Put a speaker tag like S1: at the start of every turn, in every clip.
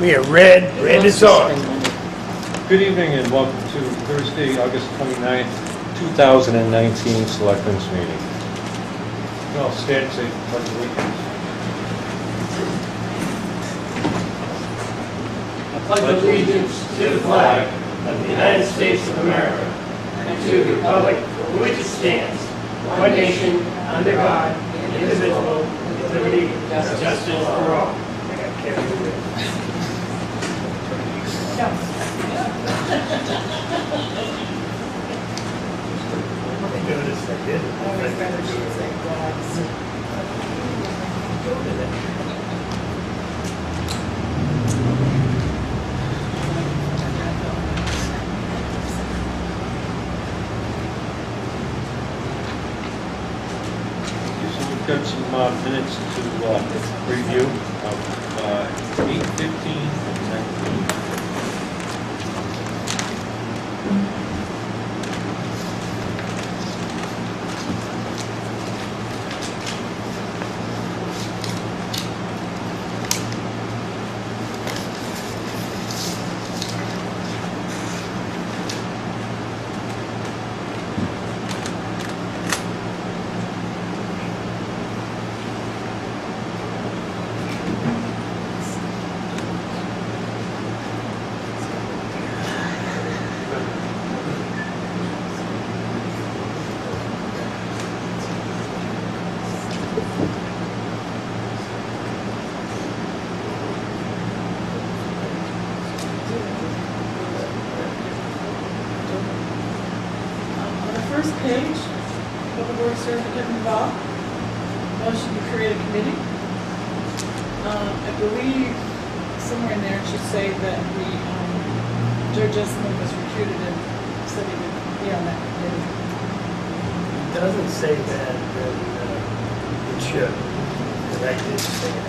S1: We are red is on.
S2: Good evening and welcome to Thursday, August 29th, 2019 Selectmen's meeting. I'll stand and say pledge of allegiance.
S1: I pledge allegiance to the flag of the United States of America and to the republic for which it stands, one nation, under God, indivisible, with liberty and justice for all. I got carried away. Notice I did.
S2: So we've got some minutes to review of 8:15 and 19.
S3: First page, public works certificate involved, motion to create a committee. I believe somewhere in there it should say that Joe Jessamine was recruited and said he would be on that committee.
S1: It doesn't say that, then it should. But I did say that.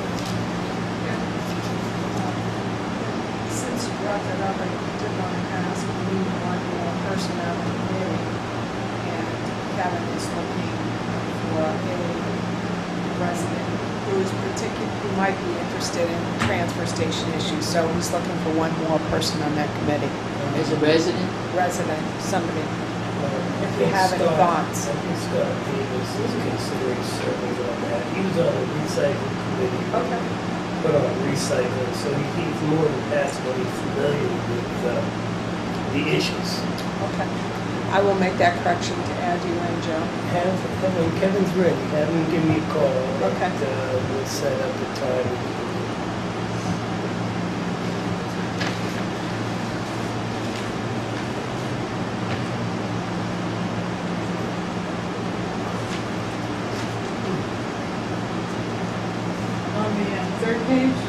S3: Since you brought that up, I did want to ask, we need one more person on the committee. Kevin is looking for a resident who might be interested in transfer station issues, so he's looking for one more person on that committee.
S4: As a resident?
S3: Resident, somebody, if you have any thoughts.
S1: I think Scott Davis is considering serving on that. He was on the recycling committee.
S3: Okay.
S1: Put on recycling, so he's more than passably familiar with the issues.
S3: Okay. I will make that correction to add you and Joe.
S1: When Kevin's ready, have him give me a call.
S3: Okay.
S1: And, we'll set up the time.
S3: On the third page,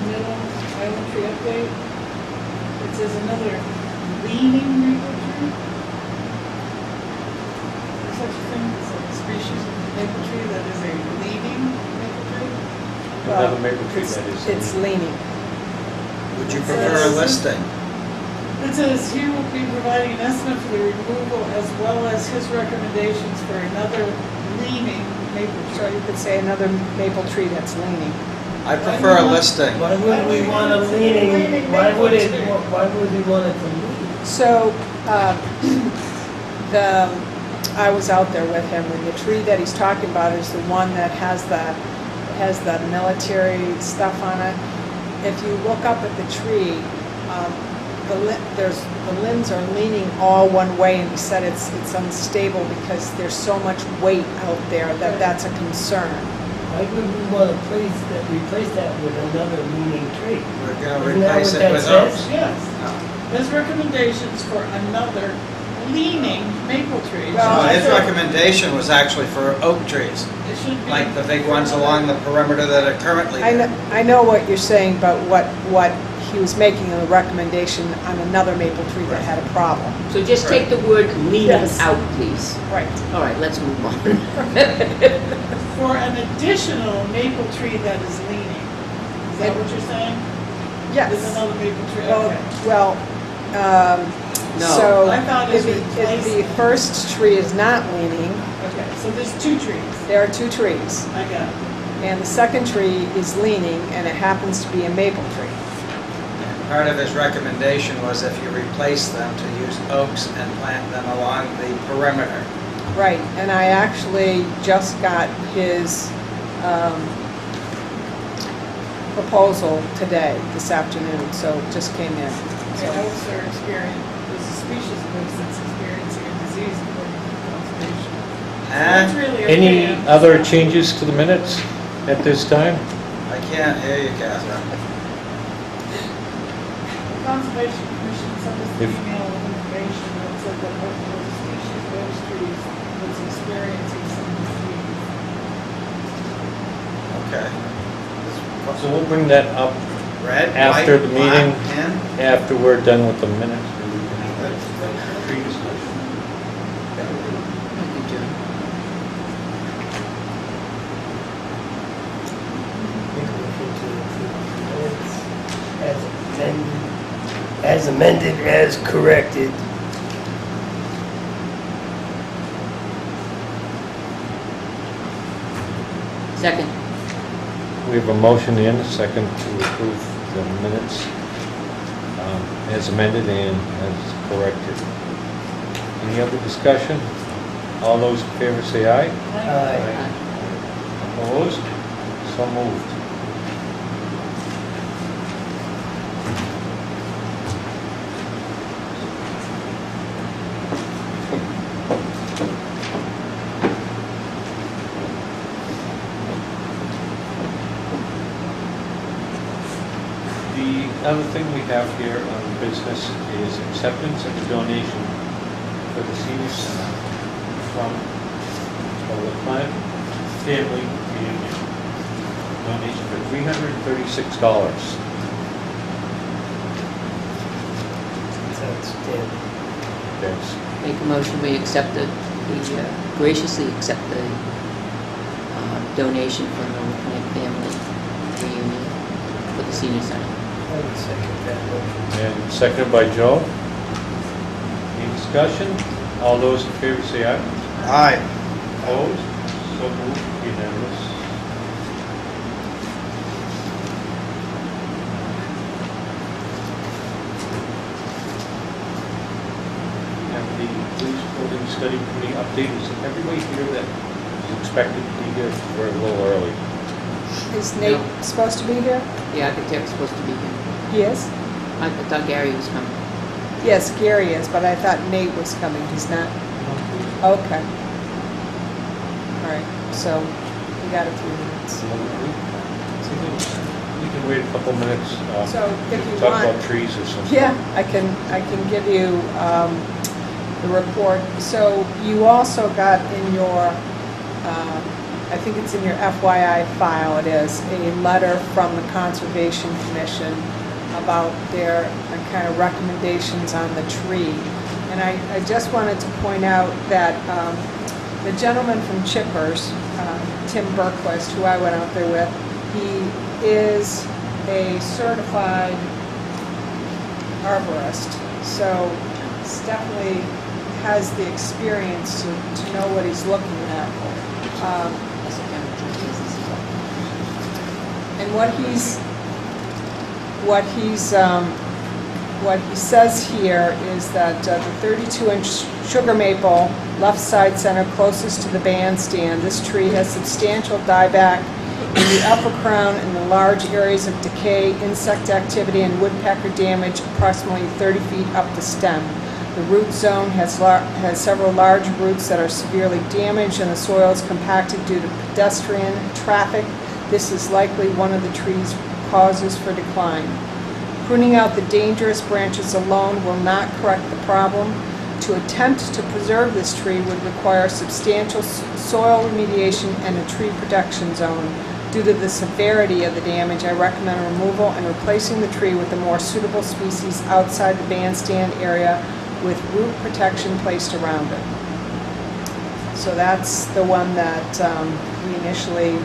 S3: middle island tree update, it says another leaning maple tree. There's such a thing as a species of maple tree that is a leaning maple tree?
S2: Another maple tree that is.
S3: It's leaning.
S5: Would you prefer a listing?
S3: It says he will be providing an estimate for the removal as well as his recommendations for another leaning maple tree. So you could say another maple tree that's leaning.
S5: I prefer a listing.
S1: Why would we want a leaning? Why would we want it to lean?
S3: So, I was out there with him, and the tree that he's talking about is the one that has the military stuff on it. If you look up at the tree, the limbs are leaning all one way, and he said it's unstable because there's so much weight out there that's a concern.
S1: Why would we want to replace that with another leaning tree?
S5: We're going to
S1: Isn't that
S5: replace
S1: what
S5: it
S1: that
S5: with
S1: says?
S5: oaks.
S3: Yes. His recommendations for another leaning maple tree.
S5: No, his recommendation was actually for oak trees,
S3: It should be.
S5: like the big ones along the perimeter that are currently there.
S3: I know what you're saying, but what he was making a recommendation on another maple tree that had a problem.
S4: So just take the word leaning
S3: Yes.
S4: out, please.
S3: Right.
S4: All right, let's move on.
S3: For an additional maple tree that is leaning. Is that what you're saying?
S6: Yes.
S3: There's another maple tree,
S6: Well,
S3: okay.
S6: well,
S4: No.
S6: so
S3: I thought it was
S6: if the
S3: replacing.
S6: first tree is not leaning,
S3: Okay, so there's two trees.
S6: there are two trees.
S3: I got it.
S6: And the second tree is leaning, and it happens to be a maple tree.
S5: part of his recommendation was if you replace them, to use oaks and plant them along the perimeter.
S6: Right, and I actually just got his proposal today, this afternoon, so it just came in.
S3: The oaks are experiencing, there's a species of oaks that's experiencing a disease according to conservation. So that's really a
S2: Any
S3: fan.
S2: other changes to the minutes at this time?
S5: I can't hear you, Catherine.
S3: The Conservation Commission sent us an
S2: If-
S3: email with information that said that there was a species of oak trees that's experiencing some disease.
S5: Okay.
S2: So we'll bring that up
S5: Red,
S2: After
S5: white,
S2: the meeting.
S5: black, and
S2: after we're done with the minutes. Tree discussion.
S4: Thank you, John.
S1: As amended, as corrected.
S4: Second.
S2: We have a motion and a second to approve the minutes as amended and as corrected. Any other discussion? All those in favor say aye.
S1: Aye.
S2: Opposed? So moved. The other thing we have here on business is acceptance of a donation for the senior center from the Planet Family Reunion. Donation for $336.
S1: That's outstanding.
S2: That's,
S4: Make a motion, we accept graciously accept the donation from the Plant Family Reunion for the senior center.
S1: I would second that motion.
S2: and seconded by Joe. Any discussion? All those in favor say aye.
S5: aye.
S2: Opposed? So moved, unanimous. We have the police building study committee update. Is everybody here that is expected to be here? We're a little early.
S6: Is Nate supposed to be here?
S4: The architect's supposed to be here.
S6: He is?
S4: I thought Gary was coming.
S6: Yes, Gary is, but I thought Nate was coming, he's not? Okay. All right, so we got a few minutes.
S2: We can wait a couple minutes.
S6: So if you
S2: Talk
S6: want-
S2: about trees or something.
S6: Yeah, I can give you the report. So you also got in your, I think it's in your FYI file, it is, a letter from the Conservation Commission about their kind of recommendations on the tree. And I just wanted to point out that the gentleman from Chippers, Tim Berquist, who I went out there with, he is a certified arborist. So he's definitely has the experience to know what he's looking at.
S4: That's a kind of tree business.
S6: And what he says here is that the 32-inch sugar maple left side center closest to the bandstand, this tree has substantial dieback in the upper crown and the large areas of decay, insect activity, and woodpecker damage approximately 30 feet up the stem. The root zone has several large roots that are severely damaged, and the soil is compacted due to pedestrian traffic. This is likely one of the tree's causes for decline. Pruning out the dangerous branches alone will not correct the problem. To attempt to preserve this tree would require substantial soil remediation and a tree protection zone. Due to the severity of the damage, I recommend removal and replacing the tree with a more suitable species outside the bandstand area with root protection placed around it. So that's the one that we initially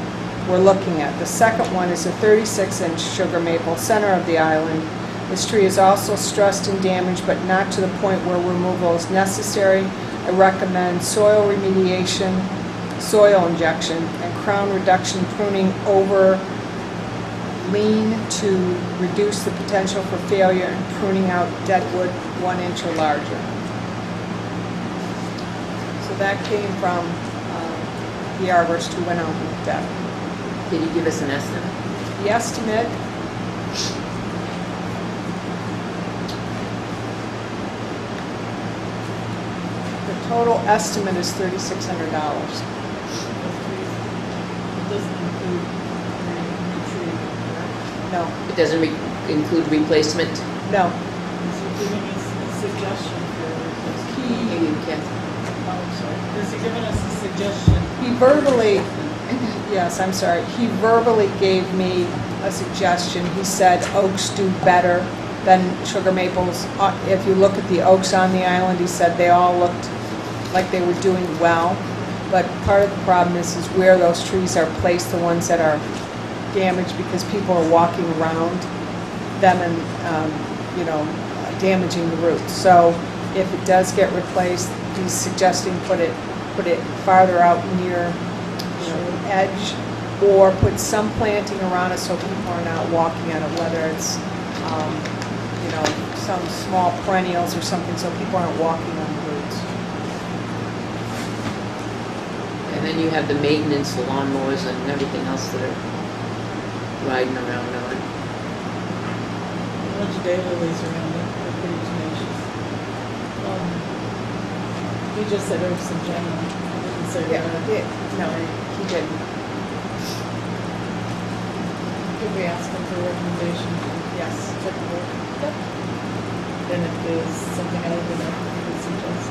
S6: were looking at. The second one is a 36-inch sugar maple, center of the island. This tree is also stressed and damaged, but not to the point where removal is necessary. I recommend soil remediation, soil injection, and crown reduction pruning over lean to reduce the potential for failure and pruning out dead wood 1 inch or larger. So that came from the arborist who went out and looked at it.
S4: Can you give us an estimate?
S6: The estimate, the total estimate is $3,600.
S7: It doesn't include the tree.
S6: No,
S4: It doesn't include replacement?
S6: no.
S7: Is he giving us a suggestion for replacement?
S4: Maybe we can.
S7: Oh, sorry. Is he giving us a suggestion?
S6: He verbally, yes, I'm sorry, he verbally gave me a suggestion. He said oaks do better than sugar maples. If you look at the oaks on the island, he said they all looked like they were doing well. But part of the problem is where those trees are placed, the ones that are damaged because people are walking around them and, damaging the roots. So if it does get replaced, he's suggesting put it farther out near, the edge, or put some planting around it so people are not walking on it, whether it's, some small perennials or something, so people aren't walking on the roots.
S4: And then you have the maintenance, the lawnmowers and everything else that are riding around on it.
S7: A bunch of daylilies around it, they're pretty tenacious. He just said oaks in general, he didn't say that.
S6: No, he didn't.
S7: Could we ask him for a recommendation?
S6: Yes.
S7: Check the book. Then if there's something other than that, we would suggest.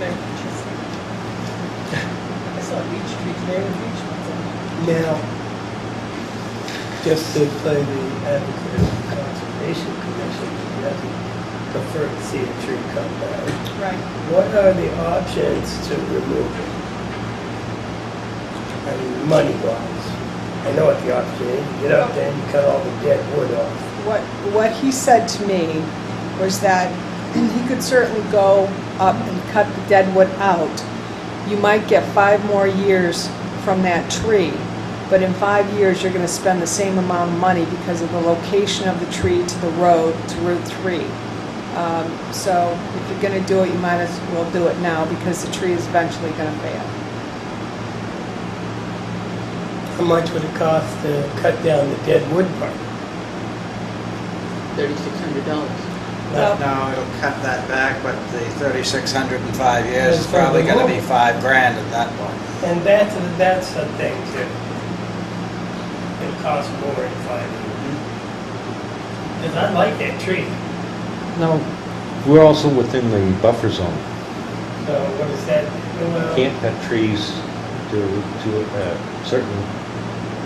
S7: Very interesting. I saw a beech tree today with beech nuts on it.
S1: Now, just to play the advocate of the Conservation Commission, he doesn't prefer to see a tree cut down.
S6: Right.
S1: What are the options to remove it? I mean, money-wise. I know what the option is. You get up there and you cut all the dead wood off.
S6: What he said to me was that he could certainly go up and cut the dead wood out. You might get 5 more years from that tree, but in 5 years, you're going to spend the same amount of money because of the location of the tree to the road, to Route 3. So if you're going to do it, you might as well do it now because the tree is eventually going to fail.
S1: How much would it cost to cut down the dead wood part?
S4: $3,600.
S6: Well-
S5: No, it'll cut that back, but the 3,600 in 5 years is probably gonna be $5,000 at that point.
S1: And that's a thing too. It'll cost more in 5 years. Because I like that tree.
S2: No, we're also within the buffer zone.
S1: So what is that?
S2: You can't cut trees to a certain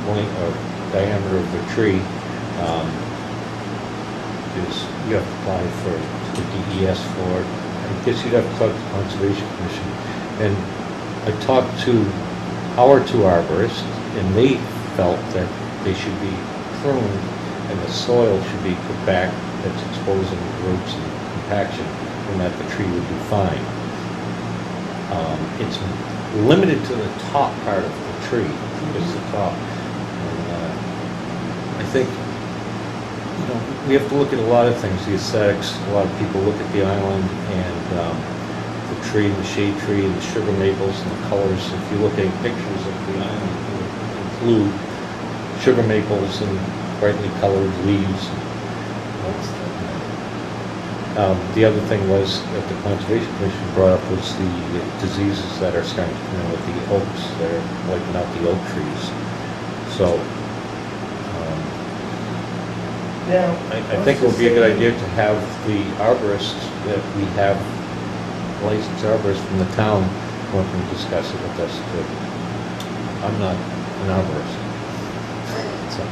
S2: length or diameter of the tree. You have to apply for the DES for it. I guess you'd have to talk to the Conservation Commission. And I talked to our 2 arborists, and they felt that they should be pruned and the soil should be put back that's exposing roots and compaction, and that the tree would do fine. It's limited to the top part of the tree, just the top. And, I think we have to look at a lot of things, the aesthetics. A lot of people look at the island and the tree, and the shade tree, and the sugar maples, and the colors. If you look at pictures of the island, it would include sugar maples and brightly colored leaves. The other thing was that the Conservation Commission brought up was the diseases that are starting to come in with the oaks that are wiping out the oak trees. So
S1: Now,
S2: I think it would be a good idea to have the arborists that we have, licensed arborists from the town, come up and discuss it with us too. I'm not an arborist. So,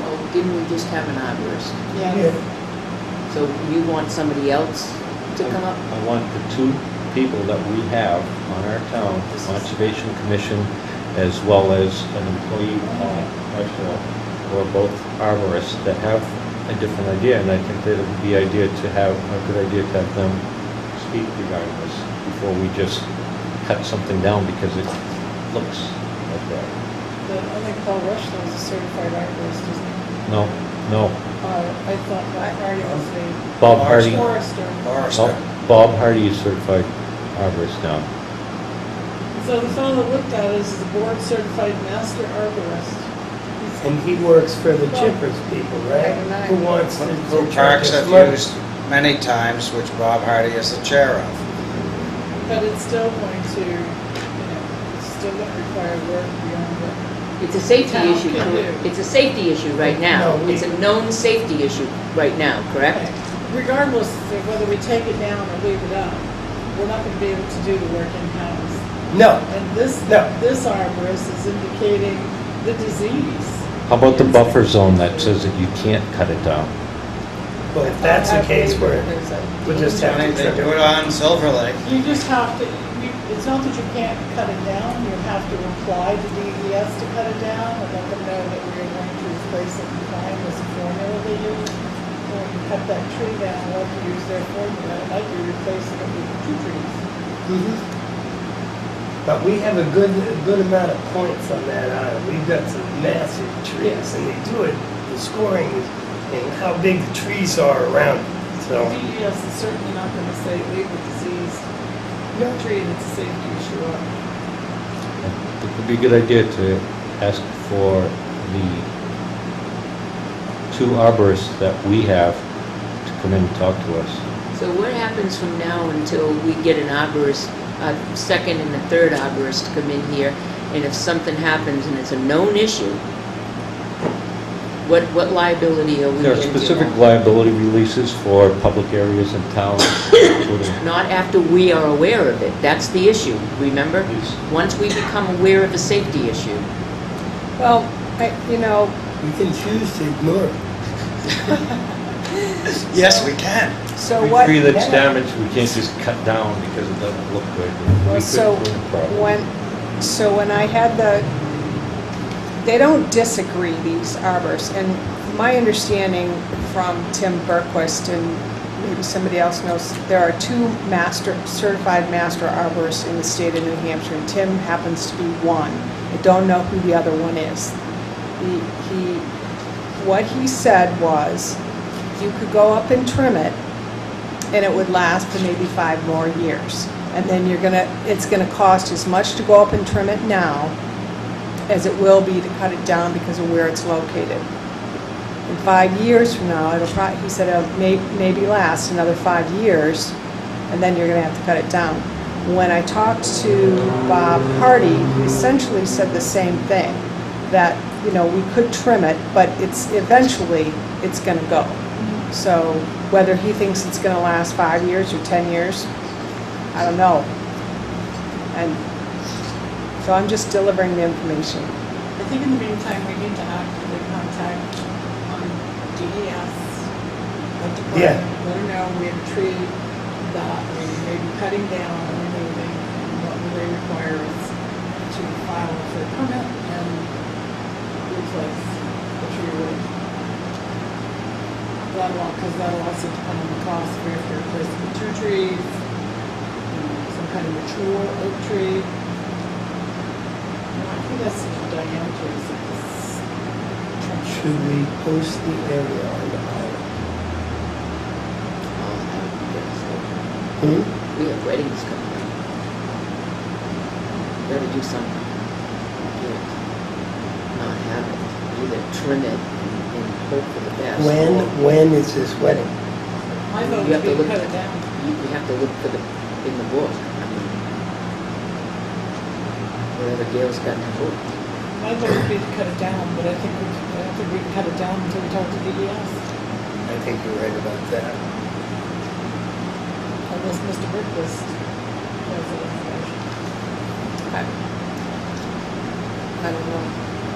S4: Well, didn't we just have an arborist?
S1: yeah,
S4: So you want somebody else to come up?
S2: I want the 2 people that we have on our town, Conservation Commission, as well as an employee, myself, or both arborists that have a different idea, and I think that it would be a good idea to have them speak regarding this before we just cut something down because it looks like that.
S7: The other Paul Rushton is a certified arborist, isn't he?
S2: No, no.
S7: I thought Bob Hardy was a
S2: Bob Hardy,
S7: forester.
S5: Forester.
S2: Bob Hardy is certified arborist now.
S7: So the fellow that looked at it is a board certified master arborist.
S1: And he works for the chippers people, right? Who wants to
S5: Who
S1: charge
S5: parks
S1: us
S5: have
S1: money?
S5: used many times, which Bob Hardy is the chair of.
S7: But it's still going to, it's still going to require work beyond what.
S4: It's a safety
S7: Town
S4: issue.
S7: can do.
S4: It's a safety issue right now.
S1: No, we-
S4: It's a known safety issue right now, correct?
S7: Regardless of whether we take it down or leave it up, we're not going to be able to do the work in-house.
S1: No,
S7: And this
S1: No.
S7: arborist is indicating the disease.
S2: How about the buffer zone that says that you can't cut it down?
S1: well, if that's the case, we'll just have to
S5: They
S1: trim
S5: do
S1: it.
S5: it on Silver Lake.
S7: You just have to, it's not that you can't cut it down, you have to apply to DES to cut it down and let them know that we are going to replace it in kind as a formula they use. When you cut that tree down, let them use their formula, it might be replacing it with 2 trees.
S1: Mhm. But we have a good amount of points on that island. We've got some massive trees, and they do it, the scoring is in how big the trees are around it. So,
S7: DES is certainly not going to say leave a diseased tree that's a safety issue up.
S2: It would be a good idea to ask for the 2 arborists that we have to come in and talk to us.
S4: So what happens from now until we get an arborist, a second and a third arborist to come in here, and if something happens and it's a known issue, what liability are we
S2: There are
S4: into
S2: specific
S4: now?
S2: liability releases for public areas in town, including
S4: Not after we are aware of it. That's the issue, remember?
S2: Yes.
S4: Once we become aware of a safety issue.
S6: Well,
S1: we can choose to ignore it.
S5: Yes, we can.
S6: so
S2: every
S6: what?
S2: tree that's damaged, we can't just cut down because it doesn't look good. We
S6: Well,
S2: could
S6: so
S2: ruin the problem.
S6: when I had they don't disagree, these arborists, and my understanding from Tim Berquist, and maybe somebody else knows, there are 2 certified master arborists in the state of New Hampshire, and Tim happens to be one. I don't know who the other one is. What he said was, you could go up and trim it, and it would last for maybe 5 more years. And then it's gonna cost as much to go up and trim it now as it will be to cut it down because of where it's located. In 5 years from now, he said it'll maybe last another 5 years, and then you're gonna have to cut it down. When I talked to Bob Hardy, he essentially said the same thing, that, we could trim it, but eventually it's gonna go. So whether he thinks it's gonna last 5 years or 10 years, I don't know. And so I'm just delivering the information.
S7: I think in the meantime, we need to actively contact DES.
S1: Yeah.
S7: Let them know we have a tree that we may be cutting down and removing, and what will they require us to file for a permit and replace the tree wood. Because that'll also depend on the cost, if we have to replace the 2 trees, some kind of mature oak tree. I think that's the diameter is this.
S1: Should we post the area on the island? Hmm?
S4: We have weddings coming up. Better do something. Not have it. Either trim it and hope for the best.
S1: When is this wedding?
S7: My vote
S4: You
S7: would
S4: have to
S7: be
S4: look-
S7: cut it down.
S4: You have to look for in the book. I mean, whatever Gail's got in the book.
S7: My vote would be to cut it down, but I don't think we can cut it down until we talk to DES.
S1: I think you're right about that.
S7: Unless Mr. Berquist has the information.
S6: I don't know.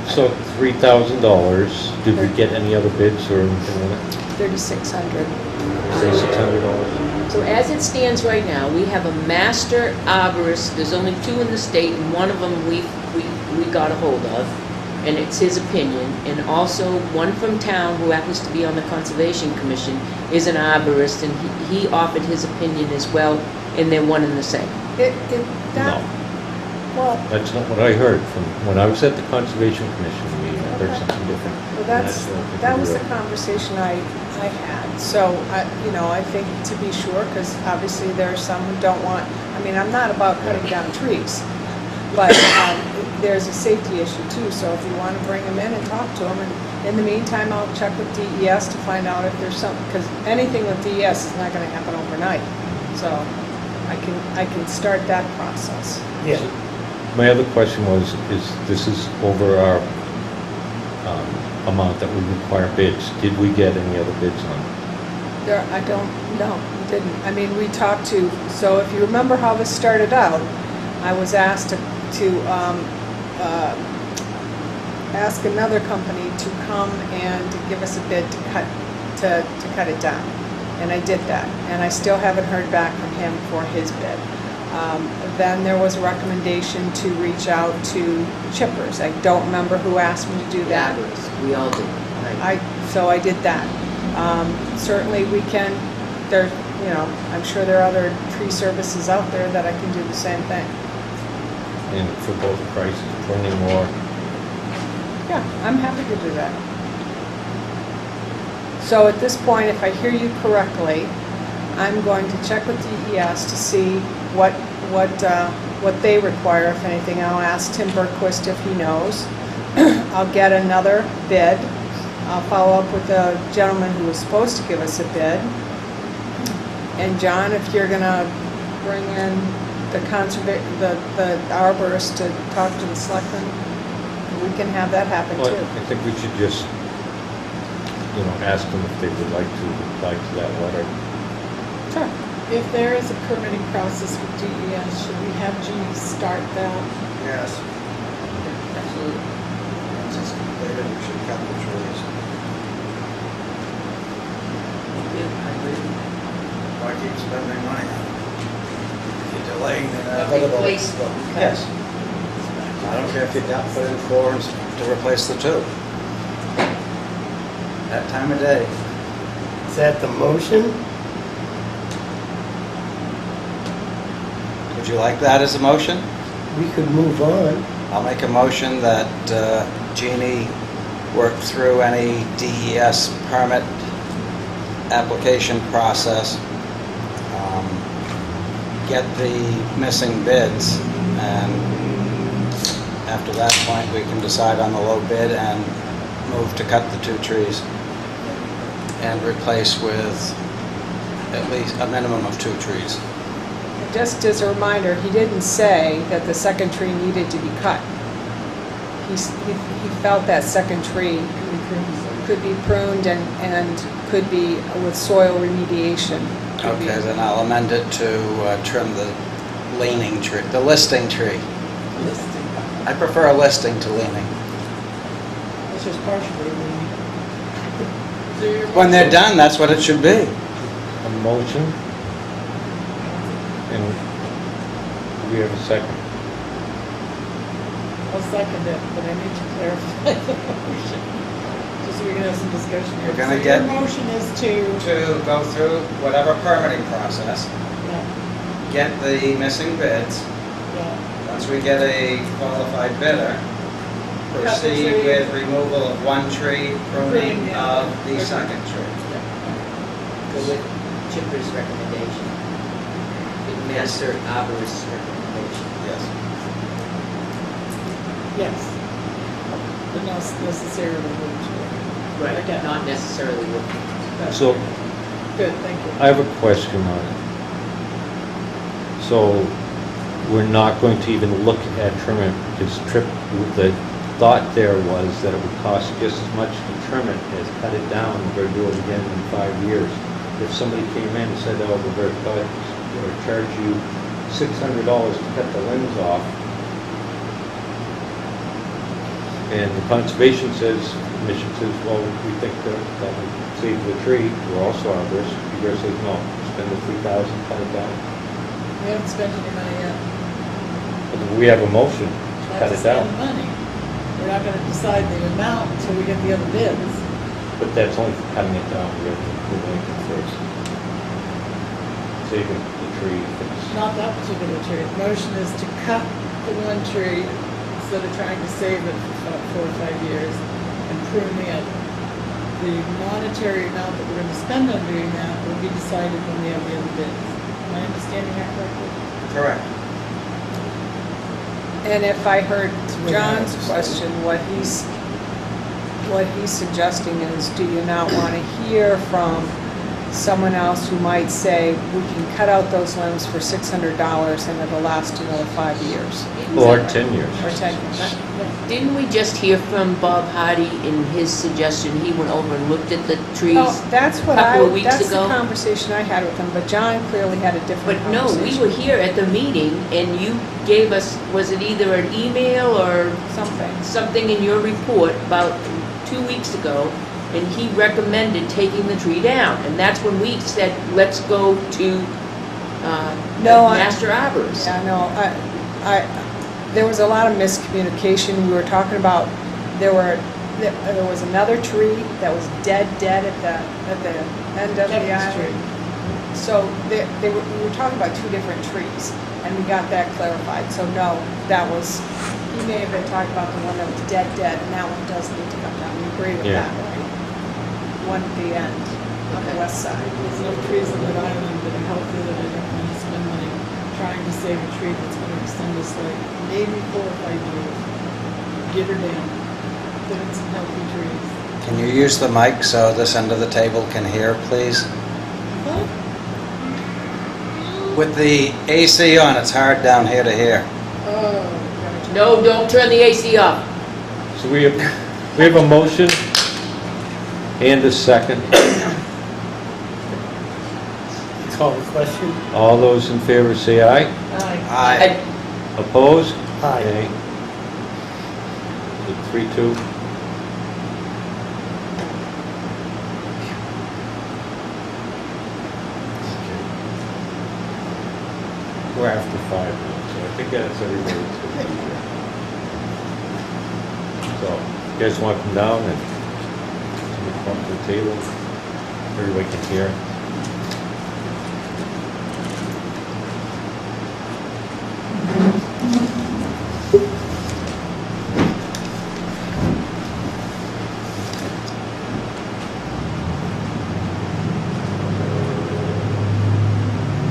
S2: So $3,000, did we get any other bids or anything on it?
S6: 3,600.
S2: $3,600?
S4: So as it stands right now, we have a master arborist. There's only 2 in the state, and one of them we got a hold of, and it's his opinion. And also one from town who happens to be on the Conservation Commission is an arborist, and he offered his opinion as well, and they're one and the same.
S6: That Well,
S2: That's not what I heard from, when I was at the Conservation Commission meeting, I heard
S6: Okay.
S2: something different.
S6: well,
S2: And what I think
S6: that
S2: we
S6: was the
S2: were-
S6: conversation I had. So, I think to be sure, because obviously there are some who don't want, I mean, I'm not about cutting down trees. But there's a safety issue too, so if you want to bring them in and talk to them, and in the meantime, I'll check with DES to find out if there's some, because anything with DES is not going to happen overnight. So I can start that process.
S1: Yeah.
S2: My other question was, this is over our amount that we require bids. Did we get any other bids on it?
S6: There, I don't, no, we didn't. I mean, we talked to, so if you remember how this started out, I was asked to ask another company to come and to give us a bid to cut it down. And I did that, and I still haven't heard back from him for his bid. Then there was a recommendation to reach out to chippers. I don't remember who asked me to do that.
S4: We all do. Right.
S6: So I did that. Certainly we can, I'm sure there are other tree services out there that I can do the same thing.
S2: And for both prices, pruning or,
S6: Yeah, I'm happy to do that. So at this point, if I hear you correctly, I'm going to check with DES to see what they require, if anything. I'll ask Tim Berquist if he knows. I'll get another bid. I'll follow up with the gentleman who was supposed to give us a bid. And John, if you're gonna bring in the arborist to talk to the selectmen, we can have that happen
S2: well,
S6: too.
S2: I think we should just, ask them if they would like to reply to that letter.
S6: Sure.
S7: If there is a permitting process with DES, should we have Jeannie start that?
S5: Yes.
S4: Absolutely.
S5: Once it's completed, we should cut the trees.
S4: Yeah, I agree.
S5: Why keep spending money on it? You're delaying the
S4: But
S5: inevitable.
S4: replace what we cut.
S5: Yes. I don't care if you got put in floors to replace the two. That time of day.
S1: Is that the motion?
S5: Would you like that as a motion?
S1: We could move on.
S5: I'll make a motion that Jeannie work through any DES permit application process, get the missing bids, and after that point, we can decide on the low bid and move to cut the two trees and replace with at least a minimum of 2 trees.
S6: Just as a reminder, he didn't say that the second tree needed to be cut. He felt that second tree could be pruned and could be with soil remediation. Could be-
S5: Okay, then I'll amend it to trim the leaning tree, the listing tree.
S7: Listing.
S5: I prefer a listing to leaning.
S7: It's just partially leaning. So your
S5: When they're
S7: motion-
S5: done, that's what it should be.
S2: A motion? And we have a second.
S7: I'll second it, but I need to clarify the motion, just so we can have some discussion here.
S5: We're gonna
S7: So
S5: get-
S7: your motion is to,
S5: To go through whatever permitting process,
S7: yeah,
S5: get the missing bids.
S7: yeah,
S5: Once we get a qualified bidder,
S7: Cut the
S5: proceed
S7: tree.
S5: with removal of one tree, pruning
S7: Pruning,
S5: of
S7: yeah.
S5: the second tree.
S4: Go with Chipper's recommendation. The master arborist's recommendation.
S5: Yes.
S7: yes. But not necessarily move to it. Okay.
S4: Not necessarily looking.
S7: That's
S2: So
S7: good, thank you.
S2: I have a question on it. So we're not going to even look at trimming this trip. The thought there was that it would cost just as much to trim it as cut it down. We're going to do it again in 5 years. If somebody came in and said, oh, we're going to charge you $600 to cut the limbs off, and the conservation commission says, well, we think that would save the tree, we're also arborists, you guys say, no, spend the $3,000, cut it down.
S7: We haven't spent any money yet.
S2: But we have a motion to
S7: Not
S2: cut
S7: to
S2: it down,
S7: spend money. We're not gonna decide the amount until we get the other bids.
S2: but that's only for cutting it down, we have to approve anything first. Saving the tree, if it's,
S7: Not that particular tree. The motion is to cut the one tree, instead of trying to save it for 4 or 5 years and prune it, the monetary amount that we're gonna spend on doing that will be decided when we have the other bids. Am I understanding that correctly?
S5: Correct.
S6: And if I heard John's question, what he's suggesting is, do you not want to hear from someone else who might say, we can cut out those limbs for $600 and it'll last another 5 years?
S2: Or 10 years.
S6: Or 10 years.
S4: Didn't we just hear from Bob Hardy in his suggestion? He went over and looked at the trees.
S6: Oh, that's what
S4: Couple of weeks
S6: that's the
S4: ago.
S6: conversation I had with him, but John clearly had a different
S4: But no,
S6: conversation.
S4: we were here at the meeting and you gave us, was it either an email or something in your report about 2 weeks ago, and he recommended taking the tree down. And that's when we said, let's go to Master Arborist.
S6: Yeah, no, there was a lot of miscommunication. We were talking about, there was another tree that was dead at the end of the
S7: Kevin's
S6: island.
S7: tree.
S6: So we were talking about 2 different trees, and we got that clarified. So no, he may have been talking about the one that was dead, and that one does need to come down. We agree with
S2: Yeah.
S6: that, right? One at the end, on the west side.
S7: There's enough trees on that island that are healthy that I don't want to spend money trying to save a tree that's gonna extend us like maybe 4 or 5 years. Get her down, put in some healthy trees.
S5: Can you use the mic so this end of the table can hear, please?
S7: Huh?
S5: With the AC on, it's hard down here to hear.
S7: Oh,
S4: No, don't turn the AC off.
S2: So we have a motion and a second.
S1: Call the question.
S2: All those in favor say aye.
S5: Aye.
S2: Opposed?
S1: Aye.
S2: Nay. Is it 3-2? We're after 5 now, so I think that's everybody that's going to be here. So, you guys want to come down and come up to the table? Everybody can hear.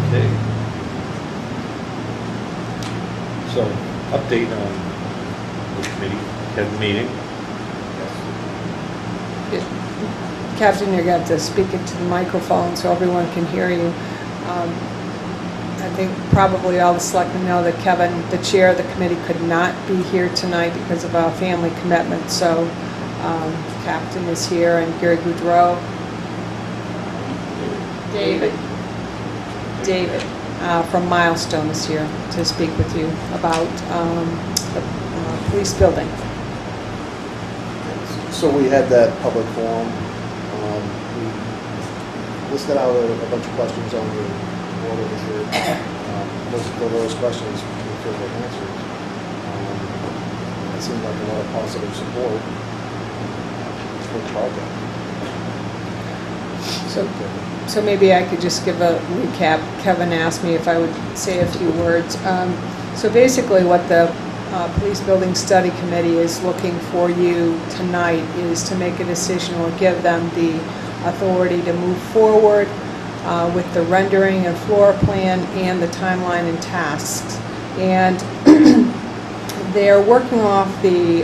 S2: Okay. So, update on the committee, had a meeting.
S6: Captain, you're going to have to speak into the microphone so everyone can hear you. I think probably all the selectmen know that Kevin, the chair of the committee, could not be here tonight because of a family commitment. So Captain is here, and Gary Goudreau. David from Milestone is here to speak with you about the police building.
S8: So we had that public forum. We listed out a bunch of questions on the board over here. Most of those questions we feel were answered. It seemed like a lot of positive support for the project.
S6: So maybe I could just give a recap. Kevin asked me if I would say a few words. So basically what the Police Building Study Committee is looking for you tonight is to make a decision or give them the authority to move forward with the rendering and floor plan and the timeline and tasks. And they're working off the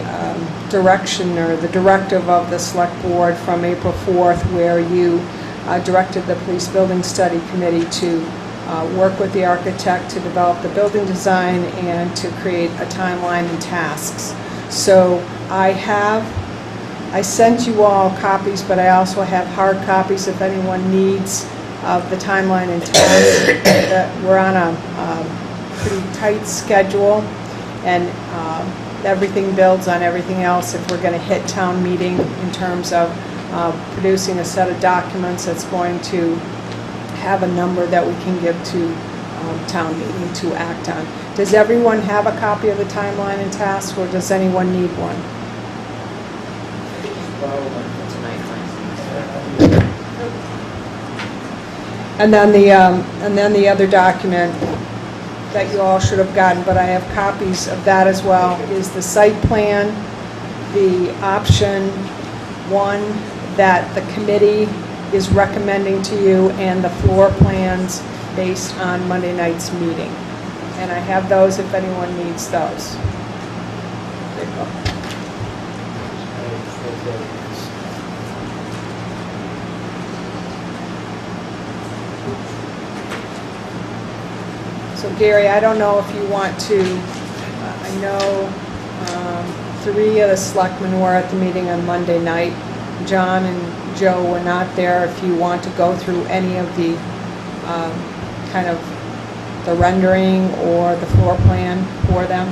S6: direction or the directive of the Select Board from April 4th, where you directed the Police Building Study Committee to work with the architect to develop the building design and to create a timeline and tasks. So I sent you all copies, but I also have hard copies if anyone needs of the timeline and tasks. We're on a pretty tight schedule, and everything builds on everything else if we're going to hit town meeting in terms of producing a set of documents that's going to have a number that we can give to town meeting to act on. Does everyone have a copy of the timeline and tasks, or does anyone need one? And then the other document that you all should have gotten, but I have copies of that as well, is the site plan, the option 1 that the committee is recommending to you, and the floor plans based on Monday night's meeting. And I have those if anyone needs those. There you go. So Gary, I don't know if you want to, I know 3 of the selectmen were at the meeting on Monday night. John and Joe were not there. If you want to go through any of the kind of the rendering or the floor plan for them.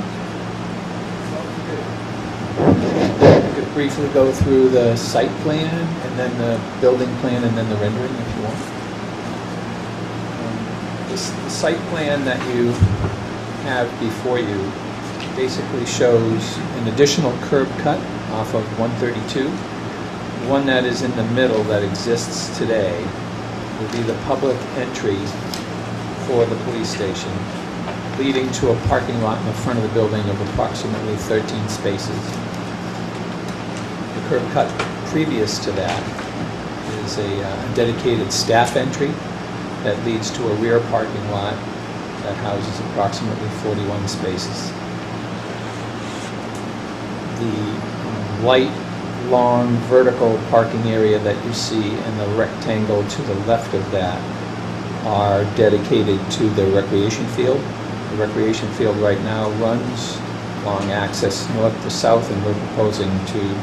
S9: We could briefly go through the site plan and then the building plan and then the rendering if you want. The site plan that you have before you basically shows an additional curb cut off of 132. The one that is in the middle that exists today will be the public entry for the police station, leading to a parking lot in the front of the building of approximately 13 spaces. The curb cut previous to that is a dedicated staff entry that leads to a rear parking lot that houses approximately 41 spaces. The light, long, vertical parking area that you see and the rectangle to the left of that are dedicated to the recreation field. The recreation field right now runs long axis north to south, and we're proposing to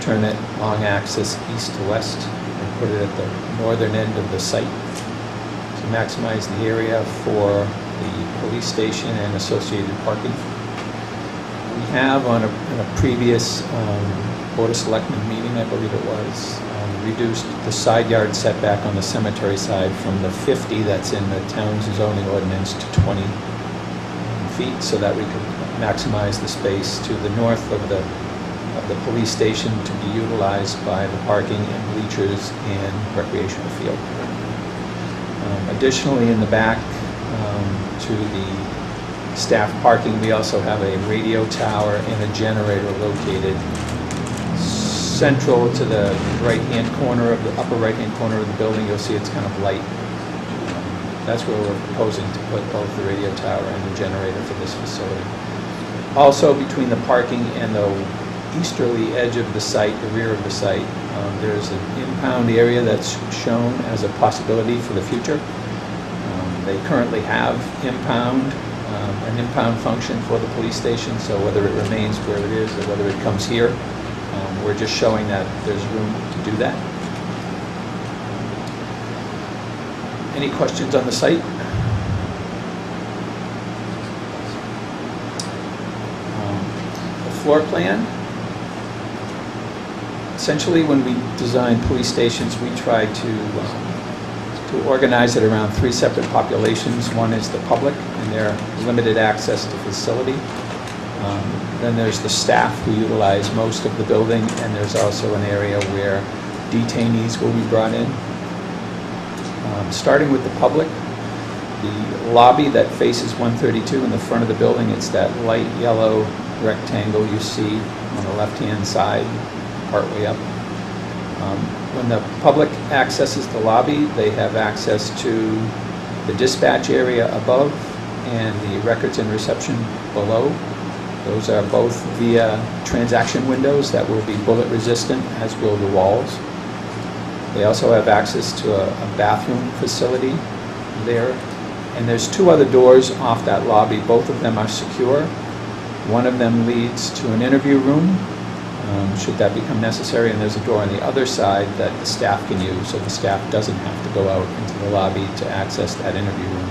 S9: turn it long axis east to west and put it at the northern end of the site to maximize the area for the police station and associated parking. We have on a previous Board of Selectmen meeting, I believe it was, reduced the side yard setback on the cemetery side from the 50 that's in the town's zoning ordinance to 20 feet, so that we could maximize the space to the north of the police station to be utilized by the parking and bleachers and recreational field. Additionally, in the back to the staff parking, we also have a radio tower and a generator located central to the right-hand corner of the upper right-hand corner of the building. You'll see it's kind of light. That's where we're proposing to put both the radio tower and the generator for this facility. Also, between the parking and the easterly edge of the site, the rear of the site, there's an impound area that's shown as a possibility for the future. They currently have an impound function for the police station, so whether it remains where it is or whether it comes here, we're just showing that there's room to do that. Any questions on the site? The floor plan. Essentially, when we design police stations, we try to organize it around 3 separate populations. One is the public and their limited access to facility. Then there's the staff who utilize most of the building, and there's also an area where detainees will be brought in. Starting with the public, the lobby that faces 132 in the front of the building, it's that light yellow rectangle you see on the left-hand side, partway up. When the public accesses the lobby, they have access to the dispatch area above and the records and reception below. Those are both via transaction windows that will be bullet resistant, as will the walls. They also have access to a bathroom facility there. And there's 2 other doors off that lobby. Both of them are secure. One of them leads to an interview room, should that become necessary, and there's a door on the other side that the staff can use, so the staff doesn't have to go out into the lobby to access that interview room.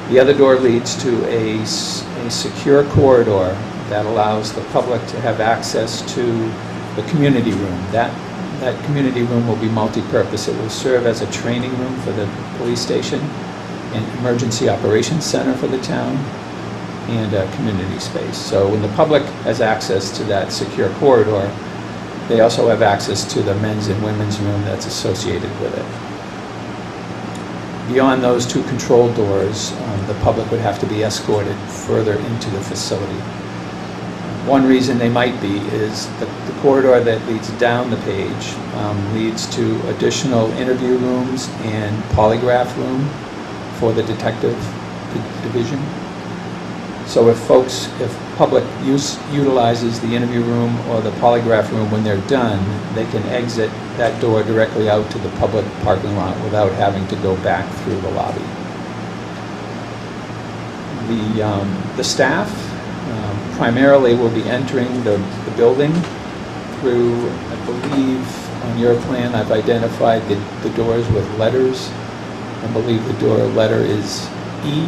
S9: The other door leads to a secure corridor that allows the public to have access to the community room. That community room will be multi-purpose. It will serve as a training room for the police station, an emergency operations center for the town, and a community space. So when the public has access to that secure corridor, they also have access to the men's and women's room that's associated with it. Beyond those two control doors, the public would have to be escorted further into the facility. One reason they might be is the corridor that leads down the page leads to additional interview rooms and polygraph room for the detective division. So if public utilizes the interview room or the polygraph room when they're done, they can exit that door directly out to the public parking lot without having to go back through the lobby. The staff primarily will be entering the building through, I believe, on your plan, I've identified the doors with letters. I believe the door letter is E.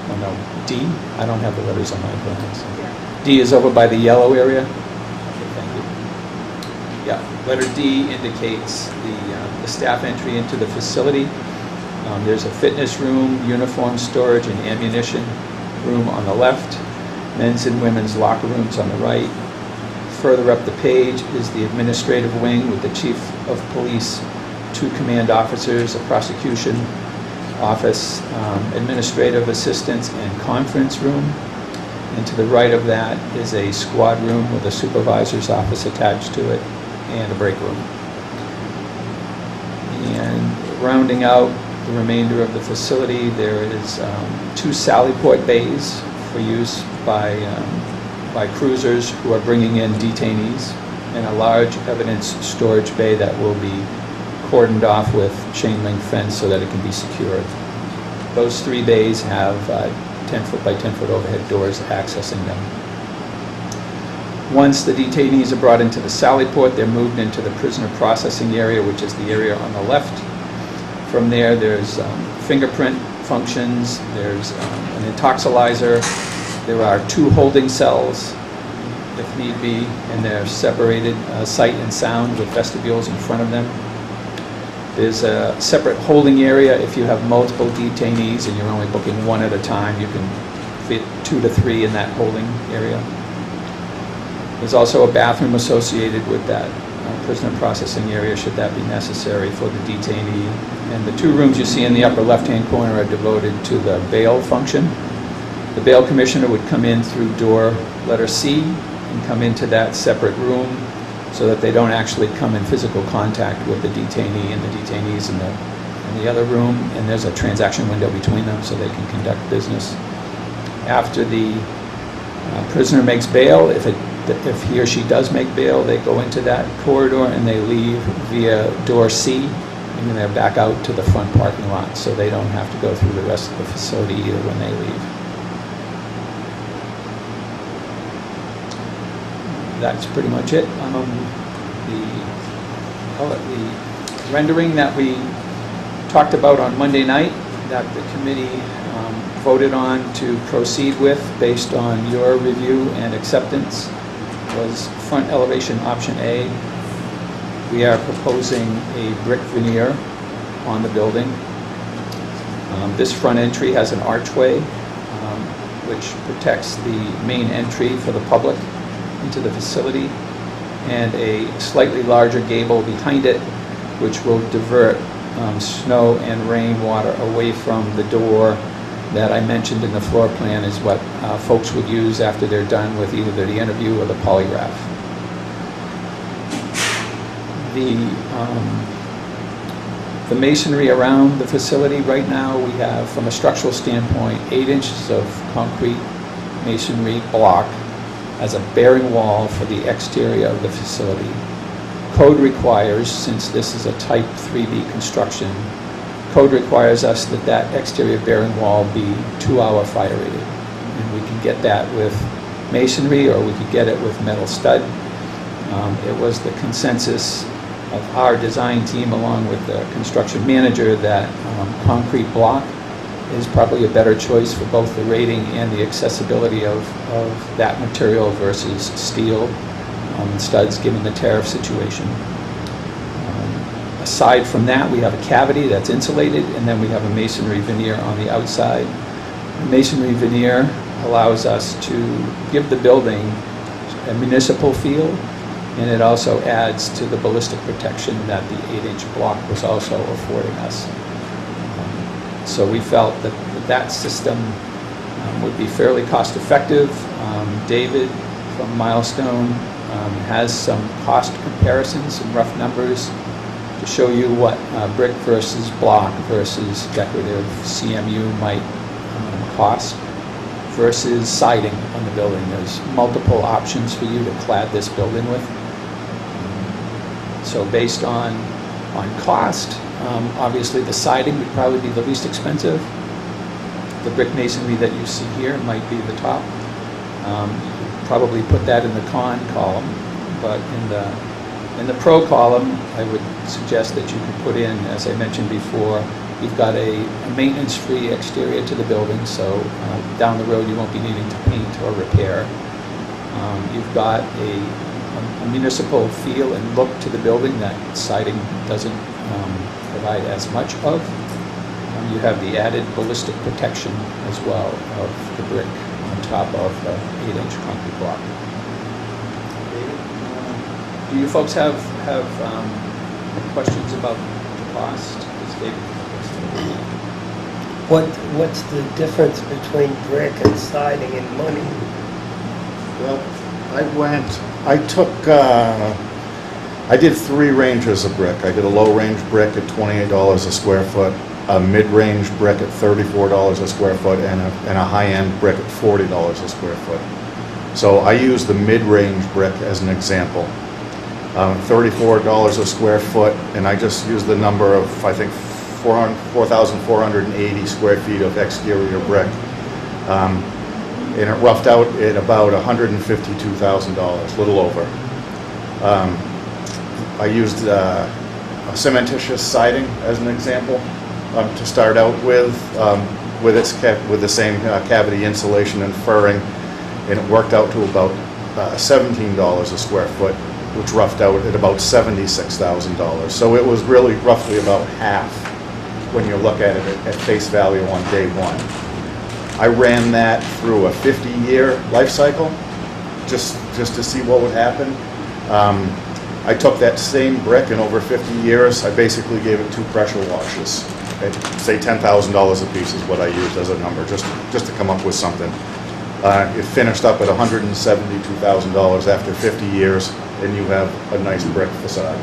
S9: Oh no, D. I don't have the letters on my plans. D is over by the yellow area. Okay, thank you. Yeah, letter D indicates the staff entry into the facility. There's a fitness room, uniform storage, and ammunition room on the left. Men's and women's locker rooms on the right. Further up the page is the administrative wing with the chief of police, 2 command officers, a prosecution office, administrative assistants, and conference room. And to the right of that is a squad room with a supervisor's office attached to it and a break room. And rounding out the remainder of the facility, there is 2 Sallyport bays for use by cruisers who are bringing in detainees, and a large evidence storage bay that will be cordoned off with chain link fence so that it can be secured. Those 3 bays have 10-foot by 10-foot overhead doors accessing them. Once the detainees are brought into the Sallyport, they're moved into the prisoner processing area, which is the area on the left. From there, there's fingerprint functions, there's an intoxilizer, there are 2 holding cells, if need be, and they're separated sight and sound with vestibules in front of them. There's a separate holding area if you have multiple detainees and you're only booking 1 at a time. You can fit 2 to 3 in that holding area. There's also a bathroom associated with that prisoner processing area, should that be necessary for the detainee. And the 2 rooms you see in the upper left-hand corner are devoted to the bail function. The bail commissioner would come in through door letter C and come into that separate room so that they don't actually come in physical contact with the detainee, and the detainees in the other room, and there's a transaction window between them so they can conduct business. After the prisoner makes bail, if he or she does make bail, they go into that corridor and they leave via door C, and then they're back out to the front parking lot, so they don't have to go through the rest of the facility either when they leave. That's pretty much it. The rendering that we talked about on Monday night that the committee voted on to proceed with based on your review and acceptance was front elevation option A. We are proposing a brick veneer on the building. This front entry has an archway which protects the main entry for the public into the facility, and a slightly larger gable behind it which will divert snow and rainwater away from the door that I mentioned in the floor plan is what folks would use after they're done with either the interview or the polygraph. The masonry around the facility right now, we have, from a structural standpoint, 8 inches of concrete masonry block as a bearing wall for the exterior of the facility. Code requires, since this is a type 3B construction, code requires us that exterior bearing wall be 2-hour fire rated. And we can get that with masonry, or we could get it with metal stud. It was the consensus of our design team along with the construction manager that concrete block is probably a better choice for both the rating and the accessibility of that material versus steel and studs, given the tariff situation. Aside from that, we have a cavity that's insulated, and then we have a masonry veneer on the outside. The masonry veneer allows us to give the building a municipal feel, and it also adds to the ballistic protection that the 8-inch block was also affording us. So we felt that that system would be fairly cost-effective. David from Milestone has some cost comparisons, some rough numbers to show you what brick versus block versus decorative CMU might cost versus siding on the building. There's multiple options for you to clad this building with. So based on cost, obviously the siding would probably be the least expensive. The brick masonry that you see here might be the top. Probably put that in the con column, but in the pro column, I would suggest that you could put in, as I mentioned before, you've got a maintenance-free exterior to the building, so down the road you won't be needing to paint or repair. You've got a municipal feel and look to the building that siding doesn't provide as much of. You have the added ballistic protection as well of the brick on top of the 8-inch concrete block. Do you folks have questions about the cost?
S1: What's the difference between brick and siding in money?
S8: Well, I did 3 ranges of brick. I did a low-range brick at $28 a square foot, a mid-range brick at $34 a square foot, and a high-end brick at $40 a square foot. So I used the mid-range brick as an example. $34 a square foot, and I just used the number of, I think, 4,480 square feet of exterior brick. And it roughed out at about $152,000, a little over. I used cementitious siding as an example to start out with the same cavity insulation and furring, and it worked out to about $17 a square foot, which roughed out at about $76,000. So it was really roughly about half when you look at it at face value on day one. I ran that through a 50-year life cycle just to see what would happen. I took that same brick, and over 50 years, I basically gave it 2 pressure washes. At, say $10,000 a piece is what I used as a number, just to come up with something. It finished up at $172,000 after 50 years, and you have a nice brick facade.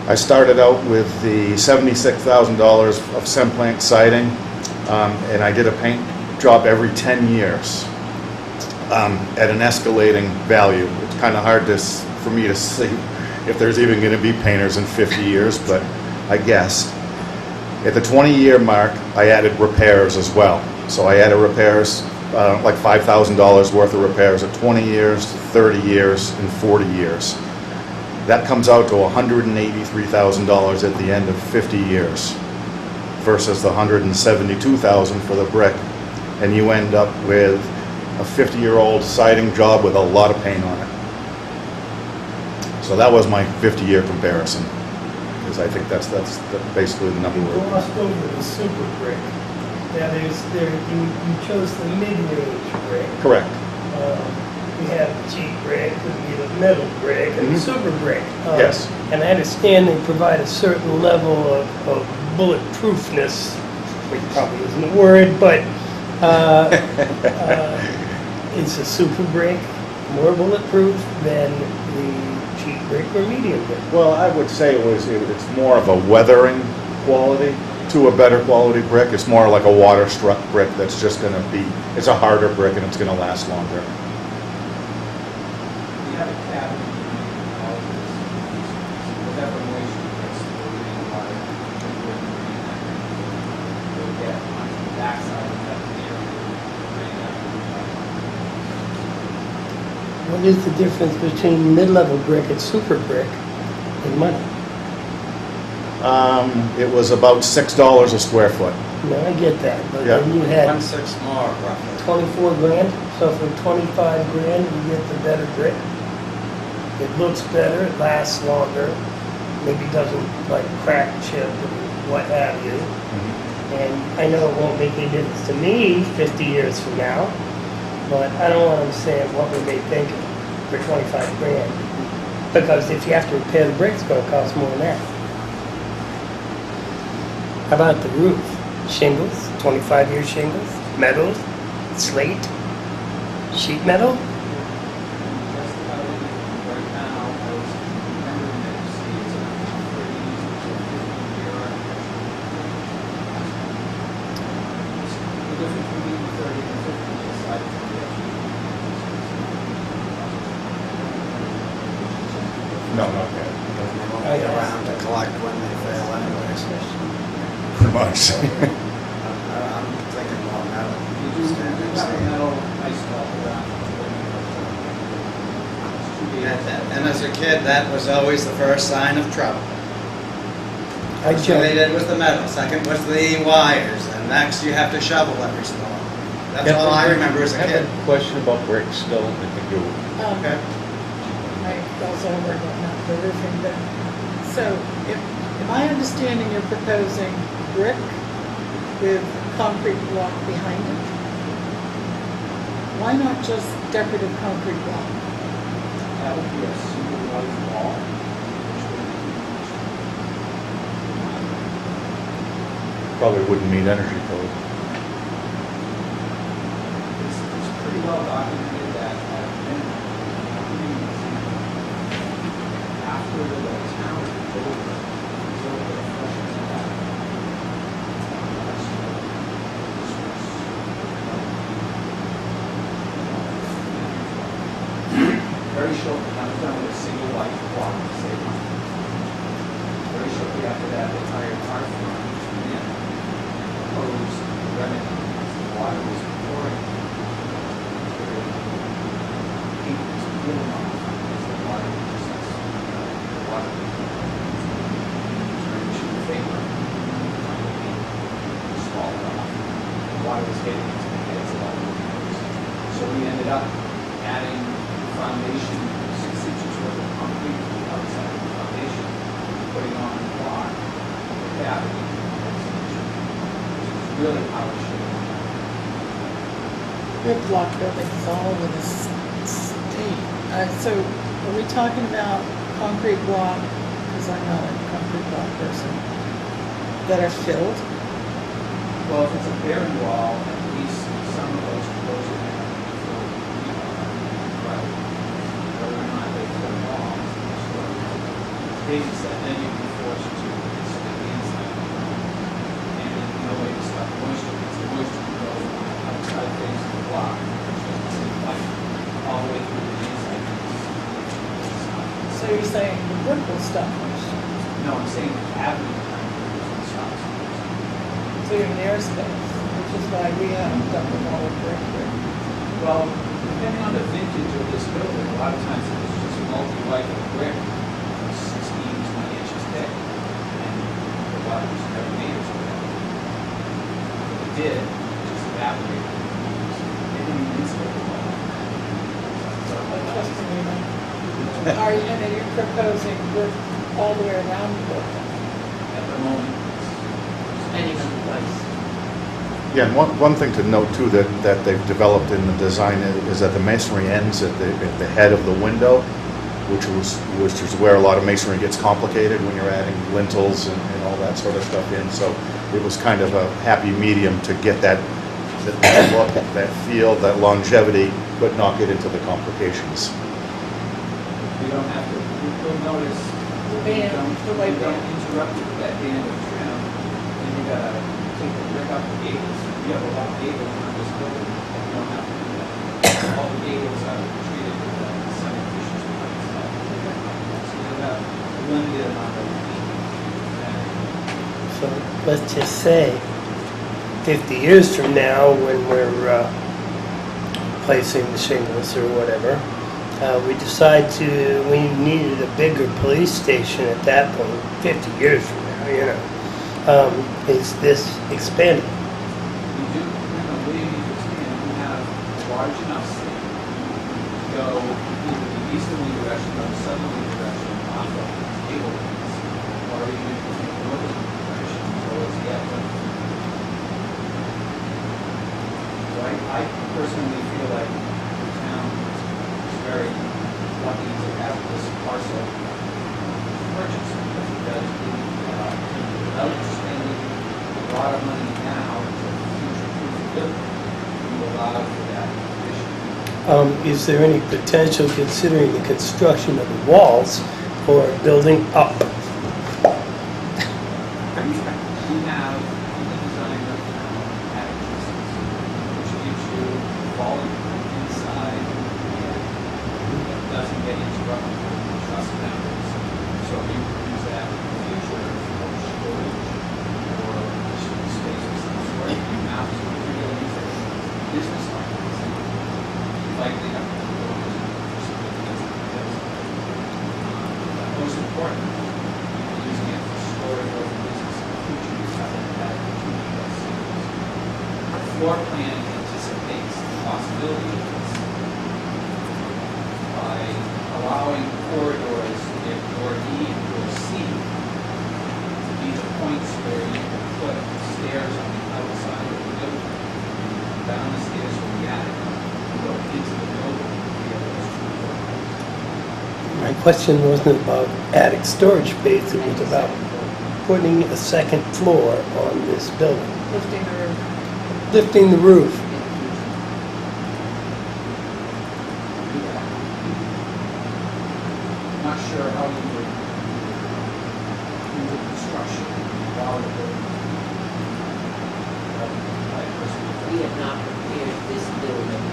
S8: I started out with the $76,000 of Cemplank siding, and I did a paint job every 10 years at an escalating value. It's kind of hard for me to see if there's even going to be painters in 50 years, but I guessed. At the 20-year mark, I added repairs as well. So I added repairs, like $5,000 worth of repairs at 20 years, 30 years, and 40 years. That comes out to $183,000 at the end of 50 years versus the $172,000 for the brick. And you end up with a 50-year-old siding job with a lot of paint on it. So that was my 50-year comparison, because I think that's basically the number.
S1: You glossed over the super brick. That is, you chose the mid-range brick.
S8: Correct.
S1: We have cheap brick, we have metal brick, and
S8: Mhm.
S1: super brick.
S8: Yes.
S1: And I understand they provide a certain level of bulletproofness, which probably isn't a word, but is a super brick more bulletproof than the cheap brick or medium brick?
S8: Well, I would say it's more of a weathering quality to a better quality brick. It's more like a water-struck brick that's just going to be, it's a harder brick and it's going to last longer.
S5: We have a cabin in all of this. Whatever moisture gets stored in water, we'll get on the backside of that area, drain out.
S1: What is the difference between mid-level brick and super brick in money?
S8: It was about $6 a square foot.
S1: No, I get that, but
S8: Yeah.
S1: then you had
S5: 1/6 more roughly.
S1: 24 grand, so for 25 grand, you get the better brick. It looks better, it lasts longer, maybe doesn't like crack, chip, and what have you. And I know it won't make any difference to me 50 years from now, but I don't understand what we may think for 25 grand. Because if you have to repair the brick, it's gonna cost more than that. How about the roof? shingles, 25-year shingles, metal, slate, sheet metal.
S9: Just about anything right now, I was remembering that you see it's about 30 to 50-year architecture. The difference between 30 and 50 is side to the edge.
S8: No, not yet.
S5: Be around to collect when they fail anyways.
S8: Pretty much.
S5: I'm thinking more metal.
S9: You do have a metal ice wall around.
S5: And as a kid, that was always the first sign of trouble.
S1: I
S5: First thing they
S1: jumped.
S5: did was the metal, second was the wires, and next you have to shovel every storm. That's all I remember as a
S2: I
S5: kid.
S2: have a question about brick still, I think you,
S5: Okay.
S7: I goes over but not the roofing, but, so, if my understanding, you're proposing brick with concrete block behind it? Why not just decorative concrete block?
S9: That would be a single white wall.
S8: Probably wouldn't meet energy code.
S9: It's pretty well documented that at a minimum, after the town is over, the flushes it out. Very shortly, I was done with a single white block, say one. Very shortly after that, they hired our firm to come in and propose a remedy. The water was pouring. Heat was cooling off as the water process. The water turned to vapor. Swallowed off. The water was hitting into the heads of all the workers. So we ended up adding foundation, 6 inches worth of concrete to the outside of the foundation, putting on a block, the cavity, which is really how it should be.
S7: We have block buildings all over the state. So are we talking about concrete block, because I'm not a concrete block person, that are filled?
S9: Well, if it's a barren wall, at least some of those close it in. Right. Whether or not they fill walls, David said, then you'd be forced to insulate the inside. And there's no way to stop moisture, because the moisture can go from the outside face of the block, which is like all the way through the inside.
S7: So you're saying the brick will stop moisture?
S9: No, I'm saying the cavity behind it is stops.
S7: So you have an airspace, which is why we haven't done the wall with brick.
S9: Well, depending on the vintage of this building, a lot of times it was just multi-white brick, 16, 20 inches thick, and the water was never made as well. What it did, it just evaporated. It didn't even insulate the wall.
S7: Trust me, are you, and then you're proposing brick all the way around the building?
S9: At the moment,
S4: Any other place.
S8: Yeah, and one thing to note too that they've developed in the design is that the masonry ends at the head of the window, which is where a lot of masonry gets complicated when you're adding lintels and all that sort of stuff in. So it was kind of a happy medium to get that look, that feel, that longevity, but not get into the complications.
S9: you don't have to, you'll notice,
S7: The band, the
S9: you
S7: white
S9: don't
S7: band.
S9: interrupt it with that band of trim, and you gotta take the brick up the gables. You have a lot of gables on this building, and you don't have to do that. All the gables are treated with cementitious pipes. So you have a limited amount of heat.
S1: So let's just say 50 years from now, when we're placing the shingles or whatever, we decide we needed a bigger police station at that point, 50 years from now, is this expandable?
S9: You do, depending on where you need to expand, you have large enough space to go either the easterly direction or the southerly direction off of cable lines, or even if you take the northerly direction towards the airport. So I personally feel like the town is very lucky to have this parcel purchased, because it does give you that opportunity without spending a lot of money now
S1: Is there any potential, considering the construction of the walls, for building up?
S9: We have designed attic systems, which gives you volume inside and doesn't get interrupted with the truss boundaries. So we can use that in the future for storage or additional space or some sort. You have to really use it business like this. Likely have to go for significance of the business. But most important, using it for storage or for business in the future, you have to have the floor plan anticipates the possibility of this by allowing corridors in door E and door C to be the points where you can put stairs on the outside of the building, down the stairs from the attic, and go into the building via those two doors.
S1: My question wasn't about attic storage space, it was about putting a second floor on this building,
S7: Lifting the roof.
S1: lifting the roof.
S9: I'm not sure how you would do the construction while the building.
S4: We have not prepared this building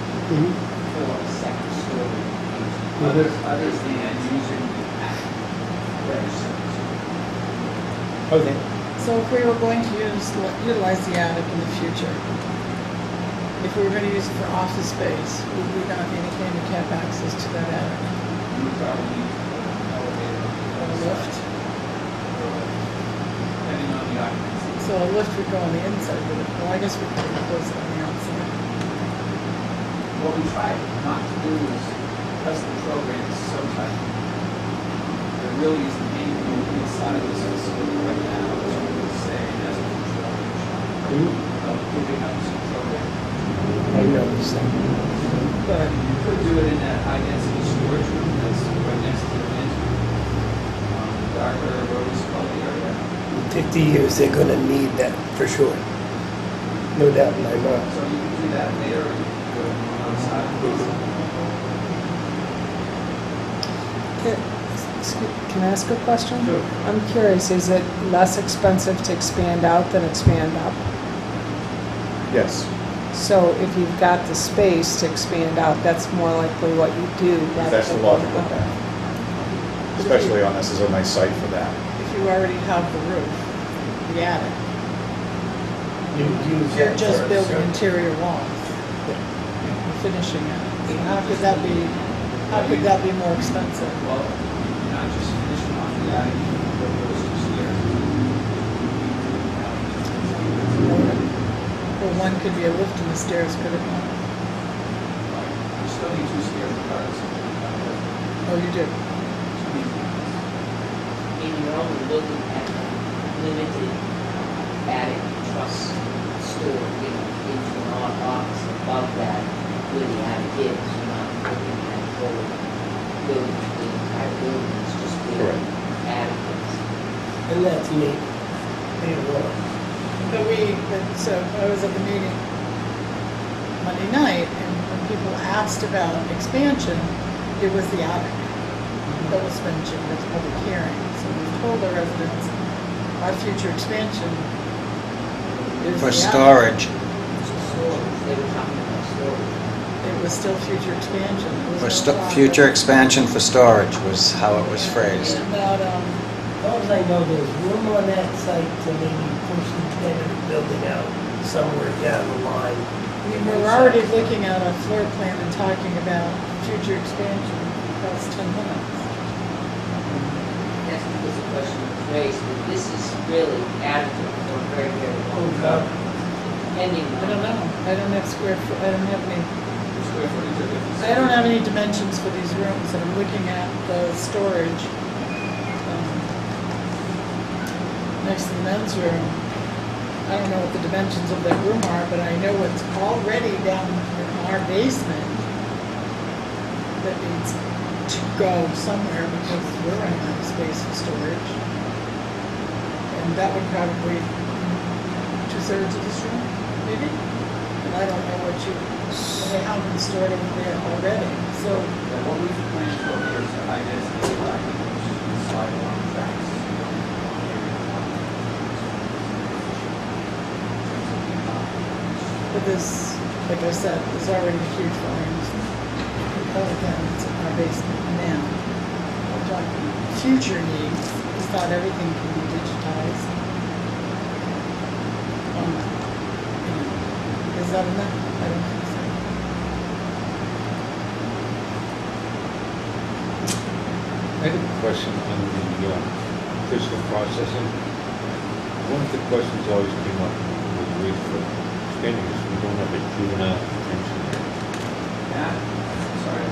S4: for a second story.
S9: Others than using the attic.
S1: Okay.
S7: So if we were going to utilize the attic in the future, if we were going to use it for office space, would we not need a handicap access to that attic?
S9: You would probably need an elevator
S7: Or a lift?
S9: depending on the occupancy.
S7: So a lift would go on the inside, but well, I guess we could close it on the outside.
S9: What we tried not to do is, because the program is so tight, there really isn't any room inside of this facility right now, as you would say, as a control of giving up some program.
S1: I noticed that.
S9: But you could do it in that high-density storage room that's right next to the entry. Darker rose-colored area.
S1: In 50 years, they're gonna need that, for sure. No doubt in my mind.
S9: So you can do that later, or you can do it outside.
S6: Can I ask a question?
S9: Sure.
S6: I'm curious, is it less expensive to expand out than expand up?
S8: Yes.
S6: So if you've got the space to expand out, that's more likely what you do. rather
S8: That's the
S6: than
S8: logical
S6: going up.
S8: path. Especially on this is a nice site for that.
S7: If you already have the roof, the attic,
S1: You use
S7: you're
S1: that
S7: just
S1: for a
S7: building
S1: certain-
S7: interior walls. You're finishing it. So how could that be more expensive?
S9: Well, you're not just finishing off the attic, you can build those two stairs.
S7: Well, one could be a lift and the stairs could have not.
S9: You still need two stairs regardless of
S7: Oh, you do?
S4: And you're only looking at limited attic truss store, into an odd office above that where the attic is. You're not looking at the whole building, the entire building is just where
S8: Correct.
S4: the attic is.
S1: And that's neat. Hey, well,
S7: So I was at the meeting Monday night, and when people asked about expansion, it was the attic that was mentioned at the public hearing. So we told the residents, our future expansion is
S5: For
S7: the attic.
S5: storage,
S4: Storage, they were talking about storage.
S7: It was still future expansion. There was
S5: for
S7: no talk
S5: future expansion for storage was how it was phrased.
S7: about,
S1: as long as I know there's room on that site to maybe push the tenant building out somewhere down the line.
S7: I mean, we're already looking at a floor plan and talking about future expansion across 10 minutes.
S4: That's because the question was raised, but this is really adequate for a very, very long time. Depending
S7: I don't know. I don't have square foot, I don't have any,
S9: square footage of it.
S7: I don't have any dimensions for these rooms, and I'm looking at the storage next to the men's room. I don't know what the dimensions of that room are, but I know it's already down in our basement that needs to go somewhere because we're running out of space and storage. And that would probably 2/3 of this room, maybe? I don't know what you, they have them stored over there already, so.
S9: What we've planned for here is a high density parking, which is slide along tracks.
S7: But this, like I said, there's already a huge volume of public cabinets in our basement now. We're talking future needs, it's not everything can be digitized. Is that enough? I don't think so.
S2: I have a question on the fiscal processing. One of the questions always came up with Reef for spending is we don't have a juvenile detention area.
S9: Yeah, sorry.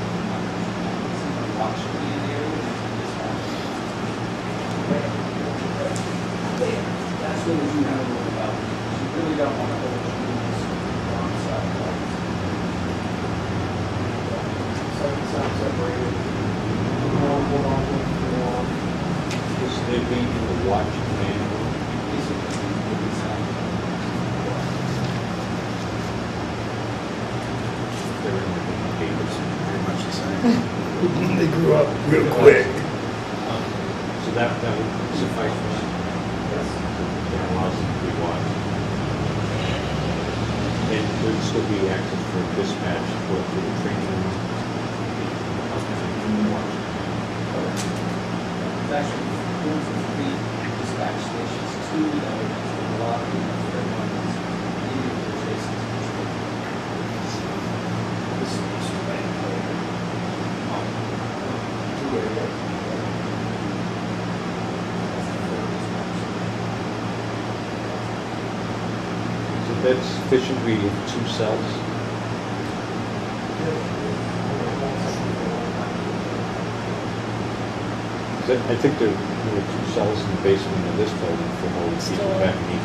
S9: Option in the area. That's what you have to worry about. You really don't want to hold juveniles on side.
S2: Is there being a watch manual? They're in the papers.
S5: Pretty much the same.
S1: They grew up real quick.
S2: So that would suffice for that? Yes. That allows them to be watched. And there'd still be access for dispatch for the training.
S9: It's actually going for 3 dispatch stations, 2 that are a lot of people, third one is immediately adjacent to the school. This is
S2: So that's sufficient, we have 2 cells. I think there were 2 cells in the basement of this building for holding people back in 18.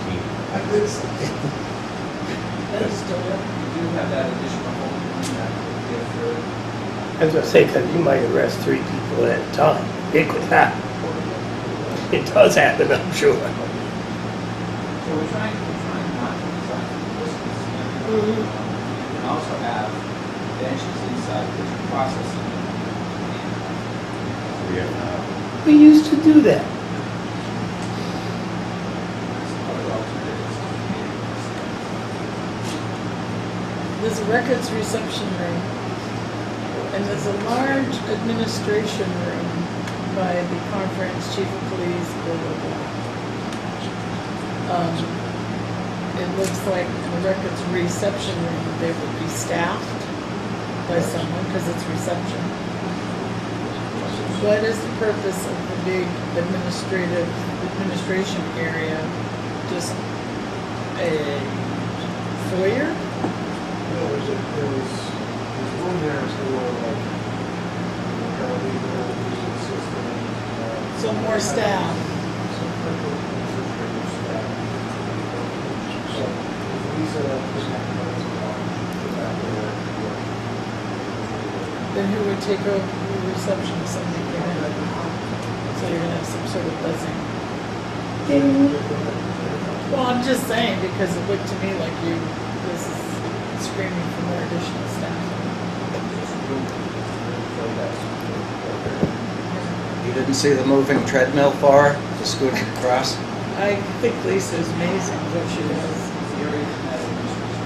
S7: That's still up.
S9: You do have that additional holding room that would be a third.
S1: I was gonna say, because you might arrest 3 people at a time. It could happen. It does happen, I'm sure.
S9: So we're trying not to design for distance. You can also have benches inside which are processing.
S2: We have
S1: We used to do that.
S9: Other alternatives.
S7: There's a records reception room, and there's a large administration room by the conference chief of police, blah, blah, blah. It looks like in the records reception room, they would be staffed by someone, because it's reception. What is the purpose of the big administration area? Just a foyer?
S10: There's room there for like paralegal, assistant.
S7: Some more staff.
S10: Some critical administrative staff. So these
S7: Then who would take over the reception if somebody came in? So you're gonna have some sort of buzzing. Well, I'm just saying, because it looked to me like this is screaming for more additional staff.
S5: You didn't see the moving treadmill far, the scooter across?
S7: I think Lisa's amazing what she does.
S9: The area that administration.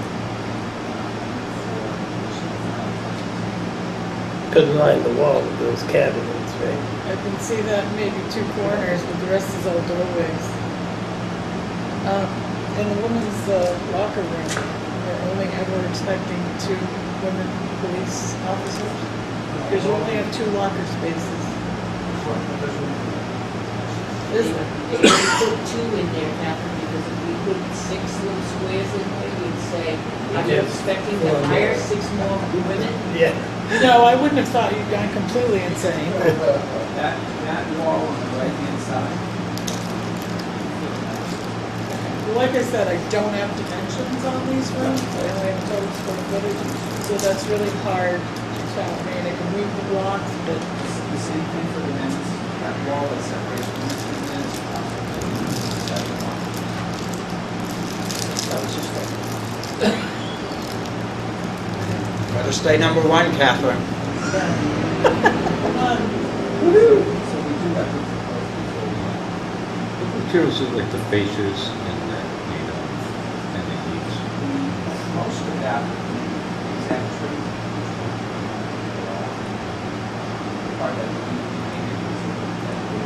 S1: Could line the wall with those cabinets, right?
S7: I can see that maybe 2 corners, but the rest is all doorways. In the women's locker room, we're only ever expecting 2 women police officers. Because you only have 2 locker spaces.
S4: If we put 2 in there, Catherine, because if we put 6 little squares in there, you'd say, are you
S1: Yes.
S4: expecting to hire 6 more women?
S1: Yeah.
S7: No, I wouldn't have thought you'd gone completely insane.
S9: That wall on the right-hand side.
S7: Like I said, I don't have dimensions on these rooms, I only have total square footage, so that's really hard to tell. I mean, I can move the blocks, but
S9: The same thing for the men's, that wall that separates women's and men's.
S7: that was just like,
S5: Just stay number one, Catherine.
S7: Come on.
S9: So we do have to propose before we
S2: The materials are like the fascias and the eaves.
S9: most of that is actually part that we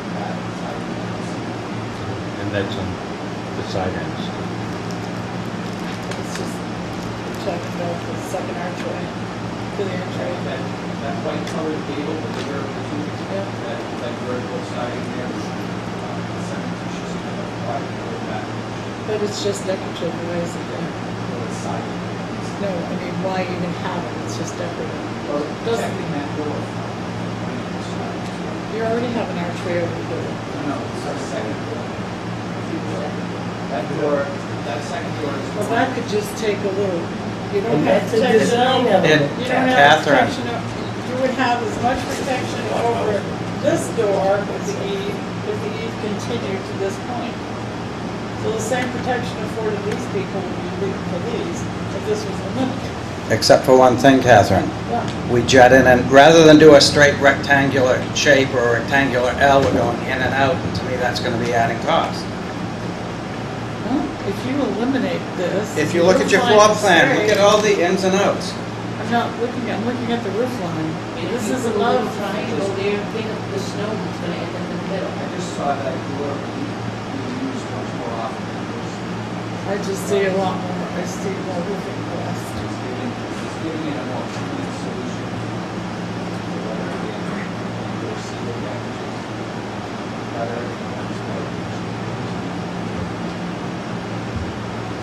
S9: that side of the house.
S2: And that's on the side ends.
S7: It's just, we're talking about the second archway, to the archway.
S9: That white colored gable with the vertical tube, that vertical siding there, cementitious kind of white or that,
S7: But it's just decorative, why is it there?
S9: or the siding.
S7: No, I mean, why even have it, it's just decorative.
S9: Well,
S7: Doesn't-
S9: protecting that door from when it was siding.
S7: You already have an archway over the door.
S9: No, it's our second door. That door, that second door is.
S7: Well, that could just take a little, you don't
S1: And
S7: have
S1: that's the
S7: protection.
S1: design of
S5: And
S1: it.
S7: You don't have
S5: Catherine,
S7: protection, you would have as much protection over this door if the eve continued to this point. So the same protection afforded these people would be for these, if this was eliminated.
S5: except for one thing, Catherine.
S7: Yeah.
S5: We jet in and, rather than do a straight rectangular shape or a rectangular L, we're going in and out, and to me, that's gonna be adding cost.
S7: Well, if you eliminate this.
S5: If you look at your
S7: roof
S5: floor
S7: line is
S5: plan, look
S7: straight.
S5: at all the ins and outs.
S7: I'm not looking, I'm looking at the roof line.
S4: And
S7: This
S4: if you
S7: is
S4: put a
S7: above
S4: little triangle there, think of the snow that's gonna end up in the middle.
S9: I just saw that door being used much more often than this.
S7: I just see a lot more, I see more roofing cost.
S9: It's giving it a more permanent solution. To whether again, or seal damages, better,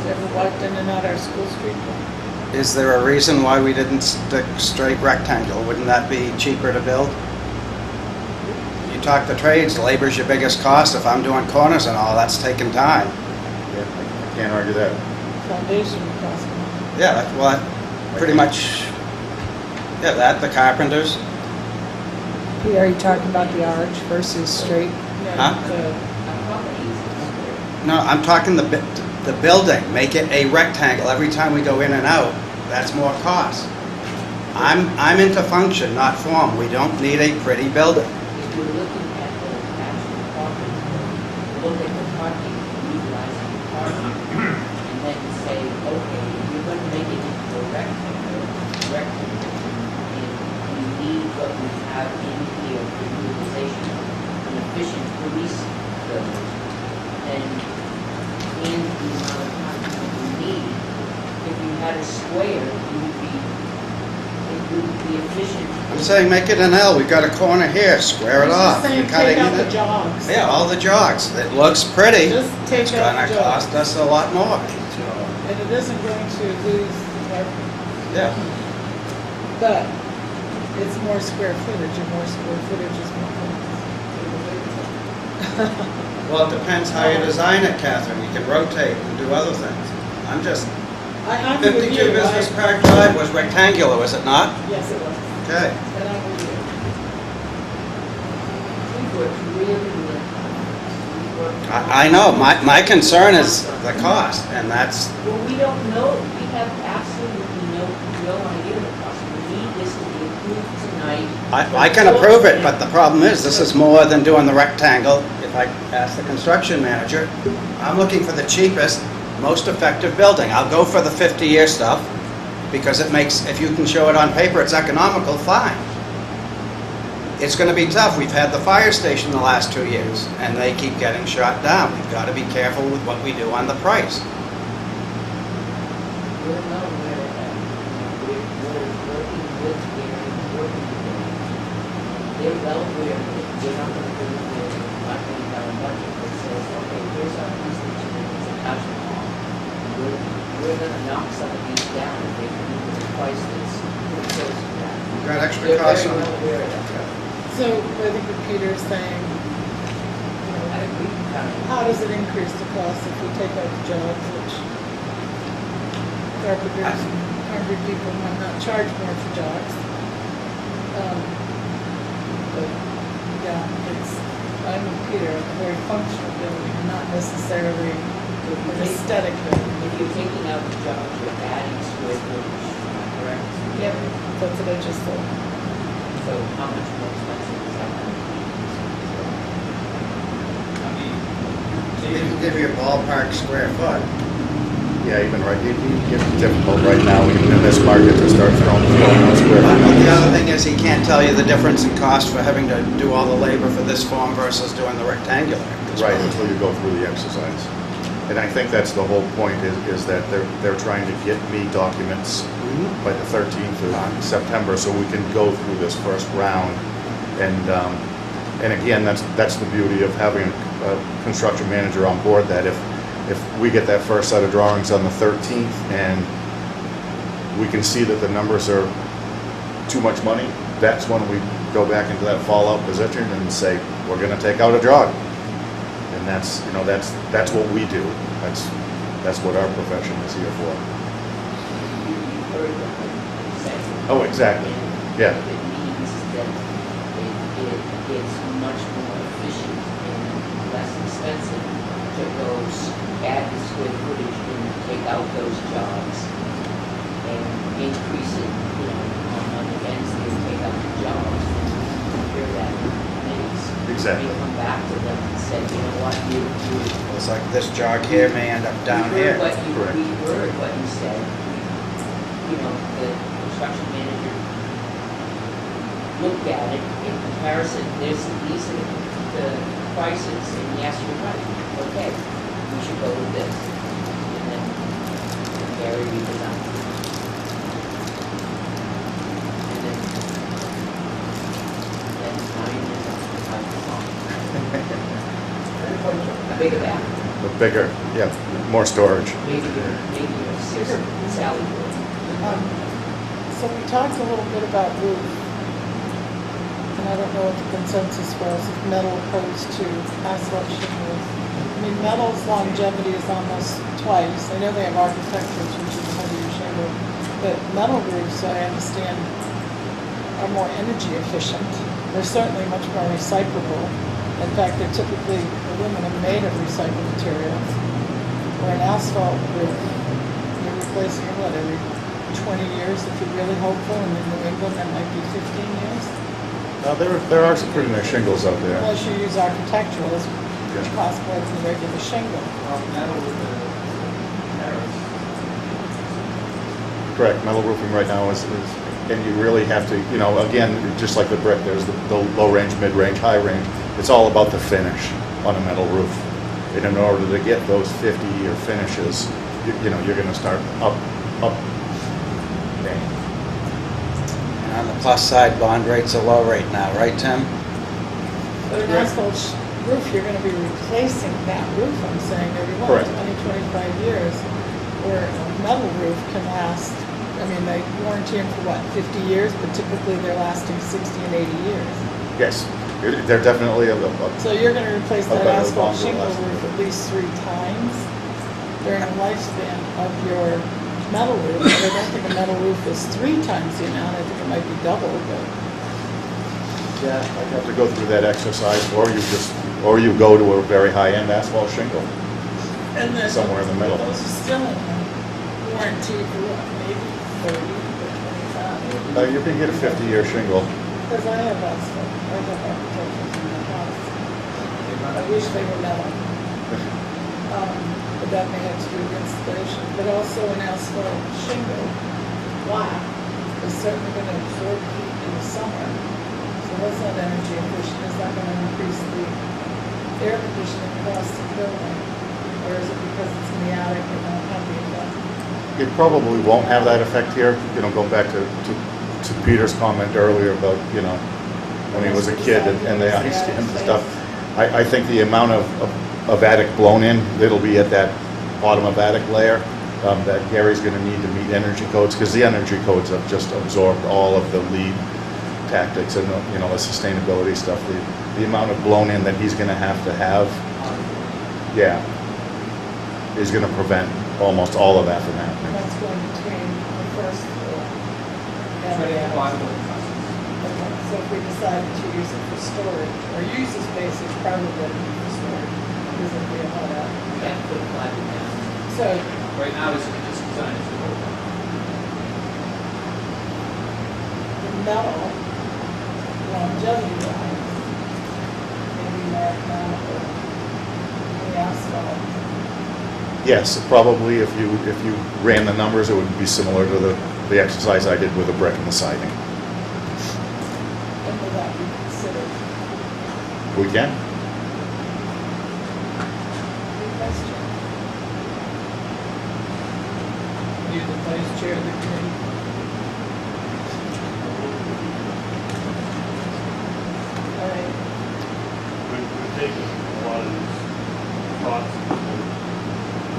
S7: You ever walked in and out our school street?
S5: Is there a reason why we didn't stick straight rectangle? Wouldn't that be cheaper to build? You talk the trades, labor's your biggest cost. If I'm doing corners and all, that's taking time.
S8: Yeah, I can't argue that.
S7: Foundation cost more.
S5: Yeah, that's what, pretty much, yeah, that, the carpenters.
S6: Are you talking about the arch versus straight?
S5: Huh? No, I'm talking the building, make it a rectangle every time we go in and out, that's more cost. I'm into function, not form, we don't need a pretty building.
S4: If you're looking at the actual parking, look at the parking, utilizing the parking, and then say, okay, if you're gonna make it into a rectangle, and you need what we have in here for utilization, an efficient police building, then in the amount of parking that you need, if you had a square, it would be efficient.
S5: I'm saying make it an L, we've got a corner here, square it off.
S7: Saying
S5: We cut
S7: take
S5: it
S7: out
S5: in
S7: the
S5: it.
S7: jogs.
S5: Yeah, all the jogs, it looks pretty,
S7: Just take
S5: it's
S7: out
S5: gonna
S7: the jogs.
S5: cost us a lot more.
S7: And it isn't going to lose the parking,
S5: Yeah,
S7: but it's more square footage, and more square footage is more cost.
S5: well, it depends how you design it, Catherine, you can rotate and do other things. I'm just,
S7: I'm with
S5: 52
S7: you,
S5: Business Park Drive was rectangular, was it not?
S7: Yes, it was,
S5: Okay.
S7: and I'm with you.
S4: We worked really, really hard.
S5: I know, my concern is the cost, and that's,
S4: Well, we don't know, we have absolutely no idea the cost. We need this to be approved tonight.
S5: I can approve it, but the problem is, this is more than doing the rectangle. If I ask the construction manager, I'm looking for the cheapest, most effective building. I'll go for the 50-year stuff, because it makes, if you can show it on paper, it's economical, fine. It's gonna be tough. We've had the fire station the last 2 years, and they keep getting shot down. We've gotta be careful with what we do on the price.
S4: We're not aware of that. We're working with Gary, working with them. They're well aware that we're not gonna do it with $5 million budget that says, okay, here's our police station, it's a thousand hall. We're gonna knock some of these down if they come in with a price that's pretty close to that.
S5: We've got extra
S4: They're
S5: costs
S4: very
S5: on
S4: well aware of that.
S7: So I think what Peter's saying, you know,
S4: I agree with that.
S7: how does it increase the cost if we take out the jobs, which carpenters and hungry people might not charge more for jobs? But, yeah, it's, I'm with Peter, a very functional building, and not necessarily an aesthetic building.
S4: If you're taking out the jobs, you're adding square footage, correct?
S7: Yep. That's what I just thought.
S4: So how much more expensive is that going to be?
S5: We can give you a ballpark square foot.
S8: Yeah, even right, it's difficult right now, even in this market, to start throwing square
S5: But
S8: foot
S5: the
S8: numbers.
S5: other thing is, he can't tell you the difference in cost for having to do all the labor for this form versus doing the rectangular.
S8: Right, until you go through the exercise. And I think that's the whole point, is that they're trying to get me documents by the 13th of September, so we can go through this first round. And again, that's the beauty of having a construction manager on board, that if we get that first set of drawings on the 13th and we can see that the numbers are too much money, that's when we go back into that fallout position and say, we're gonna take out a jog. And that's what we do. That's what our profession is here for.
S4: You heard what they said.
S8: Oh, exactly. Yeah.
S4: It means that it's much more efficient and less expensive to add the square footage and take out those jobs and increase it, on the ends there, take out the jobs, compare that with committees.
S8: Exactly.
S4: You come back to them and say, you know what, you
S5: It's like this jog here may end up down
S4: we
S5: here.
S4: heard
S8: Correct.
S4: we heard what you said. The construction manager looked at it in comparison. These are the prices, and yes, you're right. Okay, we should go with this. And then Gary redesigned it. And then now you design the song. A bigger bath.
S8: The bigger, yeah, more storage.
S4: Maybe a six Sally Port.
S7: So we talked a little bit about roof, and I don't know what the consensus was, if metal opposed to asphalt shingles. I mean, metal's longevity is almost twice. I know they have architecturals, which is a heavier shingle, but metal roofs, I understand, are more energy efficient. They're certainly much more recyclable. In fact, they're typically aluminum made of recycled materials. Where an asphalt roof, you're replacing it, what, every 20 years if you're really hopeful, and in New England that might be 15 years?
S8: There are some pretty nice shingles out there.
S7: Unless you use architecturals, which cost more than the regular shingle.
S8: Correct, metal roofing right now is, and you really have to, again, just like the brick, there's the low range, mid range, high range. It's all about the finish on a metal roof. And in order to get those 50-year finishes, you're gonna start up.
S5: And on the plus side, bond rates are low right now, right, Tim?
S7: But an asphalt roof, you're gonna be replacing that roof, I'm saying, every
S8: Correct.
S7: 20, 25 years. Where a metal roof can last, I mean, they warranty them for what, 50 years, but typically they're lasting 60 and 80 years.
S8: Yes, they're definitely
S7: So you're gonna replace that
S8: better,
S7: asphalt
S8: longer
S7: shingle
S8: lasting.
S7: roof at least 3 times during the lifespan of your metal roof. But I don't think a metal roof is 3 times the amount, I think it might be double, but.
S8: Yeah, I'd have to go through that exercise, or you go to a very high-end asphalt shingle.
S7: And then
S8: Somewhere in the middle.
S7: Those are still in warranty for what, maybe 30 or 25?
S8: You can get a 50-year shingle.
S7: Because I have asphalt, I have architecturals in my house. I wish they were metal. But that may have to do with installation. But also an asphalt shingle, black, is certainly going to absorb heat in the summer. So that's not energy efficient. It's not going to increase the air conditioning cost of the building. Or is it because it's in the attic and not have the effect?
S8: It probably won't have that effect here, going back to Peter's comment earlier about, when he was a kid and the ice skins and stuff. I think the amount of attic blown in, it'll be at that bottom of attic layer, that Gary's gonna need to meet energy codes, because the energy codes have just absorbed all of the LEED tactics and, the sustainability stuff. The amount of blown in that he's gonna have, yeah, is gonna prevent almost all of that from
S7: And
S8: happening.
S7: that's going between the first floor and the attic. Okay, so if we decided to use it for storage, or use the space, it's probably for storage, because it'd be a hot attic.
S4: Can't put a flag down.
S7: So,
S11: Right now, it's just designed as a whole.
S7: metal longevity wise, maybe more economical than the asphalt.
S8: Yes, probably if you ran the numbers, it would be similar to the exercise I did with the brick and the siding.
S7: And will that be considered?
S8: We can.
S7: Good question. You're the vice chair of the committee. All right.
S11: We've taken a lot of these thoughts and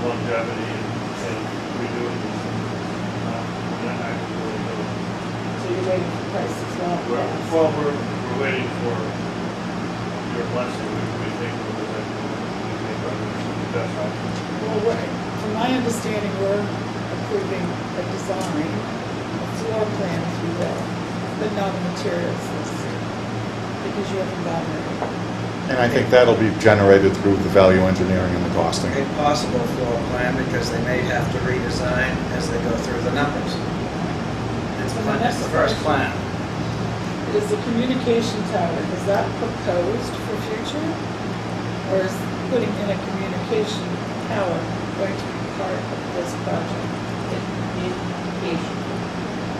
S11: longevity and redoing this. And I really don't.
S7: So you're waiting for price as well?
S11: Well, we're waiting for your blessing. We think we're the best option.
S7: Well, from my understanding, we're approving a design, a floor plan, if you will, but not a materials list, because you haven't gotten it.
S8: And I think that'll be generated through the value engineering and the costing.
S5: A possible floor plan, because they may have to redesign as they go through the numbers. It's the first plan.
S7: Is the communication tower, is that proposed for future? Or is putting in a communication tower going to be part of this project?
S4: Communication.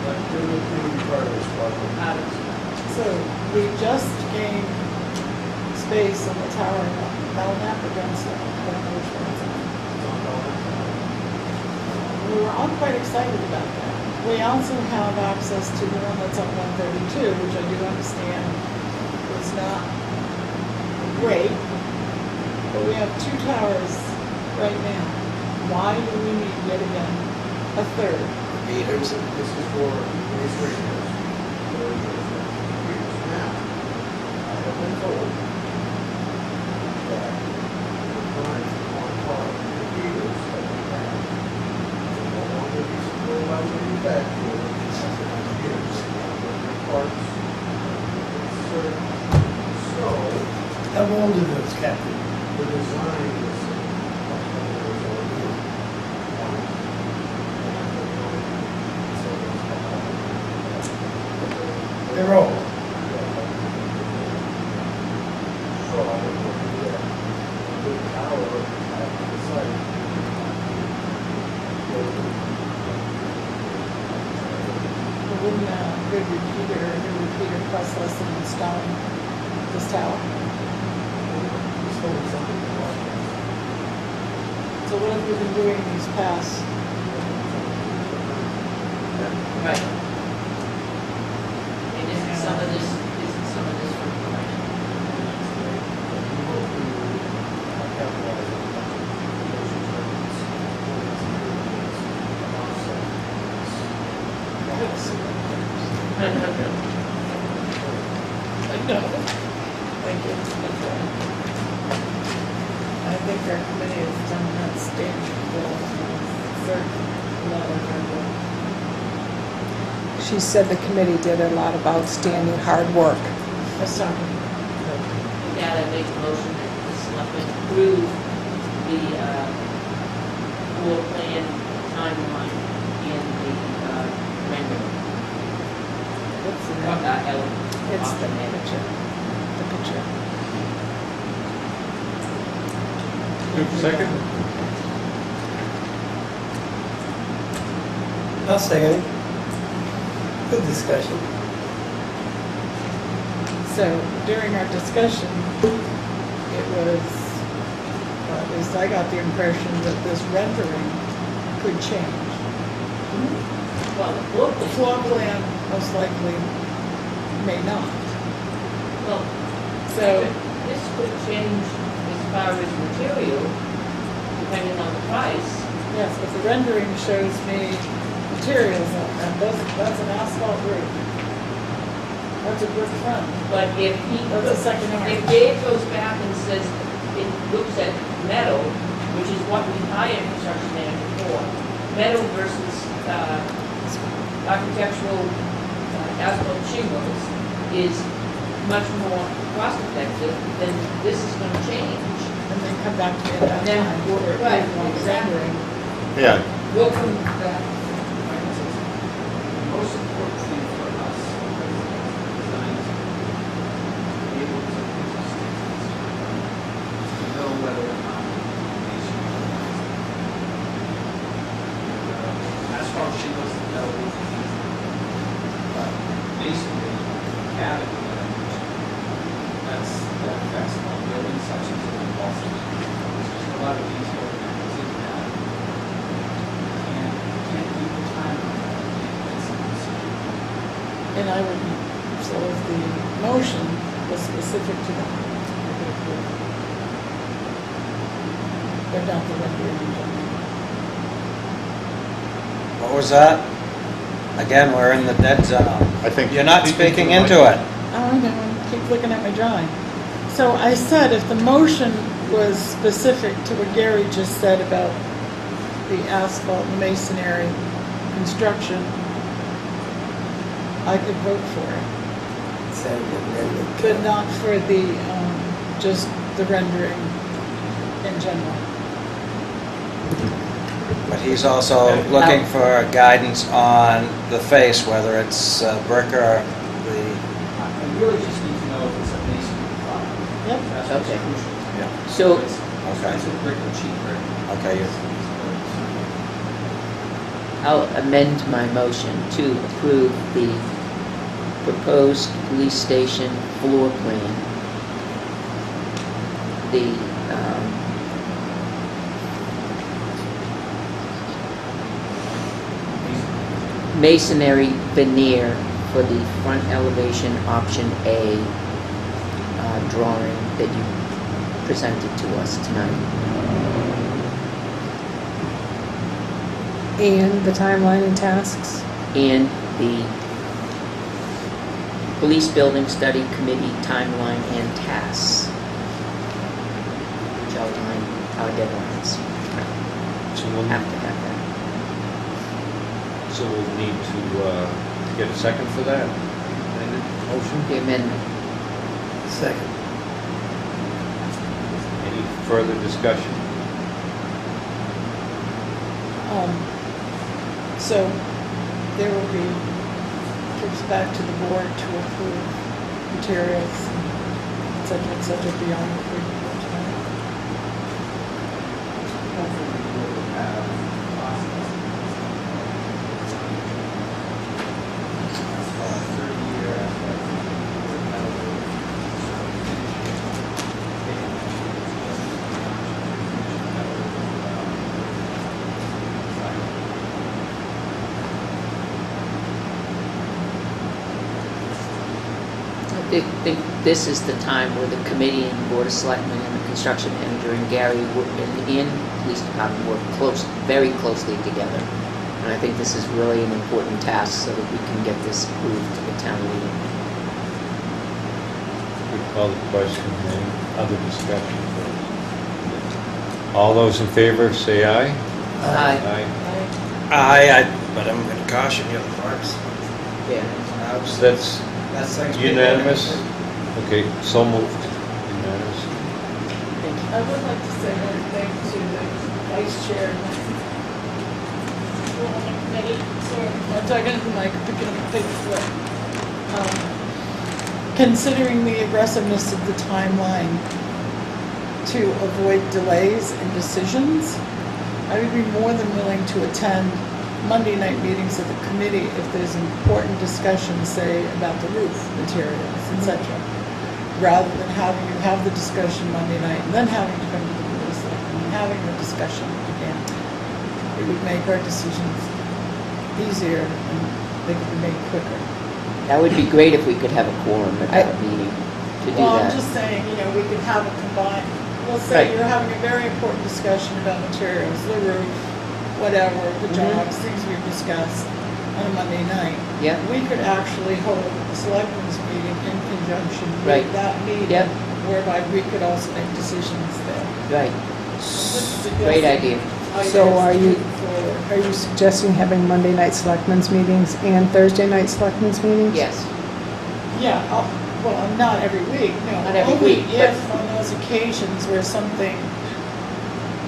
S10: But it would be part of this project.
S7: So we just gained space on the tower in Belknap against it. I don't know which one it's on. We were all quite excited about that. We also have access to the one that's up 132, which I do understand is not great, but we have two towers right now. Why do we need yet again a third?
S5: Meters.
S10: This is for these radios. Now, I have been told that the current on par with the meters that we have will no longer be supported by the back for years. Parts, insert. So,
S1: How old are those, Captain?
S10: the design is
S1: They're old.
S10: So I would look at that. The tower at the site.
S7: Wouldn't a good repeater cost less than installing this tower? So what have we been doing these past?
S4: Right. And isn't some of this from planning?
S7: No. Thank you. I think our committee has done an outstanding job. Third level of
S6: She said the committee did a lot of outstanding hard work.
S7: work. Let's talk.
S4: With that, I make a motion that the selectmen approve the floor plan timeline and the rendering.
S7: What's the name?
S4: Element.
S6: It's the
S4: Option A.
S6: picture. The picture.
S2: Second?
S1: I'll second it. Good discussion.
S7: So during our discussion, it was, at least I got the impression that this rendering could change.
S4: Well, the floor
S7: The
S4: plan,
S7: floor plan most likely may not.
S4: well,
S7: So,
S4: this could change as far as material, depending on the price.
S7: yes, but the rendering shows me materials on that. That's an asphalt roof. That's a brick front.
S4: But if he,
S7: That's a second
S4: if
S7: arm.
S4: Dave goes back and says, it looks at metal, which is what we hire construction manager for, metal versus, architectural, asphalt shingles is much more cost effective, then this is gonna change.
S7: And then come back to me at that
S4: Then-
S7: time. for
S4: right,
S7: approval of
S4: exactly.
S7: rendering.
S8: Yeah,
S4: We'll come back.
S10: The most important thing for us is
S7: I wouldn't, so if the motion was specific to them, I could approve. But not the rendering in general.
S5: What was that? Again, we're in the dead zone.
S8: I think.
S5: You're not speaking into it.
S7: Oh, I know, I keep looking at my drawing. So I said if the motion was specific to what Gary just said about the asphalt and masonry construction, I could vote for it. But not for the, just the rendering in general.
S5: But he's also looking for guidance on the face, whether it's brick or the,
S12: I really just need to know if it's a masonry product.
S7: Yep.
S12: That's what's
S4: Okay.
S12: crucial.
S4: So,
S12: It's expensive brick or cheap brick.
S5: okay, you-
S4: I'll amend my motion to approve the proposed police station floor plan. The, masonry veneer for the front elevation option A drawing that you presented to us tonight.
S6: And the timeline and tasks.
S4: And the police building study committee timeline and tasks, which outline our deadlines.
S2: So
S4: We'll have to have that.
S2: So we'll need to get a second for that motion.
S4: The amendment.
S1: Second.
S2: Any further discussion?
S7: So there will be trips back to the board to approve materials, et cetera, beyond what we approved tonight.
S12: Hopefully we will have process. 30-year
S4: I think this is the time where the committee and board of selectmen and the construction manager and Gary and police department work very closely together. And I think this is really an important task so that we can get this approved to the town meeting.
S2: We call the question, any other discussion? All those in favor, say aye.
S4: Aye.
S5: but I'm going to caution you first.
S4: Yeah.
S2: So that's
S5: That's
S2: unanimous? Okay, so moved. Unanimous.
S4: Thank you.
S7: I would like to say one thing to the vice chair. On the committee, sorry, I'm talking to the mic, picking up a big flip. Considering the aggressiveness of the timeline to avoid delays in decisions, I would be more than willing to attend Monday night meetings of the committee if there's important discussion, say, about the roof materials, etc. Rather than having you have the discussion Monday night and then having to come to the board of selectmen and having the discussion again. It would make our decisions easier and they could be made quicker.
S4: That would be great if we could have a quorum at that meeting to do
S7: Well, I'm
S4: that.
S7: just saying, we could have a combined, let's say
S4: Right.
S7: you're having a very important discussion about materials, the roof, whatever, the
S4: Mhm.
S7: jobs, things we've discussed on a Monday night.
S4: Yeah.
S7: We could actually hold the selectmen's meeting in conjunction
S4: Right.
S7: with that meeting,
S4: Yep.
S7: whereby we could also make decisions there.
S4: Right.
S7: Just
S4: Great idea.
S6: So
S7: ideas
S6: are you-
S7: moving forward.
S6: Are you suggesting having Monday night selectmen's meetings and Thursday night selectmen's meetings?
S4: Yes.
S7: Yeah, well, not every week, no.
S4: Not every
S7: Only
S4: week, but-
S7: if on those occasions where something,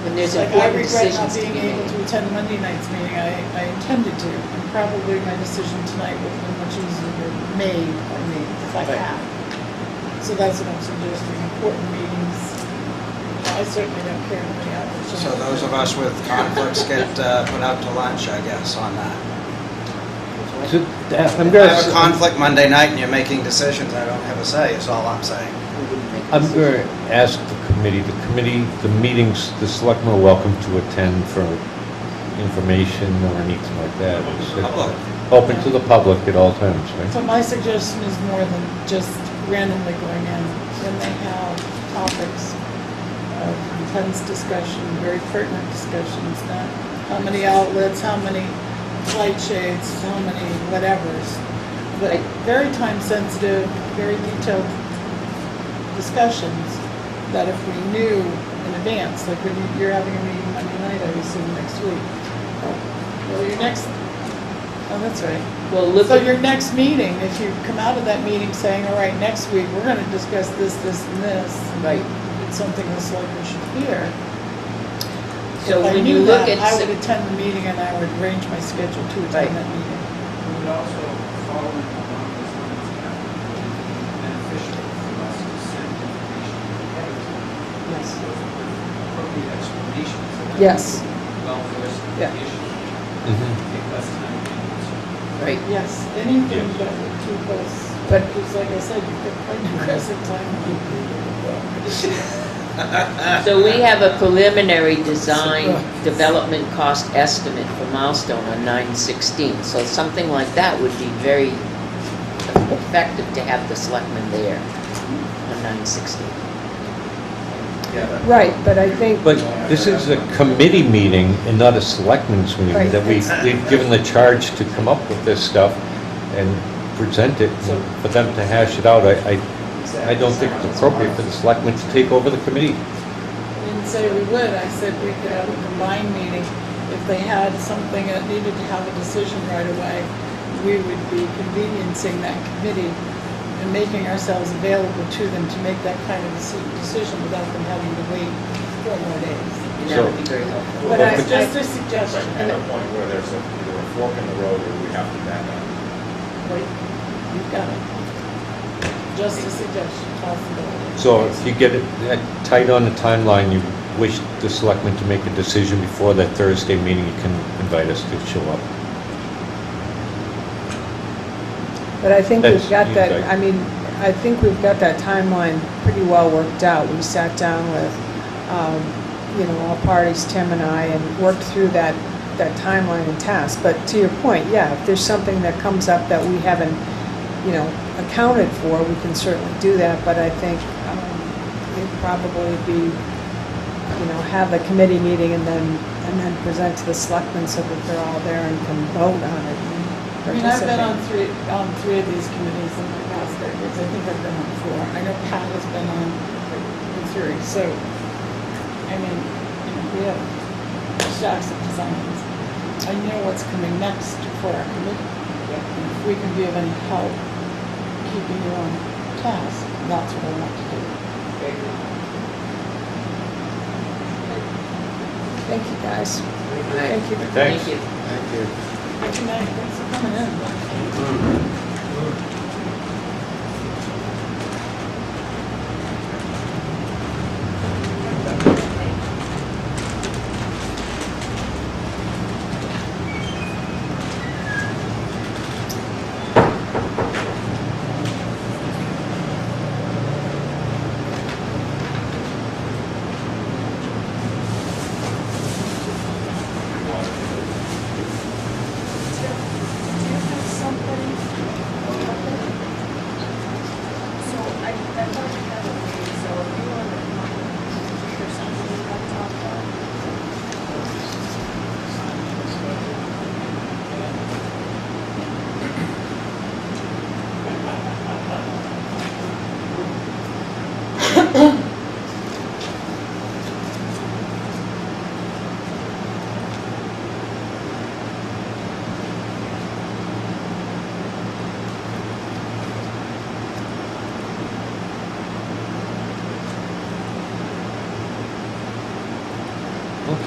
S4: When there's
S7: like I
S4: important
S7: regret not
S4: decisions to
S7: being
S4: be
S7: able
S4: made.
S7: to attend Monday night's meeting, I intended to, and probably my decision tonight would have been much easier made by me if I
S4: Right.
S7: had. So that's what I'm suggesting, important meetings. I certainly don't care how many hours.
S5: So those of us with conflicts get put out to lunch, I guess, on that.
S2: I'm
S5: If I have a conflict Monday night and you're making decisions, I don't have a say, is all I'm saying.
S2: I'm going to ask the committee, the meetings, the selectmen are welcome to attend for information or anything like that. It's open to the public at all times,
S7: So
S2: right?
S7: my suggestion is more than just randomly going in. When they have topics of intense discussion, very pertinent discussions, not how many outlets, how many light shades, how many whatevers. But very time sensitive, very detailed discussions that if we knew in advance, like when you're having a meeting Monday night, I assume next week. Well, your next, oh, that's right.
S4: Well, look
S7: So
S4: at,
S7: your next meeting, if you come out of that meeting saying, all right, next week, we're gonna discuss this, this, and this. and
S4: Right.
S7: It's something the selectmen should hear.
S4: so
S7: If I
S4: when you
S7: knew
S4: look
S7: that, I
S4: at,
S7: would attend the meeting and I would arrange my schedule to
S4: Right.
S7: attend that meeting.
S12: We would also, following along those lines, have it be beneficial for us to send information ahead of time.
S7: Yes.
S12: With appropriate explanations. So that
S6: Yes.
S12: people are well versed in
S6: Yeah.
S12: the issue.
S2: Mhm.
S12: Take less time to answer.
S4: right,
S7: Yes, anything that would keep us,
S6: But-
S7: because like I said, you could quite aggressive timeline.
S4: so we have a preliminary design development cost estimate for Milestone on 9/16. So something like that would be very effective to have the selectmen there on 9/16.
S6: Right, but I think,
S2: But this is a committee meeting and not a selectmen's meeting,
S6: Right.
S2: that we've given the charge to come up with this stuff and present it, for them to hash it out. I don't think it's appropriate for the selectmen to take over the committee.
S7: I didn't say we would, I said we could have a combined meeting. If they had something that needed to have a decision right away, we would be conveniencing that committee and making ourselves available to them to make that kind of decision without them having to wait 4 more days.
S4: And that would be very helpful.
S7: But it's just a suggestion.
S10: At a point where there's either a fork in the road or we have to back up.
S7: Wait, you've got it. Just a suggestion, possibility.
S2: So if you get it tight on the timeline, you wish the selectmen to make a decision before that Thursday meeting, you can invite us to show up.
S6: but I think we've got
S2: That's-
S6: that, I mean, I think we've got that timeline pretty well worked out. We sat down with, all parties, Tim and I, and worked through that timeline and task. But to your point, yeah, if there's something that comes up that we haven't, accounted for, we can certainly do that. But I think it'd probably be, have the committee meeting and then present to the selectmen so that they're all there and can vote on it. And
S7: I mean, I've been
S6: participate.
S7: on three of these committees in my past decades. I think I've been on 4. I know Pat has been on 3. So, I mean, we have stacks of designs. I know what's coming next for our committee. And if we can be of any help keeping you on task, that's what I want to do.
S6: Thank you, guys. Thank you.
S2: Thanks.
S4: Thank you.
S2: Thank you.
S7: Good night. Thanks for coming in.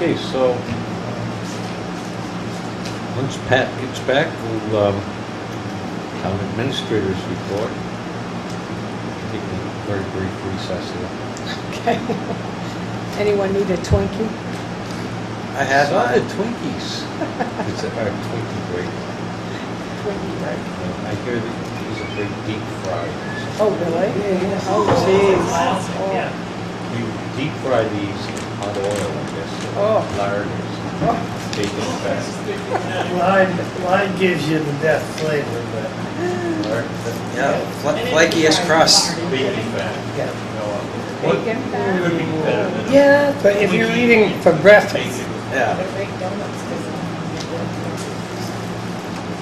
S2: Okay, so once Pat gets back, we'll town administrators report. Take a very brief recess here.
S6: Okay. Anyone need a Twinkie?
S5: I had
S2: Saw the
S5: mine.
S2: Twinkies. It's a Twinkie break.
S6: Twinkie, right.
S2: I hear that these are very deep fried.
S6: Oh, really? Oh, jeez.
S1: Yeah.
S2: You deep fry these in hot oil, I guess.
S6: Oh.
S2: Lard or something.
S6: Oh.
S2: bacon fat.
S1: Line gives you the death flavor, but.
S5: Yeah, flakiest crust.
S2: Bacon fat.
S1: Yeah.
S6: Bacon fat?
S2: Could be better than.
S1: Yeah, but if you're eating for breakfast,
S2: Bacon.
S5: Yeah,
S7: Make donuts, because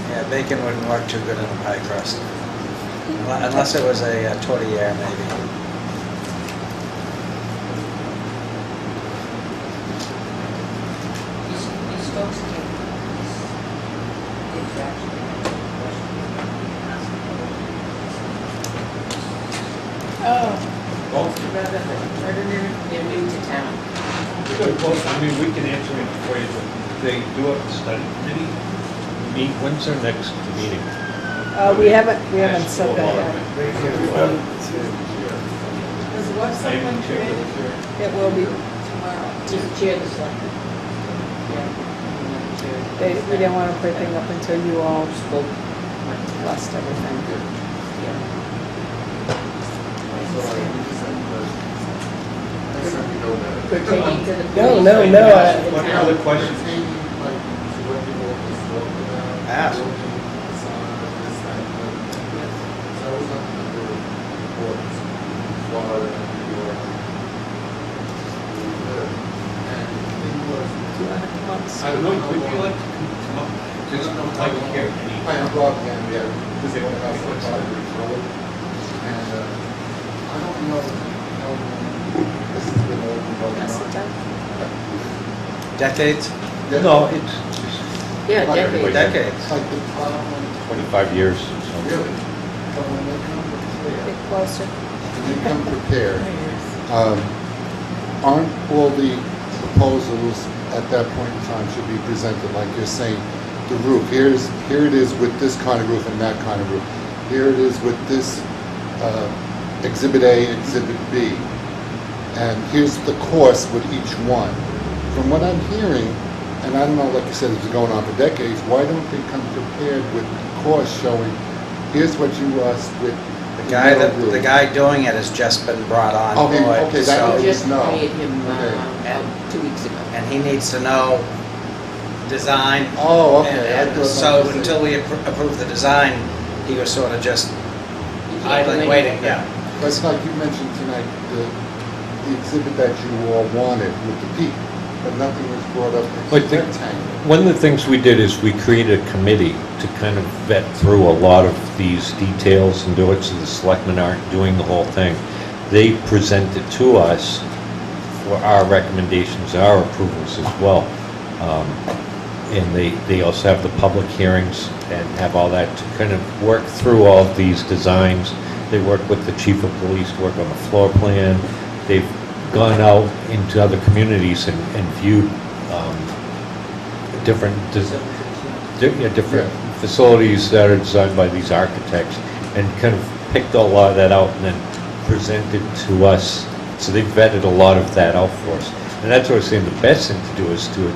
S5: yeah, bacon wouldn't work too good in a pie crust. Unless it was a tortilla, maybe.
S4: These folks can't. It's actually.
S7: Oh,
S4: They're new to town.
S2: I mean, we can answer it for you, but they do have the study committee. Meet, when's their next meeting?
S6: We haven't said that yet.
S7: was the website
S2: I
S7: one
S2: haven't checked
S7: created?
S2: it.
S6: It will be,
S7: Tomorrow.
S4: He's the chair of the selectmen.
S6: we didn't want to put anything up until you all
S4: Spoke.
S6: blessed everything.
S4: Pertaining to the
S1: no,
S4: police.
S1: no, no,
S2: What other questions?
S5: Ask.
S6: Do you want to come up?
S2: I don't know, would you like to come up? Just like here, any.
S10: Hi, I'm Rob Van, yeah, this is one house on Cottage Road. And, I don't know, this has been open for
S6: Pass it
S10: long.
S6: down.
S5: Decades?
S2: No, it's
S4: Yeah, decades.
S5: Decades.
S10: Like the problem,
S2: 25 years or so.
S10: really, but when they come prepared,
S6: Get closer.
S10: when they come prepared, aren't all the proposals at that point in time should be presented, like you're saying, the roof, here it is with this kind of roof and that kind of roof. Here it is with this Exhibit A, Exhibit B. And here's the cost with each one. From what I'm hearing, and I don't know, like you said, it's been going on for decades, why don't they come prepared with the cost showing, here's what you lost with
S5: The guy doing it has just been brought on
S10: Okay,
S5: board,
S10: okay, that
S5: so,
S4: We just
S10: No.
S4: paid him
S10: Okay.
S4: 2 weeks ago.
S5: and he needs to know design.
S10: Oh, okay. I
S5: And
S10: thought
S5: so
S10: that was it.
S5: until we approve the design, he was sort of just
S4: You can't do
S5: idling,
S4: anything.
S5: waiting, yeah.
S10: But it's like you mentioned tonight, the exhibit that you all wanted with the peak, but nothing was brought up
S2: I
S10: with the
S2: think-
S10: rectangle.
S2: One of the things we did is we created a committee to kind of vet through a lot of these details and do it, so the selectmen aren't doing the whole thing. They present it to us for our recommendations, our approvals as well. And they also have the public hearings and have all that to kind of work through all of these designs. They work with the chief of police, work on the floor plan. They've gone out into other communities and viewed different, different facilities that are designed by these architects and kind of picked a lot of that out and then presented to us. So they vetted a lot of that out for us. And that's what I was saying, the best thing to do is to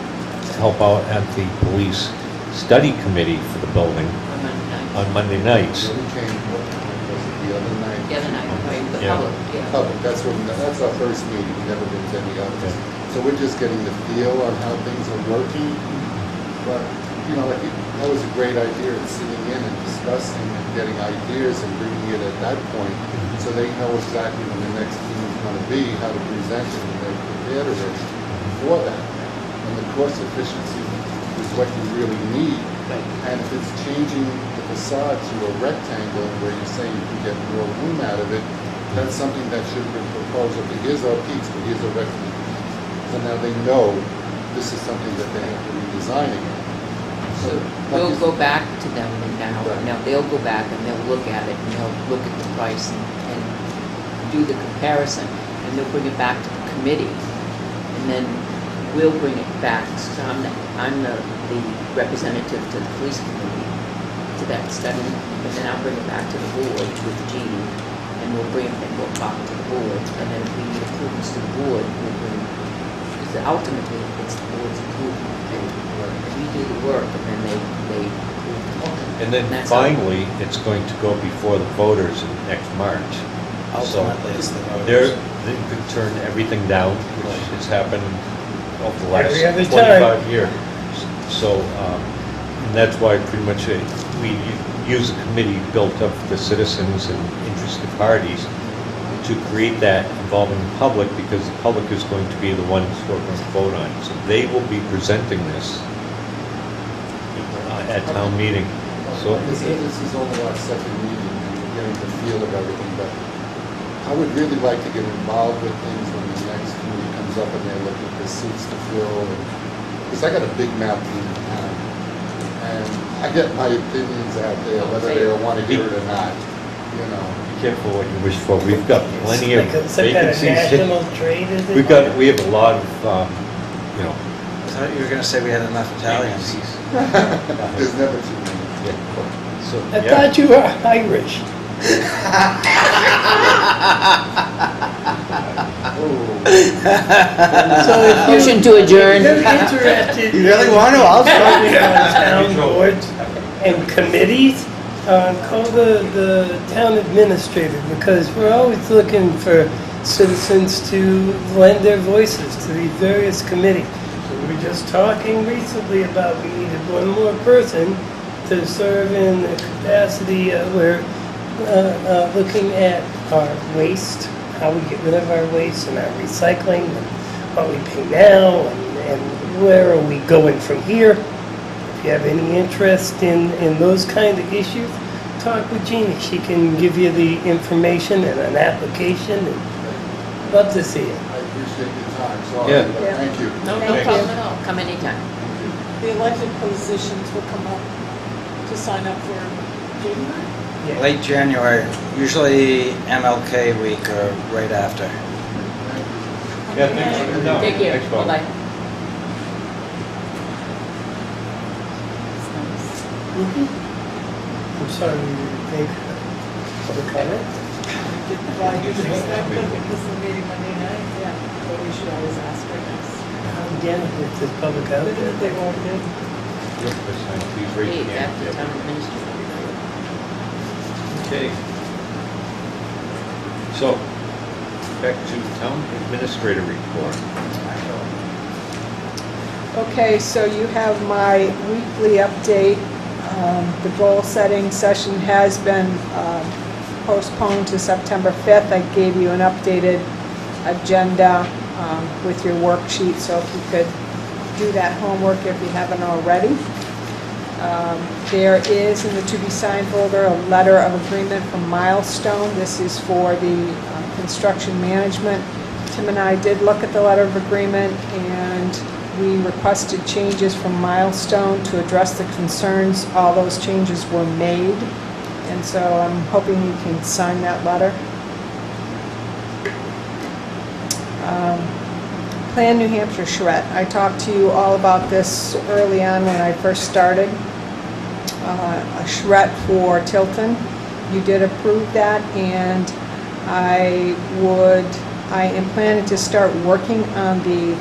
S2: help out at the police study committee for the building
S4: On Monday
S2: on Monday
S4: night.
S2: nights.
S10: So we came, what time was it, the other night?
S4: The other night, right, the
S2: Yeah.
S4: public, yeah.
S10: Public, that's our first meeting, we've never been to any others. So we're just getting the feel on how things are working. But, you know, that was a great idea, sitting in and discussing and getting ideas and bringing it at that point, so they know exactly when the next meeting is going to be, how to present it, and they're prepared already for that. And the cost efficiency is what you really need. And if it's changing the facade to a rectangle where you're saying you can get more room out of it, that's something that should have been proposed. Okay, here's our peaks, but here's our rectangles. So now they know this is something that they have to redesign again.
S4: So we'll go back to them and now they'll go back and they'll look at it and they'll look at the price and do the comparison. And they'll bring it back to the committee. And then we'll bring it back. So I'm the representative to the police committee, to that study. And then I'll bring it back to the board with Jean. And we'll talk to the board. And then if we need improvements to the board, we'll bring, because ultimately it's the board's approval. We do the work and then they approve.
S2: And then
S4: That's how-
S2: finally, it's going to go before the voters in next March.
S5: Ultimately, it's the
S2: They
S5: voters.
S2: could turn everything down, which has happened over the last
S1: Every other
S2: 25
S1: time.
S2: years. So, and that's why pretty much we use a committee built of the citizens and interested parties to create that involving the public, because the public is going to be the ones who are going to vote on it. So they will be presenting this at town meeting. So
S10: This is only our second meeting, and we're getting the feel of everything, but I would really like to get involved with things when the next committee comes up and they're looking for seats to fill. Because I got a big map in town, and I get my opinions out there, whether they want to hear it or not, you know.
S2: be careful what you wish for. We've got plenty of
S1: Some kind of
S2: vacancies.
S1: national trade, is it?
S2: We have a lot of, you know,
S5: I thought you were gonna say we had enough Italians.
S2: vacancies.
S10: There's never too many.
S2: Yeah. So,
S1: I
S2: yeah.
S1: thought you were Irish. So if you're
S4: Motion to adjourn.
S1: interested.
S5: You really want to? I'll
S1: Serving on town boards and committees, call the town administrator, because we're always looking for citizens to lend their voices to these various committees. So we were just talking recently about we needed one more person to serve in the capacity where looking at our waste, how we get rid of our waste and our recycling, and what we pay now, and where are we going from here. If you have any interest in those kind of issues, talk with Jeannie. She can give you the information and an application, and love to see it.
S10: I appreciate your time, so
S2: Yeah.
S10: thank you.
S4: No
S6: Thank
S4: problem
S6: you.
S4: at all. Come anytime.
S7: The elected positions will come up to sign up for January?
S1: Yeah.
S5: Late January, usually MLK week or right after.
S2: Yeah, thanks for coming down.
S4: Take care.
S2: Thanks, Bob.
S4: Bye-bye.
S1: I'm sorry we didn't think public comment.
S7: Well, you should expect them because the meeting Monday night, yeah, but we should always ask her next.
S1: Again, if there's public out
S7: But
S1: there.
S7: if they walk in,
S2: Yep, this time, please raise your
S4: Hey,
S2: hand.
S4: after town administrator.
S2: Okay. So, back to town administrator report.
S6: Okay, so you have my weekly update. The goal-setting session has been postponed to September 5th. I gave you an updated agenda with your worksheet, so if you could do that homework if you haven't already. There is in the to-be-signed folder a letter of agreement from Milestone. This is for the construction management. Tim and I did look at the letter of agreement, and we requested changes from Milestone to address the concerns. All those changes were made, and so I'm hoping you can sign that letter. Plan New Hampshire charrette. I talked to you all about this early on when I first started. A charrette for Tilton. You did approve that, and I am planning to start working on the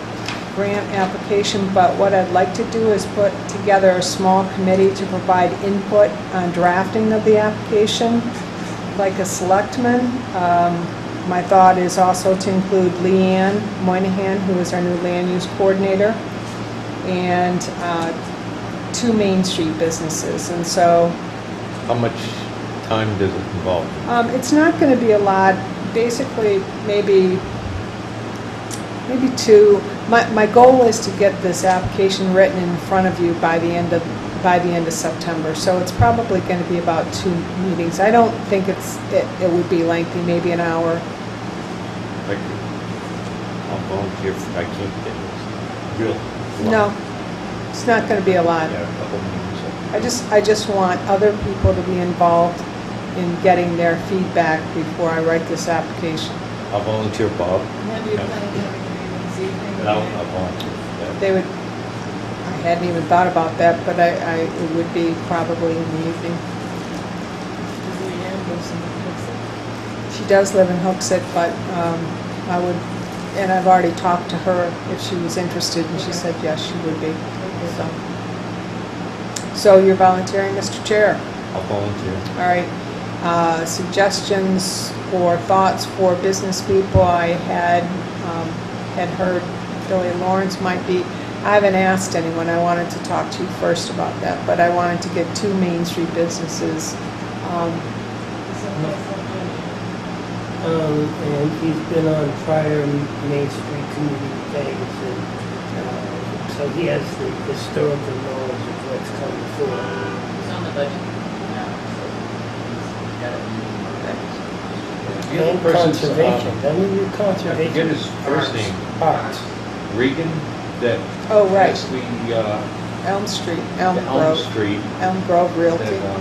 S6: grant application, but what I'd like to do is put together a small committee to provide input on drafting of the application, like a selectman. My thought is also to include Leanne Moynihan, who is our new land use coordinator, and 2 Main Street businesses. And so
S2: How much time does it involve?
S6: it's not going to be a lot, basically maybe 2. My goal is to get this application written in front of you by the end of September, so it's probably going to be about 2 meetings. I don't think it would be lengthy, maybe an hour.
S2: Like, I'll volunteer if I can't get this. Real.
S6: No, it's not going to be a lot.
S2: Yeah, a couple meetings.
S6: I just want other people to be involved in getting their feedback before I write this application.
S2: I'll volunteer, Bob.
S7: when do you plan on having a meeting this evening?
S2: And I'll volunteer for that.
S6: They would, I hadn't even thought about that, but it would be probably in the evening.
S7: Does Leanne lives in Hooksett?
S6: She does live in Hooksett, but I would, and I've already talked to her if she was interested, and she said yes, she would be. So you're volunteering, Mr. Chair?
S2: I'll volunteer.
S6: All right. Suggestions or thoughts for business people? I had heard Billy Lawrence might be I haven't asked anyone, I wanted to talk to you first about that, but I wanted to get 2 Main Street businesses.
S1: And he's been on prior Main Street committee things, and so he has the historical knowledge of what's come before.
S13: It's on the budget now, so he's got it.
S2: The other
S1: And
S2: person's,
S1: conservation, I mean, your
S2: I
S1: conservation.
S2: forget his first name,
S1: Parks.
S2: Regan, that
S6: Oh, right,
S2: has the
S6: Elm Street, Elm
S2: Elm
S6: Grove,
S2: Street,
S6: Elm Grove Realty.
S2: that,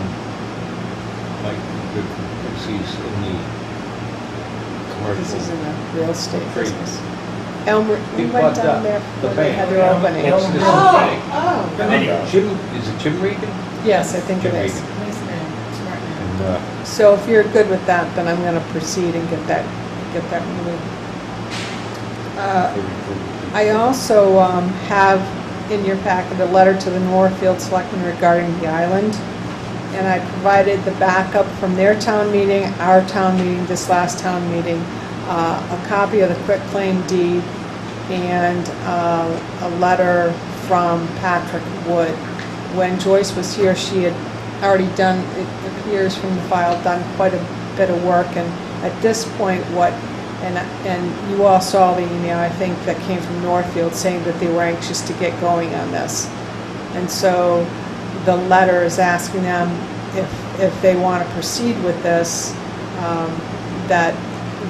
S2: like, because he's in the
S6: This is
S2: commercial.
S6: in the real estate
S2: Trade.
S6: business. Elm, we
S2: He
S6: went
S2: bought
S6: down there
S2: the
S6: when they
S2: bank.
S6: had their opening.
S2: Exodus
S1: Oh,
S2: Bank.
S7: Oh,
S2: Jim, is it Jim Regan?
S6: Yes, I think it
S2: Jim
S6: is.
S2: Regan.
S7: nice name, smart name.
S2: And,
S6: So if you're good with that, then I'm gonna proceed and get that moving. I also have in your packet a letter to the Northfield Selectmen regarding the island. And I provided the backup from their town meeting, our town meeting, this last town meeting, a copy of the quitclaim deed and a letter from Patrick Wood. When Joyce was here, she had already done, it appears from the file, done quite a bit of work. And at this point, and you all saw the email, I think, that came from Northfield saying that they were anxious to get going on this. And so the letter is asking them if they want to proceed with this, that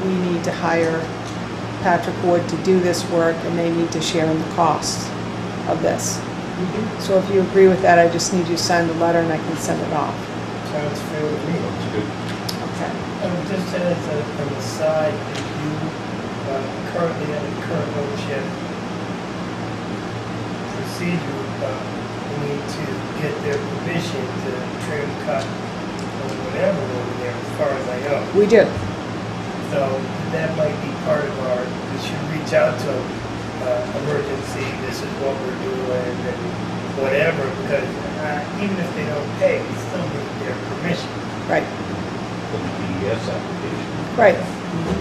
S6: we need to hire Patrick Wood to do this work, and they need to share in the costs of this. So if you agree with that, I just need you to sign the letter and I can send it off.
S1: Sounds fair with me.
S2: It's good.
S6: Okay.
S1: Just as an aside, if you currently have a current ownership procedure, we need to get their permission to trim, cut, or whatever over there, as far as I know.
S6: We do.
S1: So that might be part of we should reach out to emergency, this is what we're doing, and whatever, because even if they don't pay, we still need their permission.
S6: Right,
S2: For the DES application.
S6: right,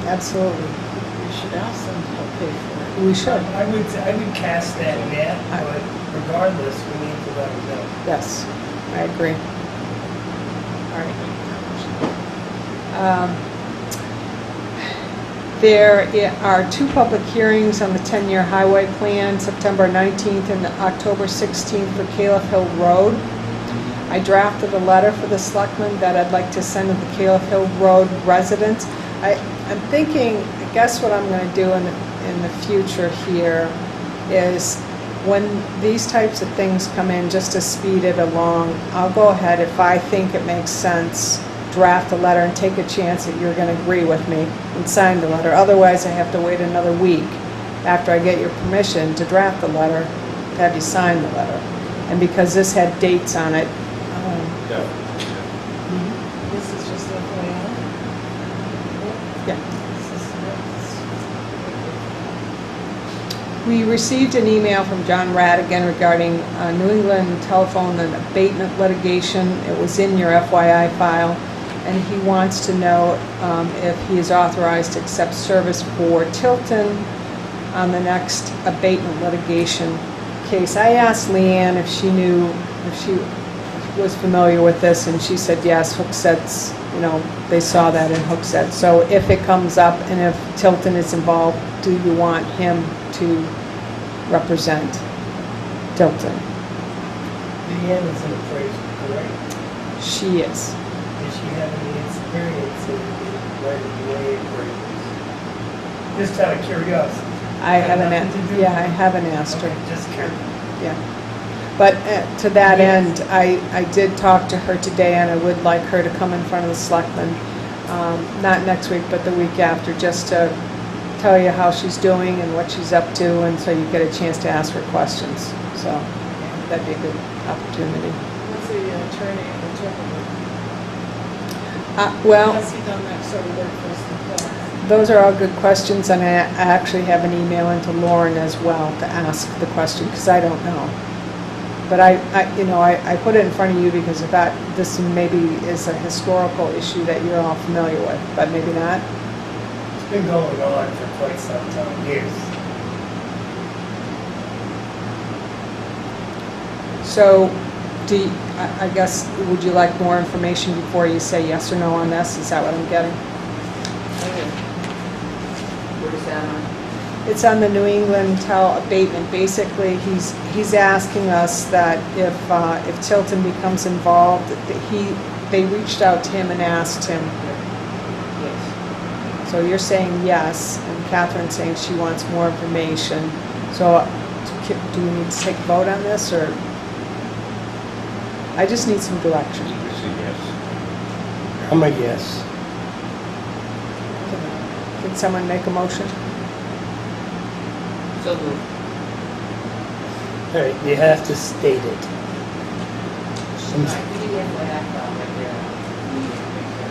S6: absolutely.
S7: We should ask them to help pay for it.
S6: We should,
S1: I would cast that net, but regardless, we need to let them know.
S6: yes, I agree. All right. There are 2 public hearings on the 10-year highway plan, September 19th and October 16th for Caleb Hill Road. I drafted a letter for the selectmen that I'd like to send to the Caleb Hill Road residents. I'm thinking, I guess what I'm going to do in the future here is when these types of things come in, just to speed it along, I'll go ahead, if I think it makes sense, draft a letter and take a chance that you're going to agree with me and sign the letter. Otherwise, I have to wait another week after I get your permission to draft the letter, to have you sign the letter. And because this had dates on it,
S2: Yeah.
S7: This is just FYI.
S6: yeah.
S7: This is
S6: We received an email from John Radigan regarding New England telephone and abatement litigation. It was in your FYI file, and he wants to know if he is authorized to accept service for Tilton on the next abatement litigation case. I asked Leanne if she knew, if she was familiar with this, and she said yes, Hookset's, they saw that in Hookset. So if it comes up and if Tilton is involved, do you want him to represent Tilton?
S1: Leanne is an appraiser, correct?
S6: She is.
S1: Does she have any experience in right-of-way appraisals? Just out of curiosity.
S6: I haven't,
S1: Nothing to do-
S6: yeah, I haven't asked her.
S1: Okay, just curious.
S6: Yeah. But to that end, I did talk to her today, and I would like her to come in front of the selectmen, not next week, but the week after, just to tell you how she's doing and what she's up to, and so you get a chance to ask her questions. So that'd be a good opportunity.
S7: What's the attorney in the Tilton?
S6: Well,
S7: Has he done that sort of work for us in the past?
S6: those are all good questions, and I actually have an email into Lauren as well to ask the question, because I don't know. But I put it in front of you because of that, this maybe is a historical issue that you're all familiar with, but maybe not.
S1: It's been going on for quite some time, years.
S6: So, I guess, would you like more information before you say yes or no on this? Is that what I'm getting?
S4: What is that on?
S6: It's on the New England Tel abatement. Basically, he's asking us that if Tilton becomes involved, that they reached out to him and asked him.
S4: Yes.
S6: So you're saying yes, and Catherine's saying she wants more information. So do we need to take a vote on this, or? I just need some direction.
S2: It's a yes.
S1: I'm a yes.
S6: Can someone make a motion?
S4: So moved.
S1: All right, you have to state it.
S4: We did have that act out right there. Meeting right there.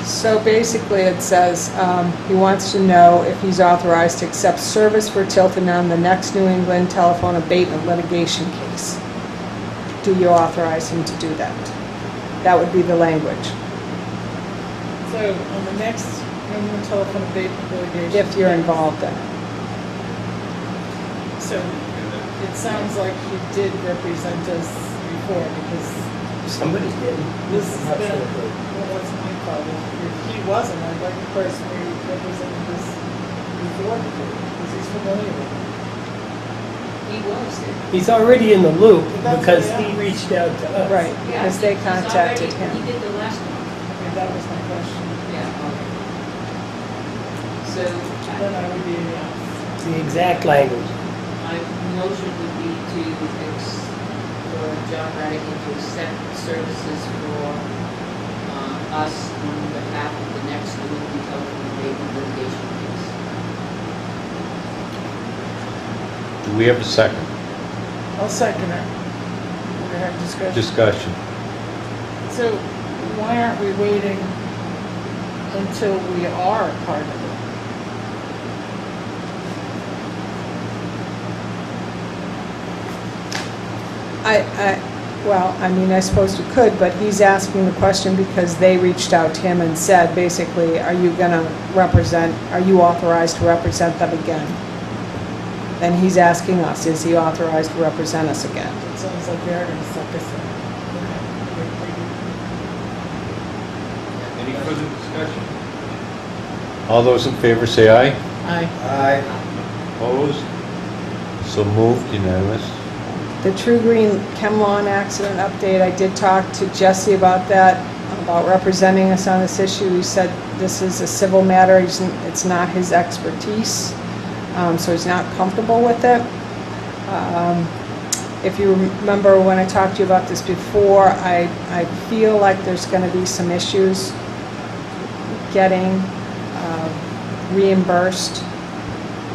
S6: So basically, it says he wants to know if he's authorized to accept service for Tilton on the next New England telephone abatement litigation case. Do you authorize him to do that? That would be the language,
S7: So on the next New England telephone abatement litigation.
S6: if you're involved in it.
S7: So it sounds like he did represent us before, because
S1: Somebody did.
S7: this has been,
S1: Absolutely.
S7: well, that's my problem. If he wasn't, I'd like the person who represented this before, because he's familiar with it.
S4: He was there.
S1: He's already in the loop
S7: That's
S1: because
S7: what
S1: he
S7: I asked.
S1: reached out to us.
S6: Right,
S4: Yeah,
S6: because they
S4: he's
S6: contacted
S4: already- He
S6: him.
S4: did the last one.
S7: Okay, that was my question.
S4: Yeah, okay. So,
S7: Then I would be a yes.
S1: The exact language.
S4: my motion would be for John Radigan to accept services for us on behalf of the next New England telephone abatement litigation case.
S2: Do we have a second?
S7: I'll second it. We're gonna have discussion.
S2: Discussion.
S7: So why aren't we waiting until we are part of it?
S6: Well, I mean, I suppose you could, but he's asking the question because they reached out to him and said, basically, are you authorized to represent them again? And he's asking us, is he authorized to represent us again?
S7: It sounds like they're gonna suck us in.
S2: Any further discussion? All those in favor say aye.
S7: Aye.
S2: Opposed? So moved, unanimous.
S6: The True Green Chem Lawn accident update, I did talk to Jesse about that, about representing us on this issue. He said this is a civil matter, it's not his expertise, so he's not comfortable with it. If you remember when I talked to you about this before, I feel like there's going to be some issues getting reimbursed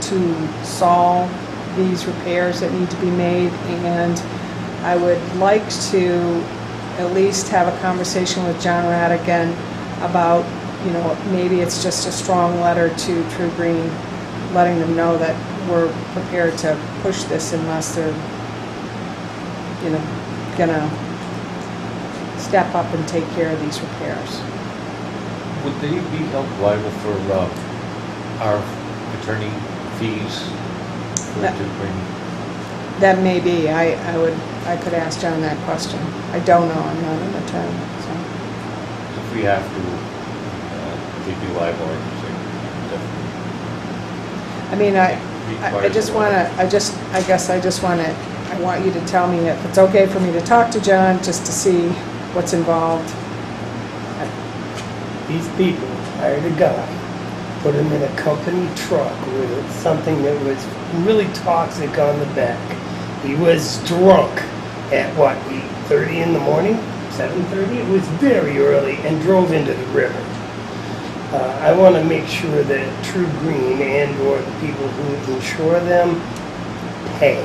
S6: to solve these repairs that need to be made, and I would like to at least have a conversation with John Radigan about, maybe it's just a strong letter to True Green, letting them know that we're prepared to push this unless they're, gonna step up and take care of these repairs.
S2: Would they be held liable for our attorney fees?
S6: That may be. I could ask John that question. I don't know. I'm not an attorney, so.
S2: If we have to, they'd be liable,
S6: I mean, I just want to. I want you to tell me if it's okay for me to talk to John, just to see what's involved.
S1: These people hired a guy, put him in a company truck with something that was really toxic on the back. He was drunk at 8:30 in the morning, 7:30? It was very early, and drove into the river. I want to make sure that True Green and/or the people who insure them pay.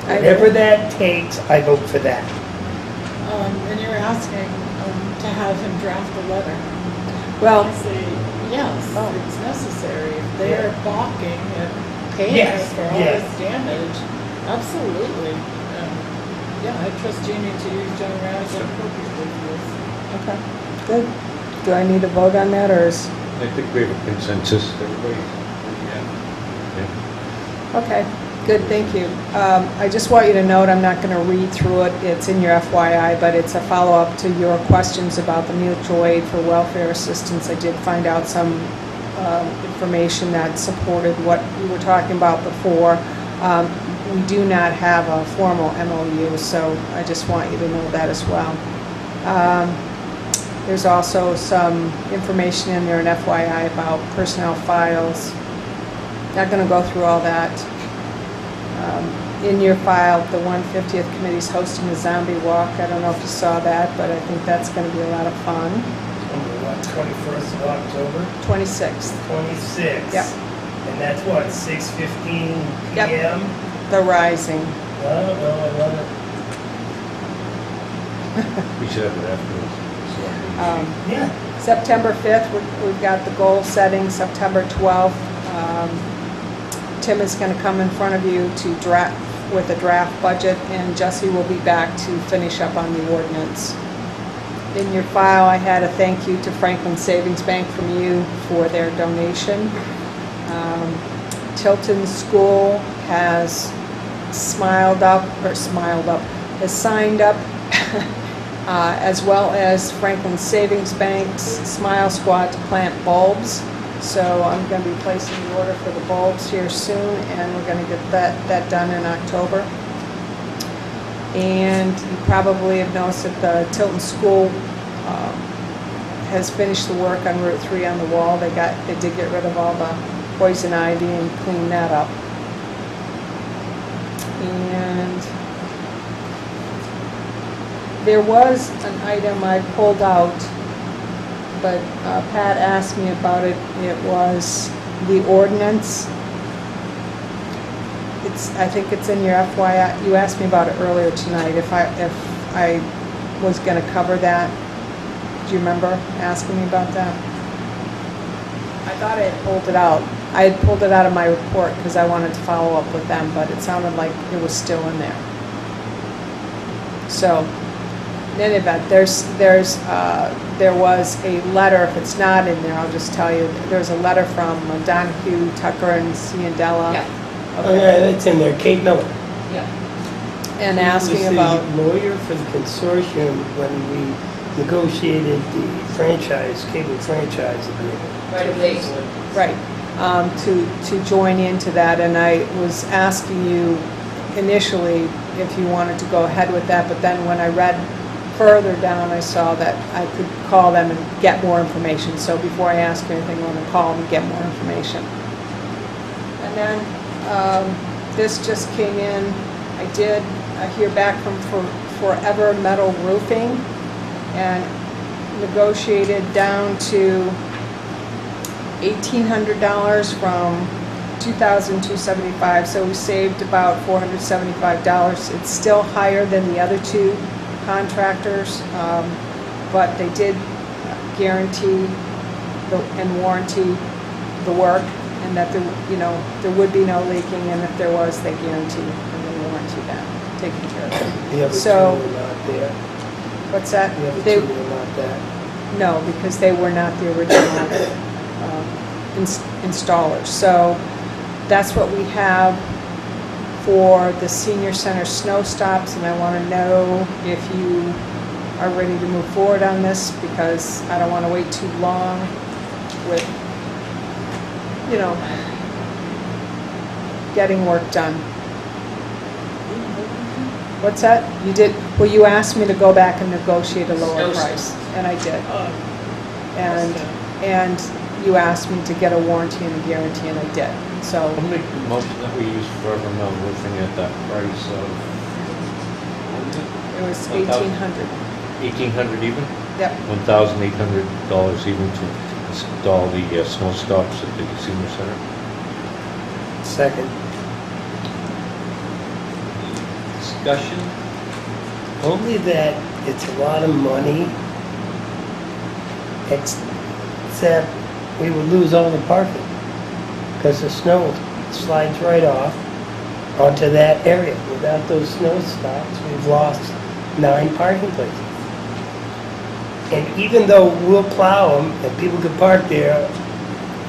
S1: Whatever that takes, I vote for that.
S7: And you're asking to have him draft a letter.
S6: Well,
S7: I say, yes, it's necessary. If they're balking at paying
S1: Yes,
S7: us for all
S1: yes.
S7: this damage, absolutely. Yeah, I trust Jamie to use John Radical appropriately for this.
S6: Okay, good. Do I need to vote on that, or is,
S2: I think we have a consensus, everybody. Yeah.
S6: okay, good, thank you. I just want you to note, I'm not going to read through it, it's in your FYI, but it's a follow-up to your questions about the mutual aid for welfare assistance. I did find out some information that supported what you were talking about before. We do not have a formal MOU, so I just want you to know that as well. There's also some information in there, an FYI, about personnel files. Not going to go through all that. In your file, the 150th committee is hosting a zombie walk. I don't know if you saw that, but I think that's going to be a lot of fun.
S1: On the what, 21st of October?
S6: 26th.
S1: 26.
S6: Yep.
S1: And that's what, 6:15
S6: Yep.
S1: p.m.?
S6: The Rising.
S1: Well, I love it.
S2: We should have it afterwards.
S1: Yeah.
S6: September 5th, we've got the goal setting. September 12th, Tim is going to come in front of you to draft with a draft budget, and Jesse will be back to finish up on the ordinance. In your file, I had a thank you to Franklin Savings Bank from you for their donation. Tilton School has signed up, as well as Franklin Savings Bank's Smile Squad to plant bulbs. So I'm going to be placing the order for the bulbs here soon, and we're going to get that done in October. And you probably have noticed that the Tilton School has finished the work on Route 3 on the wall. They did get rid of all the poison ivy and clean that up. And there was an item I pulled out, but Pat asked me about it. It was the ordinance. I think it's in your FYI. You asked me about it earlier tonight, if I was going to cover that. Do you remember asking me about that? I thought I had pulled it out. I had pulled it out of my report because I wanted to follow up with them, but it sounded like it was still in there. So, in any event, there was a letter. If it's not in there, I'll just tell you. There's a letter from Donahue, Tucker, and Ciandella.
S4: Yeah.
S1: Oh, yeah, that's in there, Kate Miller.
S4: Yeah.
S6: And asking about.
S1: He was the lawyer for the consortium when we negotiated the cable franchise agreement.
S4: Right away.
S6: Right, to join into that, and I was asking you initially if you wanted to go ahead with that, but then when I read further down, I saw that I could call them and get more information. So before I ask you anything, I want to call them and get more information. And then this just came in. I hear back from Forever Metal Roofing, and negotiated down to $1,800 from $2,275, so we saved about $475. It's still higher than the other two contractors, but they did guarantee and warranty the work, and that there would be no leaking, and if there was, they guarantee and they warranty that, taking care of it.
S1: The other
S6: So-
S1: two were not there.
S6: What's that?
S1: The other
S6: They-
S1: two were not there.
S6: No, because they were not the original installers. So that's what we have for the senior center snow stops, and I want to know if you are ready to move forward on this, because I don't want to wait too long with, getting work done. What's that? You did, well, you asked me to go back and negotiate a lower
S4: Snow
S6: price, and I did.
S7: Oh,
S6: And you asked me to get a warranty and a guarantee, and I did. So,
S2: I'll make the motion that we use Forever Metal Roofing at that price of
S6: it was
S2: 1,000.
S6: $1,800.
S2: 1,800 even?
S6: Yep.
S2: $1,800 even to install the snow stops at the senior center.
S1: Second.
S2: Discussion?
S1: Only that it's a lot of money, except we would lose all the parking, because the snow slides right off, onto that area. Without those snow stops, we've lost 9 parking places. And even though we'll plow them and people can park there,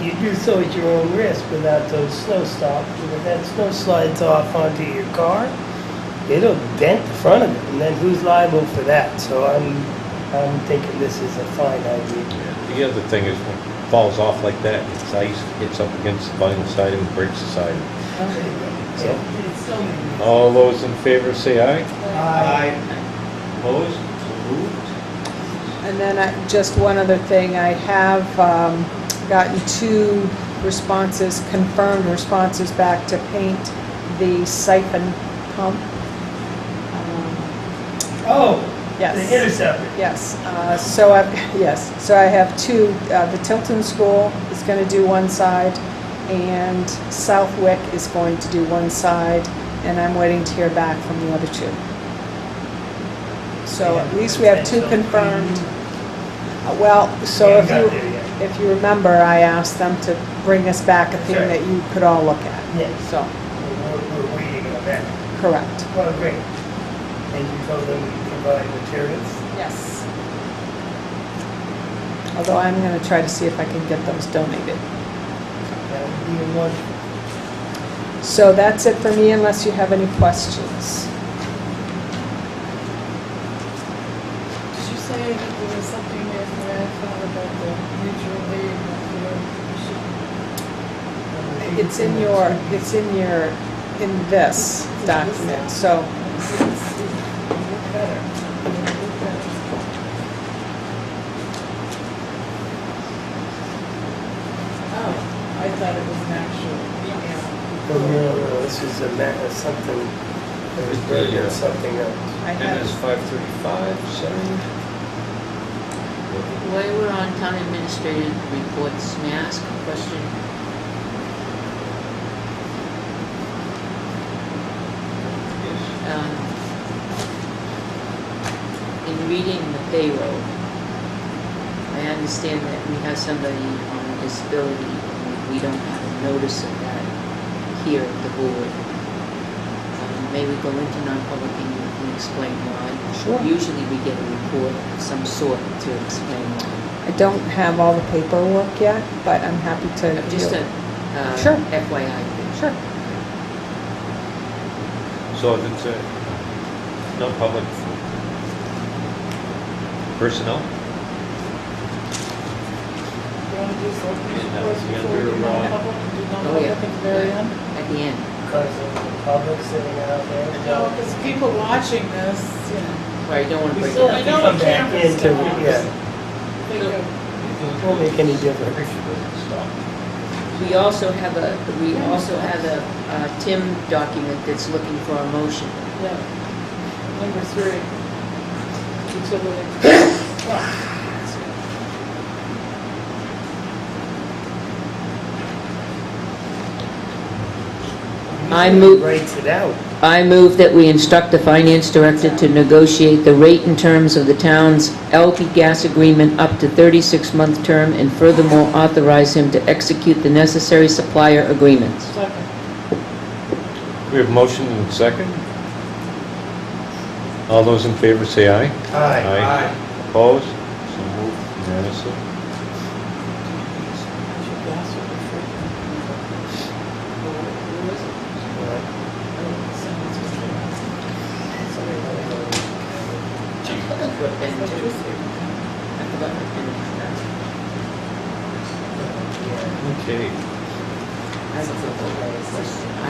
S1: you do so at your own risk without those snow stops. And if that snow slides off onto your car, it'll dent the front of it, and then who's liable for that? So I'm thinking this is a fine idea.
S2: The other thing is when it falls off like that, it's ice, hits up against the vinyl siding, and breaks the siding.
S1: So,
S7: It's so many.
S2: All those in favor say aye.
S1: Aye.
S2: Opposed? So moved.
S6: And then just one other thing, I have gotten 2 responses, confirmed responses back to paint the siphon pump.
S1: Oh,
S6: Yes.
S1: the interceptor.
S6: Yes, so I have 2, the Tilton School is going to do one side, and Southwick is going to do one side, and I'm waiting to hear back from the other 2. So at least we have 2 confirmed. Well, so
S1: Haven't got there yet.
S6: if you remember, I asked them to bring us back a thing
S1: Sure.
S6: that you could all look at.
S1: Yes.
S6: So,
S1: We're waiting on that.
S6: correct.
S1: Well, great. And you told them to provide materials?
S6: Yes. Although I'm going to try to see if I can get those donated.
S1: That would be a wonderful.
S6: So that's it for me, unless you have any questions.
S7: Did you say that there was something there for I thought about the mutual aid and
S6: In this document, so,
S7: Oh, I thought it was an actual email.
S1: No, this is something, there was bringing something else.
S6: I have,
S2: MS 535, signed.
S4: While we're on town administrative reports, may I ask a question? In reading the payroll, I understand that we have somebody on disability, and we don't have a notice of that here at the board. May we go into non-public and you can explain why?
S6: Sure.
S4: Usually we get a report of some sort to explain why.
S6: I don't have all the paperwork yet, but I'm happy to.
S4: Just a
S6: Sure.
S4: FYI.
S6: Sure.
S2: So if it's a non-public personnel,
S7: You want to do selectmen's
S2: And that
S7: reports
S2: was the
S7: before we do
S2: under,
S7: non-public and do
S4: Oh,
S7: non-public
S4: yeah.
S7: at the very end?
S4: At the end.
S1: Because of the public sitting out there.
S7: No, because people watching this, you know,
S4: Sorry, I don't want to
S1: We
S4: break
S1: still
S4: it
S1: have
S4: up.
S1: to come back into, yeah,
S7: think of,
S1: won't make any difference.
S4: We also have a Tim document that's looking for a motion.
S7: yeah. Number 3. Utility.
S4: I move-
S1: Writes it out.
S4: I move that we instruct the finance director to negotiate the rate and terms of the town's LP gas agreement up to 36-month term, and furthermore authorize him to execute the necessary supplier agreements.
S7: Second.
S2: we have motion and second. All those in favor say aye.
S1: Aye.
S2: Opposed? So moved unanimously. Okay.
S4: I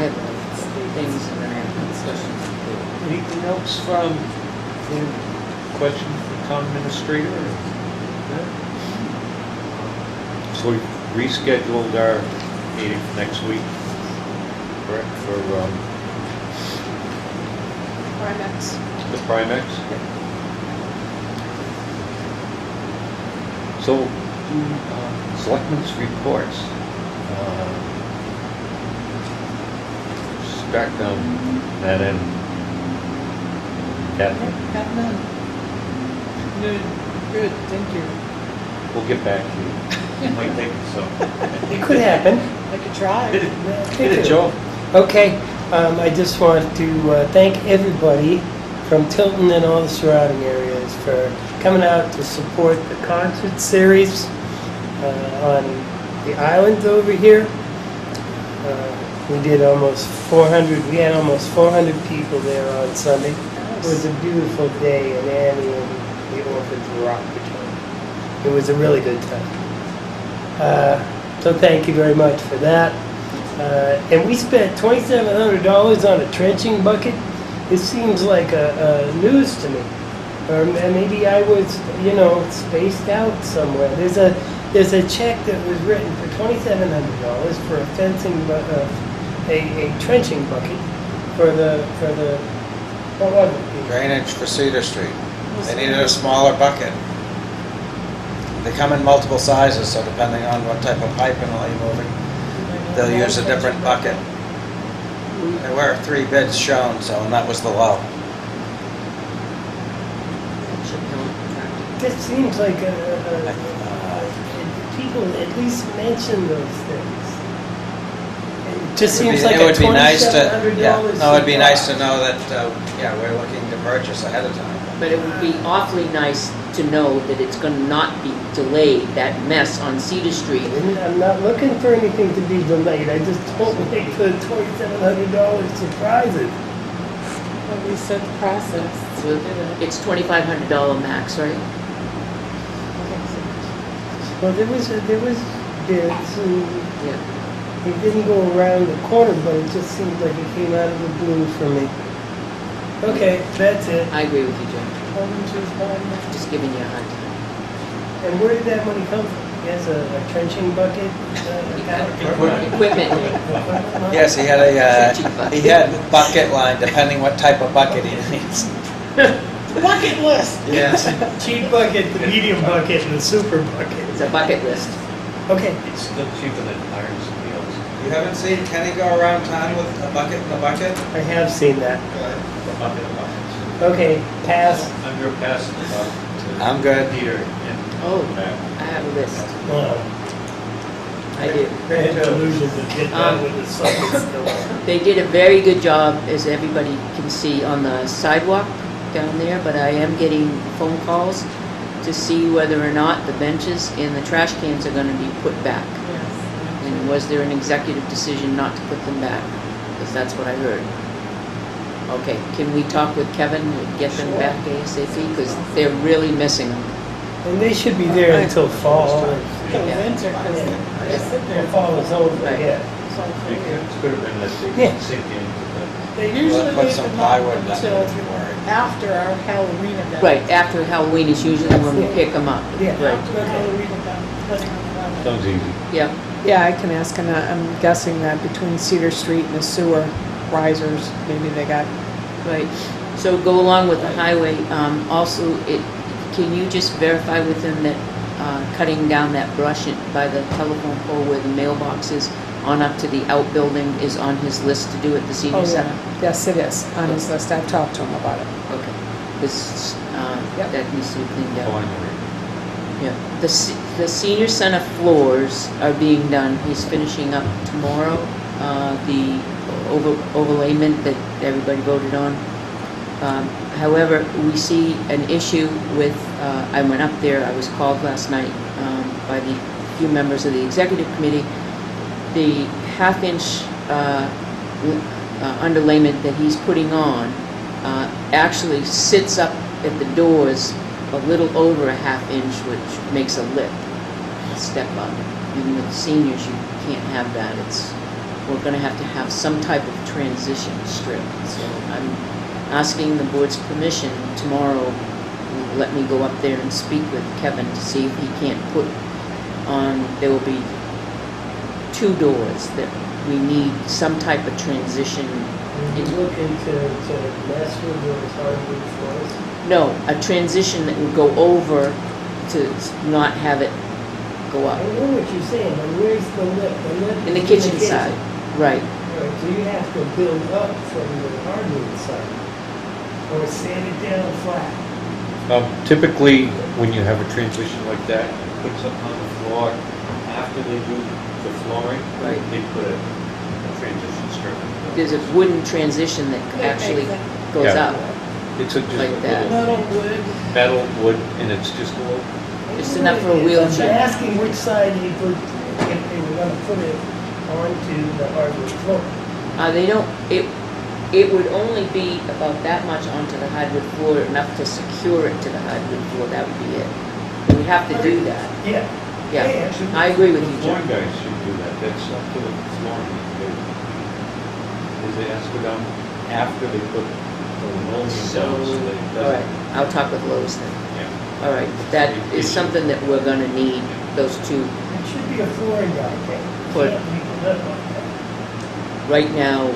S4: have things and then I have questions.
S2: Anything else from, any question for town administrator? So we rescheduled our meeting for next week, correct, for
S6: Primex.
S2: the Primex? So, selectmen's reports. Start down that end. Kathy,
S7: Got none. Good, good, thank you.
S2: we'll get back to you. Might take some.
S1: It could happen.
S7: I could try.
S2: Hit it, Joe.
S1: Okay, I just want to thank everybody from Tilton and all the surrounding areas for coming out to support the concert series on the island over here. We did almost 400, we had almost 400 people there on Sunday. It was a beautiful day, and Annie and the orphans rocked the joint. It was a really good time. So thank you very much for that. And we spent $2,700 on a trenching bucket. It seems like a news to me. Or maybe I was, spaced out somewhere. There's a check that was written for $2,700 for a fencing, a trenching bucket for the what was it?
S5: Drainage for Cedar Street. They needed a smaller bucket. They come in multiple sizes, so depending on what type of pipe and all you're moving, they'll use a different bucket. There were 3 bids shown, so, and that was the low.
S1: It seems like people at least mention those things. It just seems like
S5: It would be nice to,
S1: $2,700
S5: yeah, no, it'd be nice to
S1: surprise.
S5: know that, we're looking to purchase ahead of time.
S4: But it would be awfully nice to know that it's gonna not be delayed, that mess on Cedar Street.
S1: And I'm not looking for anything to be delayed, I just don't like the $2,700 surprises.
S7: Well, we set the process.
S4: Well, it's $2,500 max, right?
S1: Well, there was bids, and
S4: Yeah.
S1: it didn't go around the corner, but it just seemed like it came out of the blue for me. Okay, that's it.
S4: I agree with you, Jim. Just giving you a hard time.
S1: And where did that money come from? He has a trenching bucket?
S4: Equipment.
S5: Yes, he had bucket line, depending what type of bucket he needs.
S1: Bucket list!
S5: Yes.
S1: Cheap bucket, the medium bucket, and the super bucket.
S4: It's a bucket list.
S1: Okay,
S2: It's still cheaper than iron wheels.
S5: You haven't seen Kenny go around town with a bucket and a bucket?
S1: I have seen that.
S2: A bucket of buckets.
S1: Okay, pass.
S2: I'm your pass the buck to
S5: I'm good.
S2: Peter and
S4: Oh,
S2: back.
S4: I have a list.
S1: Wow.
S4: I do.
S1: I had delusions of getting that with the socket still on.
S4: They did a very good job, as everybody can see, on the sidewalk down there, but I am getting phone calls to see whether or not the benches and the trash cans are gonna be put back.
S7: Yes.
S4: And was there an executive decision not to put them back? Because that's what I heard. Okay, can we talk with Kevin and get them back ASAP? Because they're really missing them.
S1: And they should be there until fall.
S7: The winter, because they sit there.
S1: When fall is over,
S4: Right.
S1: yeah.
S2: It could have been that
S1: Yeah.
S2: they sink into
S7: They
S5: We'll
S7: usually
S5: put
S7: leave
S5: some
S7: them
S5: plywood
S7: up
S5: down
S7: until
S5: there if you're worried.
S7: after our Halloween event.
S4: Right, after Halloween is usually when we pick them up.
S1: Yeah.
S4: Right,
S7: After the Halloween event, depending on the weather.
S2: Sounds easy.
S4: yep.
S6: Yeah, I can ask, and I'm guessing that between Cedar Street and the sewer risers, maybe they got,
S4: Right, so go along with the highway, also, can you just verify with them that, cutting down that brush by the telephone pole where the mailbox is, on up to the outbuilding is on his list to do at the
S6: oh,
S4: senior
S6: yeah.
S4: center?
S6: Yes, it is, on his list. I've talked to him about it.
S4: Okay, because,
S6: Yep.
S4: that needs to be cleaned
S2: Oh, I
S4: up.
S2: know.
S4: Yeah, the senior center floors are being done, he's finishing up tomorrow, the overlayment that everybody voted on. However, we see an issue with, I went up there, I was called last night by the few members of the executive committee, the half-inch underlayment that he's putting on actually sits up at the doors a little over a half inch, which makes a lip, a step up. Even with seniors, you can't have that. We're gonna have to have some type of transition strip. So I'm asking the board's permission tomorrow, let me go up there and speak with Kevin to see if he can't put on, there will be 2 doors that we need some type of transition.
S1: Are you looking to mess with those hardwood floors?
S4: No, a transition that would go over to not have it go
S1: I
S4: up.
S1: know what you're saying, but where's the lip? The lip
S4: In the
S1: is
S4: kitchen side, right.
S1: Right, so you have to build up from the hardwood side, or sand it down flat.
S2: Typically, when you have a transition like that, you put something on the floor, after they do the flooring,
S4: Right.
S2: they put a transition strip in the
S4: there's a wooden transition that actually goes
S2: Yeah.
S4: up,
S2: It's a just
S4: like
S2: a
S4: that.
S2: little
S7: Metal wood.
S2: metal wood, and it's just a little,
S4: Just enough for a
S1: I'm
S4: wheelchair.
S1: asking which side they put, if they were gonna put it onto the hardwood floor.
S4: They don't, it would only be about that much onto the hardwood floor, enough to secure it to the hardwood floor, that would be it. And we have to do that,
S1: Yeah.
S4: yeah.
S1: actually-
S4: I agree
S2: the
S4: with you,
S2: flooring
S4: John.
S2: guys should do that, that's up to the flooring. Is they ask for them after they put the linoleum
S4: So,
S2: down, so they.
S4: all right, I'll talk with Lois then.
S2: Yeah.
S4: All right, that is something that we're gonna need, those two.
S1: It should be a flooring guy, okay?
S4: Put-
S1: Can't leave it like that.
S4: Right now,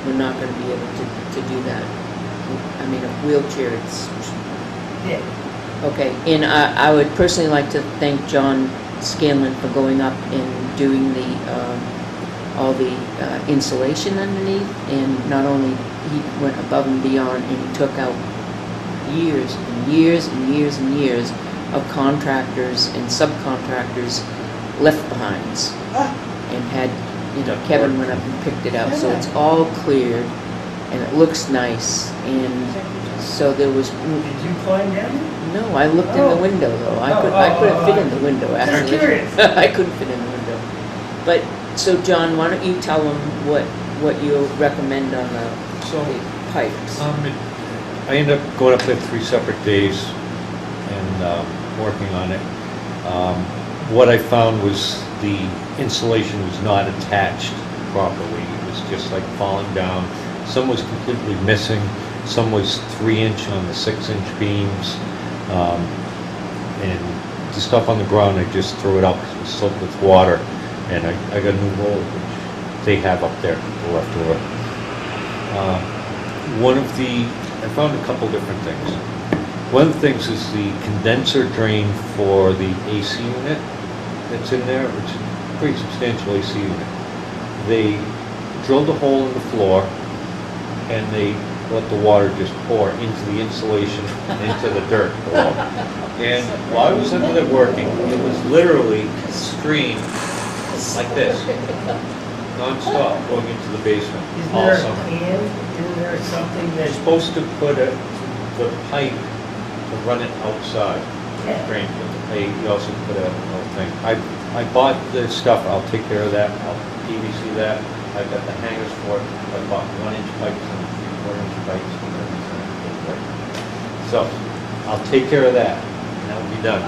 S4: we're not gonna be able to do that. I mean, a wheelchair, it's,
S1: Yeah.
S4: okay. And I would personally like to thank John Scanlon for going up and doing the, all the insulation underneath. And not only, he went above and beyond and he took out years and years and years and years of contractors and subcontractors left behinds. And had, you know, Kevin went up and picked it out, so it's all cleared, and it looks nice, and so there was,
S1: Did you climb down?
S4: no, I looked in the window though, I couldn't fit in the window,
S1: Just
S4: actually.
S1: curious.
S4: I couldn't fit in the window. But, so John, why don't you tell them what you recommend on
S2: So,
S4: the pipes?
S2: I ended up going up there 3 separate days and working on it. What I found was the insulation was not attached properly. It was just like falling down. Some was completely missing. Some was 3-inch on the 6-inch beams. And the stuff on the ground, I just threw it out because it was soaked with water. And I got a new roll, which they have up there, the left over. I found a couple different things. One of the things is the condenser drain for the AC unit that's in there, which is a pretty substantial AC unit. They drilled a hole in the floor and they let the water just pour into the insulation and into the dirt below. And while I was under there working, it was literally streamed like this, non-stop, going into the basement
S1: Isn't
S2: all
S1: there a
S2: summer.
S1: can, isn't there something
S2: They're
S1: that,
S2: supposed to put the pipe to run it outside,
S1: Yeah.
S2: drain, they also put a little thing. I bought the stuff, I'll take care of that, I'll PVC that, I've got the hangers for it, I bought 1-inch pipes and 3/4-inch pipes. So, I'll take care of that, and that'll be done.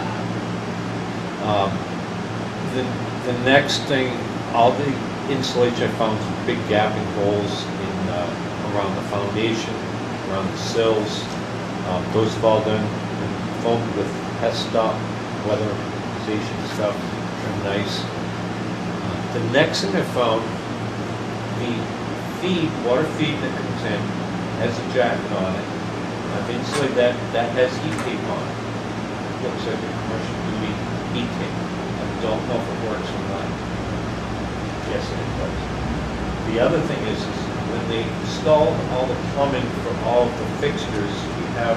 S2: The next thing, all the insulation, I found some big gapping holes in, around the foundation, around the sills. Those have all done, foamed with pest stop, weatherization stuff, they're nice. The next thing I found, the water feed that comes in has a jacket on it. I've insulated that has heat tape on it. Looks like a commercial duty heat tape. I don't know if it works or not. Yes, it does. The other thing is when they installed all the plumbing for all the fixtures, we have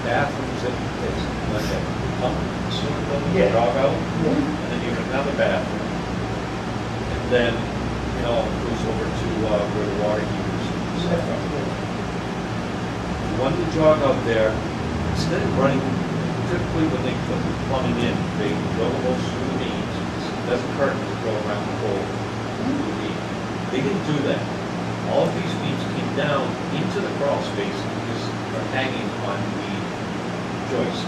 S2: bathrooms that it's like a pump, sort of building,
S1: Yeah.
S2: jog out, and then you have another bathroom. And then, you know, it goes over to where the water heaters and stuff are. The one to jog out there, instead of running, typically when they put the plumbing in, they drill the holes through the beams. It doesn't hurt to go around the hole through the beam. They didn't do that. All of these beams came down into the crawl space because they're hanging on the joists,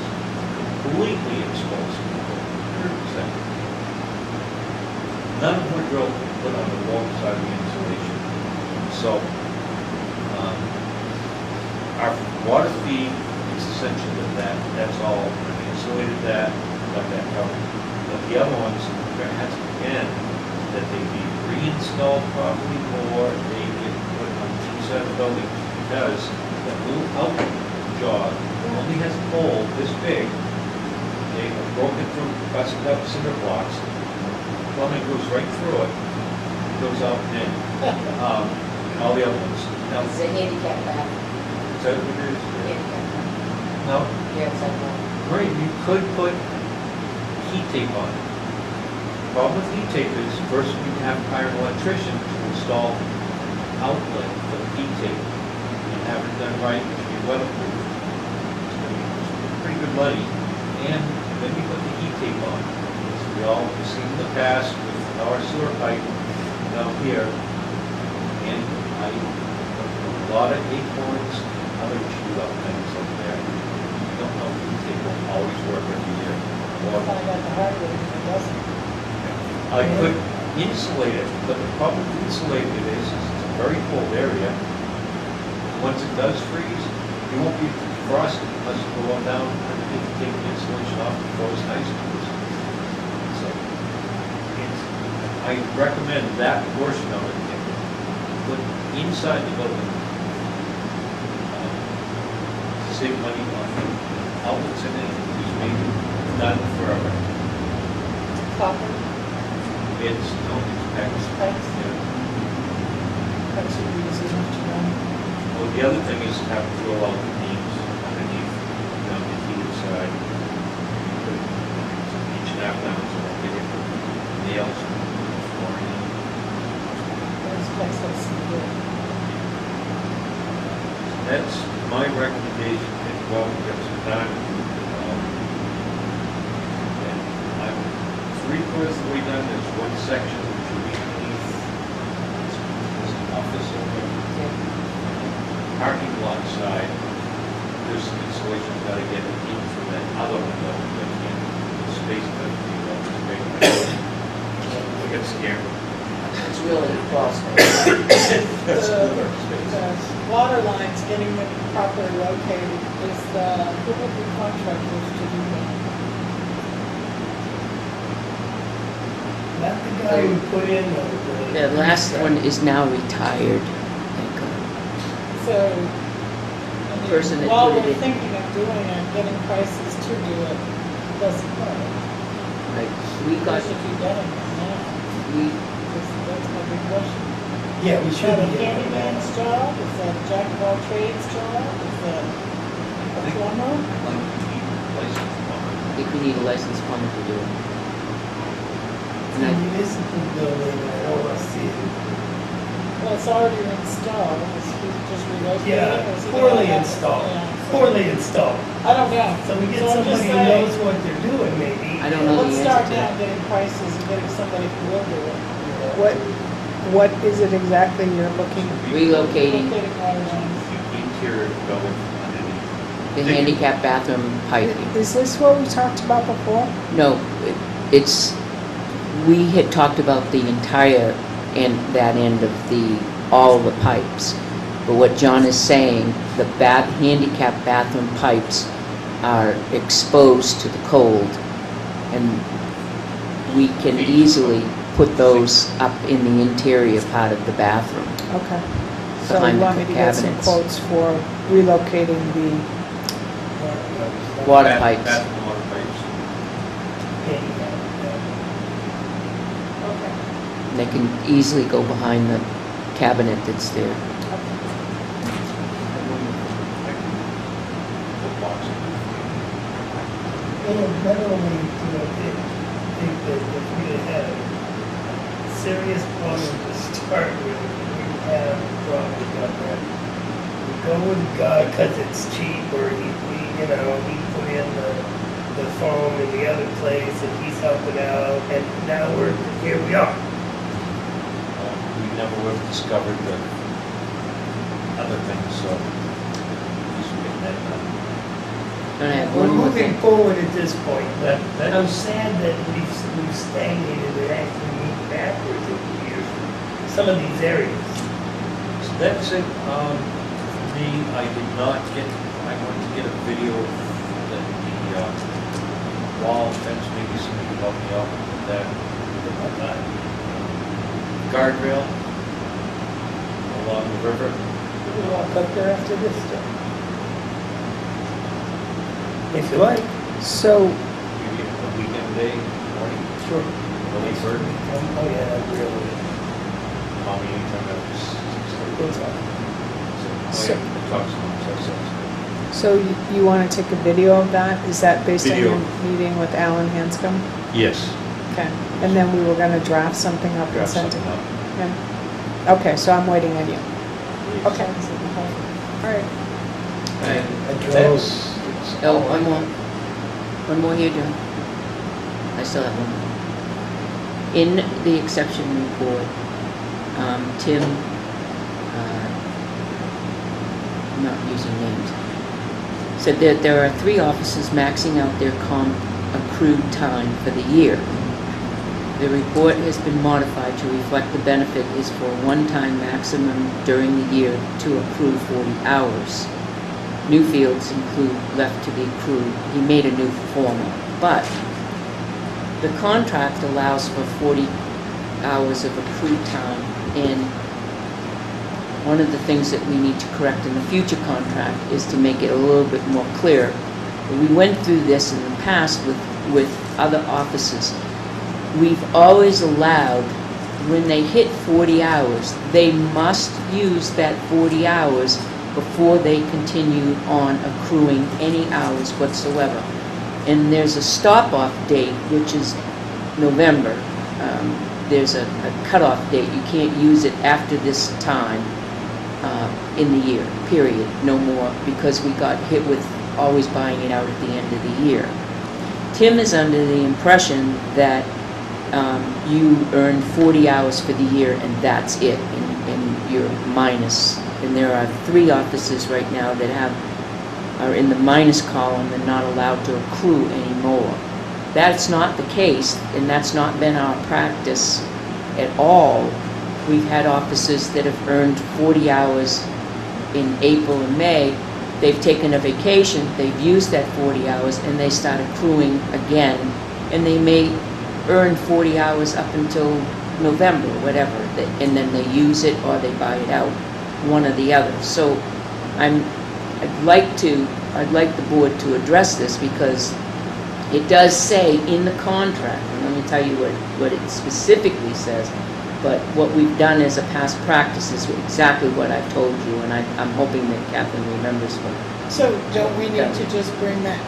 S2: completely exposed, 100%. None of them were drilled and put on the wall side of the insulation. So, our water feed is essentially that. That's all. We insulated that, got that covered. But the other ones, there has to be, again, that they be reinstalled properly or they get put on the inside of the building because that little outlet jog only has a hole this big. They have broken through, busted up cinder blocks. Plumbing goes right through it. It goes out and in. And all the other ones. Now,
S4: It's a handicap bathroom.
S2: is that what it is?
S4: Handicap bathroom.
S2: No?
S4: Yeah, it's like that.
S2: Right, you could put heat tape on it. Problem with heat tape is first you have to hire an electrician to install outlet for the heat tape and have it done right, it should be weatherproof. It's gonna be pretty good money, and then you put the heat tape on. As we all have seen in the past with our sewer pipe down here, and I put a lot of acorns, other chewed up things up there. You don't know if heat tape will always work every year.
S7: We'll find out the hard way if it doesn't.
S2: I could insulate it, but the problem with insulating it is it's a very cold area. Once it does freeze, you won't be frosted unless you go on down underneath, take the insulation off before it's ice cubes. So, I recommend that portion of it, put inside the building. Save money on outlets in it, just make it done forever.
S7: Copper,
S2: It's, no, it's packaged.
S7: pipes,
S2: Yeah.
S7: that should be easy enough to run.
S2: Well, the other thing is to have to drill out the beams underneath, the heated side. Put each and a half down, so don't get it nails and flooring in.
S7: Those pipes have some good.
S2: That's my recommendation, and well, we have some time. And I'm 3/4 of the way done, there's one section which will be beneath this office over parking lot side. There's some insulation, gotta get it in from that other window, but again, the space doesn't be that big. I get scared.
S4: It's really possible.
S7: The water lines, getting them properly located, is who would be contractors to do that?
S1: Not the guy who put in
S4: The last one is now retired. Thank God.
S7: So, I mean,
S4: Person that
S7: while
S4: put it
S7: we're
S4: in.
S7: thinking of doing it, getting prices to do it, doesn't hurt.
S4: Right, we got,
S7: Especially if you're getting them now,
S4: we,
S7: that's my big question.
S1: Yeah, we
S7: Is
S1: should
S7: that a
S1: be.
S7: handyman's job? Is that a jack of all trades job? Is that a plumber?
S2: Like you need license plumber.
S4: I think we need a licensed plumber to do it.
S1: It's a municipal building, I don't want to see it.
S7: Well, it's already installed, is he just relocating?
S1: Yeah,
S7: or is he
S1: poorly
S7: gonna have-
S1: installed,
S7: yeah, so-
S1: poorly installed.
S7: I don't know.
S1: So we get
S7: So I'm just
S1: somebody who
S7: saying,
S1: knows what they're doing, maybe.
S4: I don't know
S7: let's
S4: the
S7: start
S4: answer to
S7: now
S4: that.
S7: getting prices and getting somebody who will do it.
S6: What is it exactly you're looking?
S4: Relocating
S7: Locating water lines.
S2: The interior going underneath.
S4: the handicap bathroom piping.
S6: Is this what we talked about before?
S4: No, it's, we had talked about the entire end, that end of all the pipes. But what John is saying, the handicap bathroom pipes are exposed to the cold, and we can easily put those up in the interior part of the bathroom.
S6: Okay. So you
S4: Behind
S6: want
S4: the
S6: me to get some
S4: cabinets.
S6: quotes for relocating the,
S4: Water
S2: Bath-
S4: pipes.
S2: Bathroom water pipes.
S7: Okay.
S4: And they can easily go behind the cabinet that's there.
S1: Not only, think that if we had a serious problem to start with, we have problems up there. We go with the guy because it's cheap, or he put in the foam in the other place, and he's helping out, and now here we are.
S2: We never would have discovered the other things, so at least we're getting that done.
S4: And I have
S1: We're
S4: one more
S1: moving
S4: thing.
S1: forward at this point, but
S2: That-
S1: I'm sad that we've stagnated and actually moved backwards over the years. Some of these areas.
S2: So that's it, for me, I did not get, I wanted to get a video of the wall fence, maybe somebody could help me out with that. Guardrail along the river.
S7: We'll walk up there after this stuff.
S1: If you like.
S6: so
S2: Maybe a weekend day, morning,
S1: Sure.
S2: early bird,
S1: Oh, yeah, really.
S2: call me anytime after 6:30.
S1: We'll talk.
S6: So-
S2: Talk to them,
S6: so you want to take a video of that? Is that based on your
S2: Video.
S6: meeting with Alan Hanscom?
S2: Yes.
S6: Okay. And then we were going to draft something up and
S2: Draft
S6: send it
S2: something up.
S6: him? Okay, so I'm waiting on you. Okay. All right.
S2: And
S5: Joe's-
S4: Oh, one more. One more here, Joe. I still have one more. In the exception report, Tim, I'm not using names, said that there are 3 officers maxing out their accrued time for the year. The report has been modified to reflect the benefit is for a one-time maximum during the year to accrue 40 hours. New fields include left to be accrued. He made a new form, but the contract allows for 40 hours of accrued time, and one of the things that we need to correct in the future contract is to make it a little bit more clear. We went through this in the past with other officers. We've always allowed, when they hit 40 hours, they must use that 40 hours before they continue on accruing any hours whatsoever. And there's a stop-off date, which is November. There's a cutoff date. You can't use it after this time in the year, period, no more, because we got hit with always buying it out at the end of the year. Tim is under the impression that you earn 40 hours for the year and that's it, and you're minus. And there are 3 officers right now that are in the minus column and not allowed to accrue anymore. That's not the case, and that's not been our practice at all. We've had officers that have earned 40 hours in April and May. They've taken a vacation, they've used that 40 hours, and they start accruing again. And they may earn 40 hours up until November, whatever, and then they use it or they buy it out, one or the other. So I'd like the board to address this, because it does say in the contract, and let me tell you what it specifically says, but what we've done as a past practice is exactly what I've told you, and I'm hoping that Catherine remembers what.
S6: So don't we need to just bring that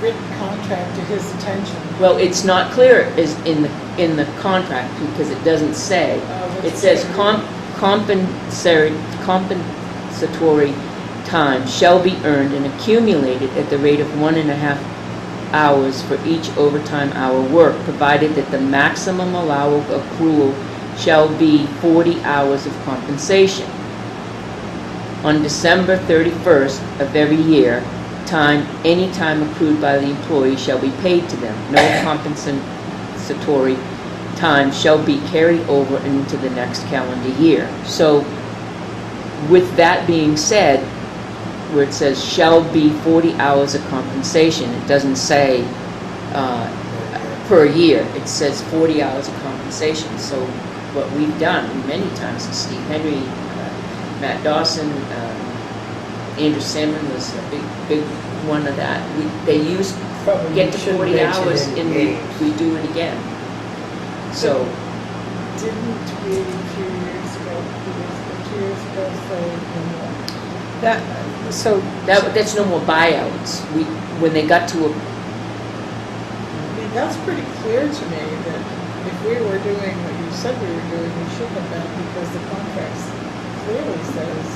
S6: written contract to his attention?
S4: Well, it's not clear as in the contract, because it doesn't say. It says compensatory time shall be earned and accumulated at the rate of 1.5 hours for each overtime hour worked, provided that the maximum allowable accrual shall be 40 hours of compensation. On December 31st of every year, any time accrued by the employee shall be paid to them. No compensatory time shall be carried over into the next calendar year. So, with that being said, where it says shall be 40 hours of compensation, it doesn't say per year, it says 40 hours of compensation. So what we've done many times is Steve Henry, Matt Dawson, Andrew Salmon was a big one of that. They get to 40 hours and we do it again. So
S6: Didn't we a few years ago, 2 years ago, say
S4: that's no more buyouts. When they got to
S6: I mean, that's pretty clear to me that if we were doing what you said we were doing, we should have been, because the contract clearly says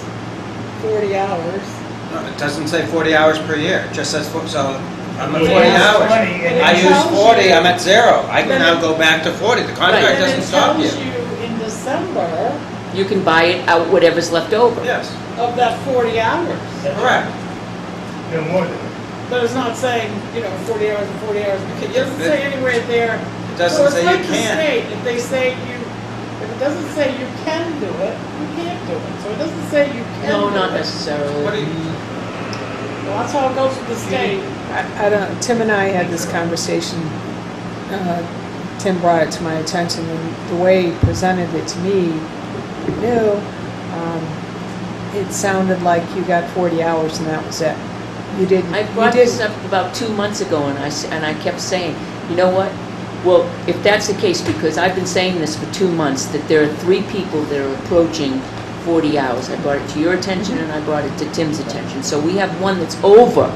S6: 40 hours.
S5: No, it doesn't say 40 hours per year, it just says, so I'm at 40
S6: Yeah,
S5: hours.
S1: 20, and
S5: I
S6: it
S5: use
S6: tells
S5: 40,
S6: you-
S5: I'm at 0. I can
S6: Then
S5: now
S6: it-
S5: go back to 40. The contract doesn't stop you.
S6: And it tells you in December
S4: you can buy it out whatever's left over.
S5: Yes,
S6: of that 40 hours.
S5: correct.
S1: No more than that.
S6: But it's not saying, 40 hours and 40 hours. It doesn't say anywhere there.
S5: It doesn't say you
S6: So it's like the
S5: can't.
S6: state, if they say if it doesn't say you can do it, you can't do it. So it doesn't say you can
S4: No,
S6: do
S4: not
S6: it.
S4: necessarily.
S5: What do you,
S6: Well, that's how it goes with the state. I don't, Tim and I had this conversation. Tim brought it to my attention, and the way he presented it to me, it sounded like you got 40 hours and that was it. You didn't.
S4: I
S6: you
S4: brought this
S6: didn't-
S4: up about 2 months ago, and I kept saying, you know what? Well, if that's the case, because I've been saying this for 2 months, that there are 3 people that are approaching 40 hours. I brought it to your attention and I brought it to Tim's attention. So we have one that's over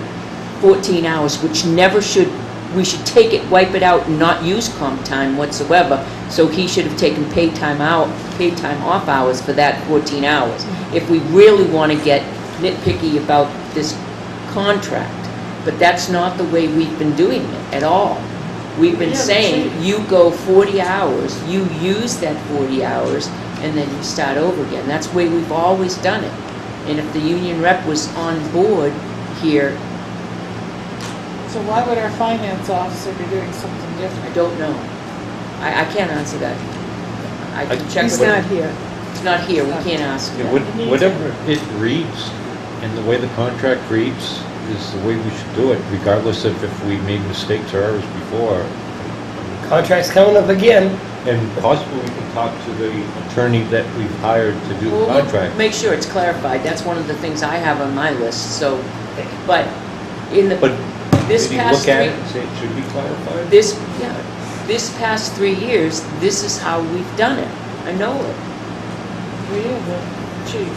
S4: 14 hours, which never should we should take it, wipe it out, and not use comp time whatsoever. So he should have taken paid time off hours for that 14 hours. If we really want to get nitpicky about this contract. But that's not the way we've been doing it at all. We've been saying, you go 40 hours, you use that 40 hours, and then you start over again. That's the way we've always done it. And if the union rep was on board here,
S7: So why would our finance officer be doing something
S4: I
S7: different?
S4: don't know. I can't answer that. I can check
S6: He's
S4: with
S6: not
S4: him.
S6: here.
S4: It's not here, we can't ask
S2: Yeah,
S4: that.
S2: whatever it reads, and the way the contract reads, is the way we should do it, regardless of if we made mistakes or errors before.
S1: Contract's coming up again.
S2: And possibly we can talk to the attorney that we've hired to do the
S4: Well, we'll
S2: contract.
S4: make sure it's clarified. That's one of the things I have on my list, so, but in the,
S2: But
S4: this
S2: did he
S4: past
S2: look at it
S4: three,
S2: and say it should be clarified?
S4: this past 3 years, this is how we've done it. I know it.
S7: We have the chief.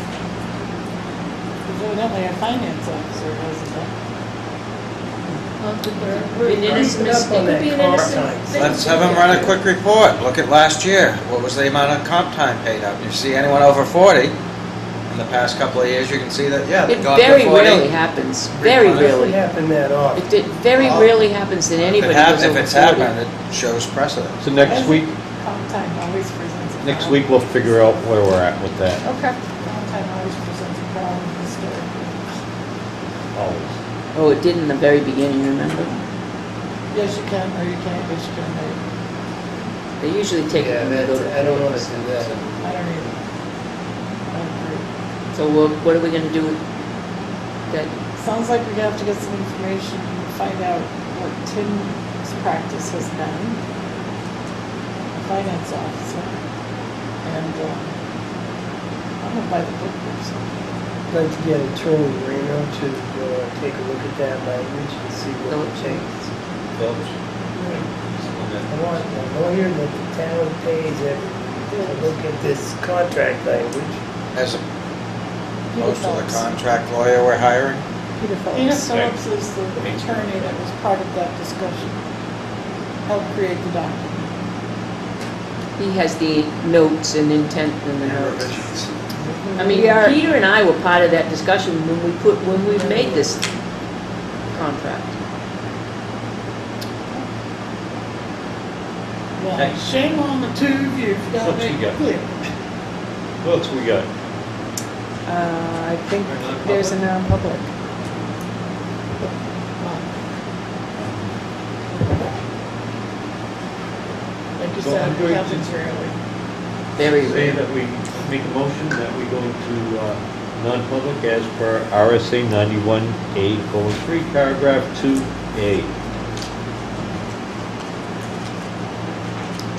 S7: Because evidently our finance officer hasn't done.
S4: An innocent mis- it could be an innocent thing.
S5: Let's have him run a quick report. Look at last year. What was the amount of comp time paid out? You see anyone over 40, in the past couple of years, you can see that, yeah, they
S4: It
S5: got to
S4: very
S5: 40.
S4: rarely happens, very
S5: Refund it.
S1: Doesn't
S4: rarely.
S1: happen that often.
S4: It very rarely happens that anybody goes
S5: If
S4: over
S5: it's
S4: 40.
S5: happened, it shows precedent.
S2: So next week,
S7: Comp time always presents a problem.
S2: next week we'll figure out where we're at with that.
S6: Okay.
S7: Comp time always presents a problem historically.
S2: Always.
S4: Oh, it did in the very beginning, remember?
S7: Yes, you can, or you can't, yes, you can, maybe.
S4: They usually take it
S1: Yeah,
S4: when they go to.
S1: I don't want to do that.
S7: I don't either. I agree.
S4: So what are we gonna do with that?
S7: Sounds like we have to get some information and find out what Tim's practice has been, the finance officer, and, I'm a by the book person.
S1: I'd like to get Attorney Reno to take a look at that language and see what it changes. I want a lawyer that the town pays every to look at this contract language.
S5: As
S7: Peter
S5: opposed to the
S7: Phelps.
S5: contract lawyer we're hiring.
S6: Peter
S7: Peter
S6: Phillips.
S7: Phillips is the attorney that was part of that discussion, helped create the document.
S4: He has the notes and intent in the notes.
S5: Revisions.
S4: I mean,
S6: We are-
S4: Peter and I were part of that discussion when we made this contract.
S7: Well,
S2: Okay.
S7: shame on the two of you if you don't
S2: What
S7: make
S2: you
S7: it
S2: got?
S7: clear.
S2: What else we got?
S6: I think there's a non-public.
S7: Like you
S2: So
S7: said,
S2: I'm
S7: it
S2: going to-
S7: happens rarely.
S4: Very
S2: Say
S4: rare.
S2: that we make a motion that we go into non-public as per RSA 91A:3, paragraph 2A.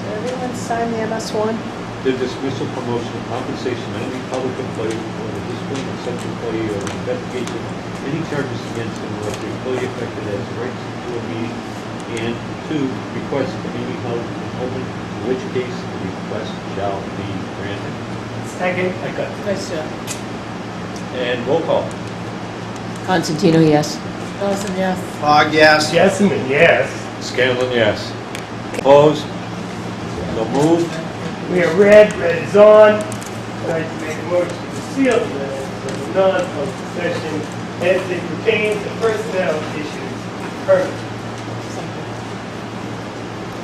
S6: Did everyone sign the MS1?
S2: The dismissal, promotion, or compensation of any public employee or the discipline of such employee or the investigation of any charges against him or the employee affected has rights to a meeting, and 2, request to be held in open, in which case the request shall be granted.
S1: Second.
S7: Nice job.
S2: And roll call.
S4: Constantino, yes.
S7: Dawson, yes.
S5: Fogg, yes.
S1: Jessamine, yes.
S2: Scanlon, yes. Opposed? So moved.
S1: We are red is on. I'd like to make a motion to seal the minutes for the non-public session as it pertains to personnel issues. Perfect.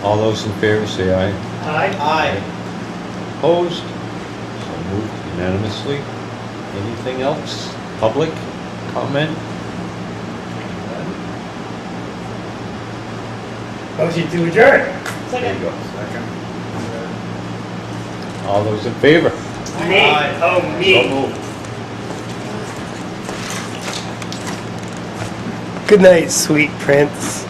S2: All those in favor say aye.
S1: Aye.
S5: Aye.
S2: Opposed? So moved unanimously. Anything else? Public comment?
S1: Motion to adjourn.
S2: There you go.
S5: Second.
S2: All those in favor?
S1: Me. Oh,
S2: So
S1: me.
S2: moved.
S1: Good night, sweet prince.